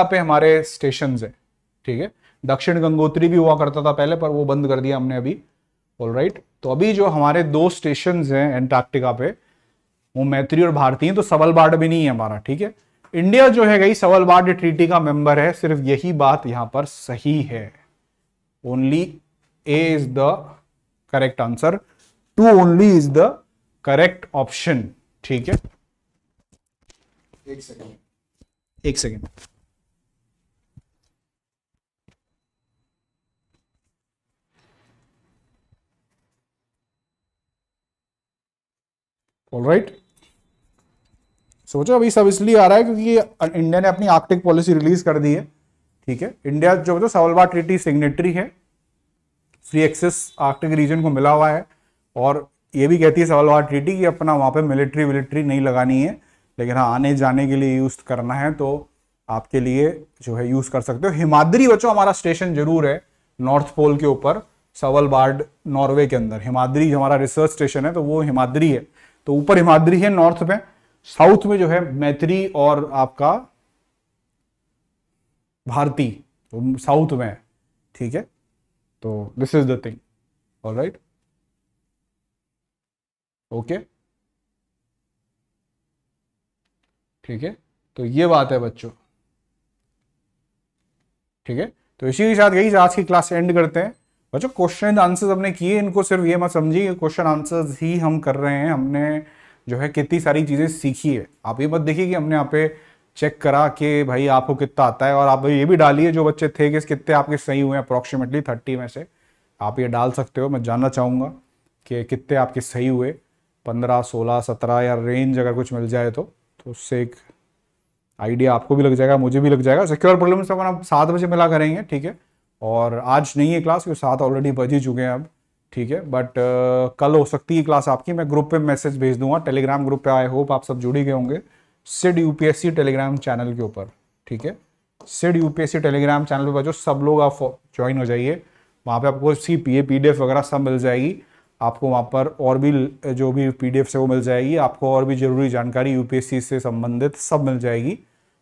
Speaker 1: पे हमारे स्टेशन है, ठीक है। दक्षिण गंगोत्री भी हुआ करता था पहले, पर वो बंद कर दिया हमने अभी। ऑलराइट, तो अभी जो हमारे 2 स्टेशन हैं एंटार्क्टिका पे, वो मैत्री और भारती हैं, तो सवलबार्ड भी नहीं है हमारा, ठीक है। इंडिया जो है गई सवलबार्ड ट्रीटी का मेंबर है, सिर्फ यही बात यहां पर सही है। Only A is the correct answer, 2 only is the correct option, ठीक है। एक सेकेंड ऑलराइट, सोचो अभी सब इसलिए आ रहा है क्योंकि इंडिया ने अपनी आर्कटिक पॉलिसी रिलीज कर दी है, ठीक है। इंडिया जो तो सवलबार्ड ट्रीटी सिग्नेटरी है, फ्री एक्सेस आर्कटिक रीजन को मिला हुआ है, और ये भी कहती है सवलबार्ड ट्रीटी कि अपना वहां पे मिलिट्री नहीं लगानी है, लेकिन हाँ आने जाने के लिए यूज करना है तो आपके लिए जो है यूज कर सकते हो। हिमाद्री बच्चों हमारा स्टेशन जरूर है नॉर्थ पोल के ऊपर, सवलबार्ड नॉर्वे के अंदर हिमाद्री हमारा रिसर्च स्टेशन है, तो वो हिमाद्री है, तो ऊपर हिमाद्री है नॉर्थ में, साउथ में जो है मैत्री और आपका भारती, तो साउथ में है, ठीक है। तो this is the thing, alright, okay, ठीक है। तो ये बात है बच्चों, ठीक है। तो इसी के साथ गई आज की क्लास एंड करते हैं बच्चों। क्वेश्चन आंसर्स हमने किए, इनको सिर्फ ये मत समझिए क्वेश्चन आंसर्स ही हम कर रहे हैं, हमने जो है कितनी सारी चीजें सीखी है। आप ये मत देखिए कि हमने यहाँ पे चेक करा कि भाई आपको कितना आता है, और आप ये भी डालिए जो बच्चे थे कि कितने आपके सही हुए, अप्रोक्सीमेटली 30 में से आप ये डाल सकते हो। मैं जानना चाहूँगा कि कितने आपके सही हुए, 15, 16, 17 या रेंज अगर कुछ मिल जाए तो उससे एक आइडिया आपको भी लग जाएगा, मुझे भी लग जाएगा। सिक्योर प्रॉब्लम्स अपन आप 7 बजे मिला करेंगे, ठीक है। और आज नहीं है क्लास क्योंकि 7 ऑलरेडी बज ही चुके हैं अब, ठीक है। बट कल हो सकती है क्लास आपकी, मैं ग्रुप पे मैसेज भेज दूंगा, टेलीग्राम ग्रुप पे। आई होप आप सब जुड़ गए होंगे सिड यूपीएससी टेलीग्राम चैनल के ऊपर, ठीक है। सिड यूपीएससी टेलीग्राम चैनल पे बच्चों सब लोग आप ज्वाइन हो जाइए, वहाँ पे आपको सीपीए पीडीएफ वगैरह सब मिल जाएगी आपको वहाँ पर, और भी जो भी पीडीएफ है वो मिल जाएगी आपको, और भी जरूरी जानकारी यूपीएससी से संबंधित सब मिल जाएगी,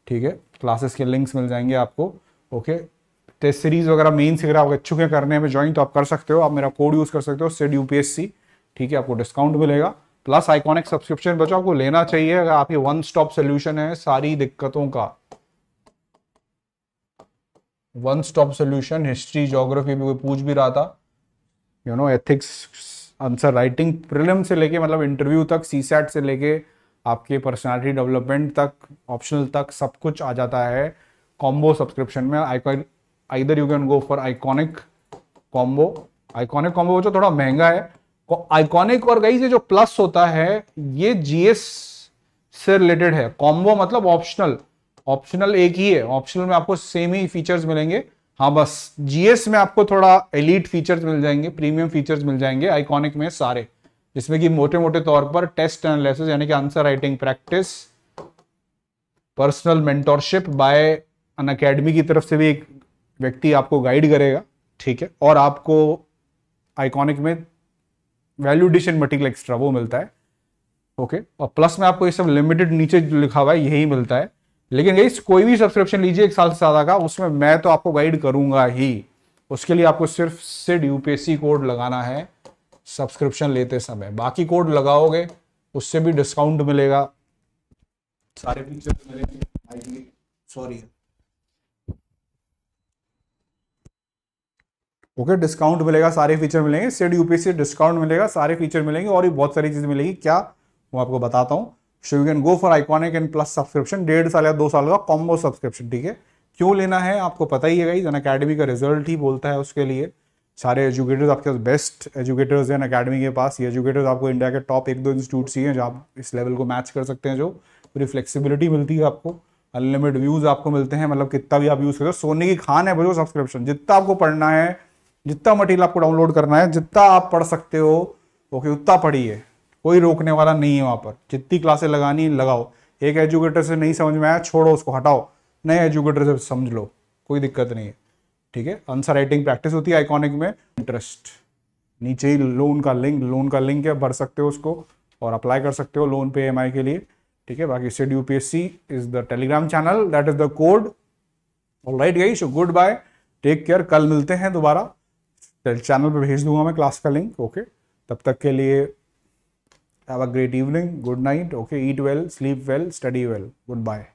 Speaker 1: ठीक है। क्लासेस के लिंक्स मिल जाएंगे आपको, ओके। टेस्ट सीरीज वगैरह मेन से अगर आप इच्छुक हैं करने में ज्वाइन, तो आप कर सकते हो, आप मेरा कोड यूज कर सकते हो सिड यूपीएससी, ठीक है। आपको डिस्काउंट मिलेगा, प्लस आइकॉनिक सब्सक्रिप्शन बच्चों आपको लेना चाहिए अगर आपकी वन स्टॉप सोल्यूशन है सारी दिक्कतों का। One stop solution, history geography में कोई पूछ भी रहा था, एथिक्स, आंसर राइटिंग, प्रीलिम से लेके मतलब इंटरव्यू तक, सीसैट से लेके आपके पर्सनालिटी डेवलपमेंट तक, ऑप्शनल तक, सब कुछ आ जाता है कॉम्बो सब्सक्रिप्शन में। Either you can go for iconic combo. Iconic combo जो थोड़ा महंगा है, आइकॉनिक और गई से जो प्लस होता है ये जीएस से रिलेटेड है। कॉम्बो मतलब ऑप्शनल, ऑप्शनल एक ही है, ऑप्शनल में आपको सेम ही फीचर्स मिलेंगे, हाँ बस जीएस में आपको थोड़ा एलीट फीचर्स मिल जाएंगे, प्रीमियम फीचर्स मिल जाएंगे आइकॉनिक में सारे, जिसमें कि मोटे मोटे तौर पर टेस्ट एनालिसिस यानी कि answer writing practice, personal mentorship by Unacademy की तरफ से भी एक व्यक्ति आपको गाइड करेगा, ठीक है। और आपको आइकॉनिक में वैल्यू एडिशन मटेरियल एक्स्ट्रा वो मिलता है, ओके। और प्लस में आपको ये सब लिमिटेड नीचे लिखा हुआ है यही मिलता है। लेकिन गाइस कोई भी सब्सक्रिप्शन लीजिए 1 साल से ज्यादा का, उसमें मैं तो आपको गाइड करूंगा ही, उसके लिए आपको सिर्फ सिड यूपीएससी कोड लगाना है सब्सक्रिप्शन लेते समय, बाकी कोड लगाओगे उससे भी डिस्काउंट मिलेगा, सारे फीचर्स मिलेंगे, सॉरी ओके, डिस्काउंट मिलेगा, सारे फीचर मिलेंगे, सिड यूपीएससी डिस्काउंट मिलेगा, सारे फीचर मिलेंगे, और भी बहुत सारी चीजें मिलेगी, क्या वो आपको बताता हूँ। So you can go for iconic and plus subscription, 1.5 साल या 2 साल का कॉम्बो सब्सक्रिप्शन, ठीक है। क्यों लेना है आपको पता ही है गाइस, अनअकैडमी का रिजल्ट ही बोलता है उसके लिए। सारे एजुकेटर्स आपके पास बेस्ट एजुकेटर्स हैं अनअकैडमी के पास, ये एजुकेटर्स आपको इंडिया के टॉप 1-2 इंस्टीट्यूट्स ही हैं जहाँ आप इस लेवल को मैच कर सकते हैं, जो पूरी फ्लेक्सिबिलिटी मिलती है आपको, अनलिमिटेड व्यूज आपको मिलते हैं, मतलब कितना भी आप यूज करते हो, सोने की खान है वो सब्सक्रिप्शन। जितना आपको पढ़ना है, जितना मटेरियल आपको डाउनलोड करना है, जितना आप पढ़ सकते हो ओके उतना पढ़िए, कोई रोकने वाला नहीं है वहां पर। जितनी क्लासें लगानी लगाओ, एक एजुकेटर से नहीं समझ में आया छोड़ो उसको, हटाओ, नए एजुकेटर से समझ लो, कोई दिक्कत नहीं है, ठीक है। आंसर राइटिंग प्रैक्टिस होती है आइकॉनिक में, इंटरेस्ट नीचे ही लोन का लिंक है, भर सकते हो उसको और अप्लाई कर सकते हो लोन पे EMI के लिए, ठीक है। बाकी Sid UPSC is the Telegram channel, that is the code, all right guys, so good bye, take care, कल मिलते हैं दोबारा, चैनल पे भेज दूंगा मैं क्लास का लिंक। ओके, तब तक के लिए have a great evening, good night. Okay, eat well, sleep well, study well, good bye.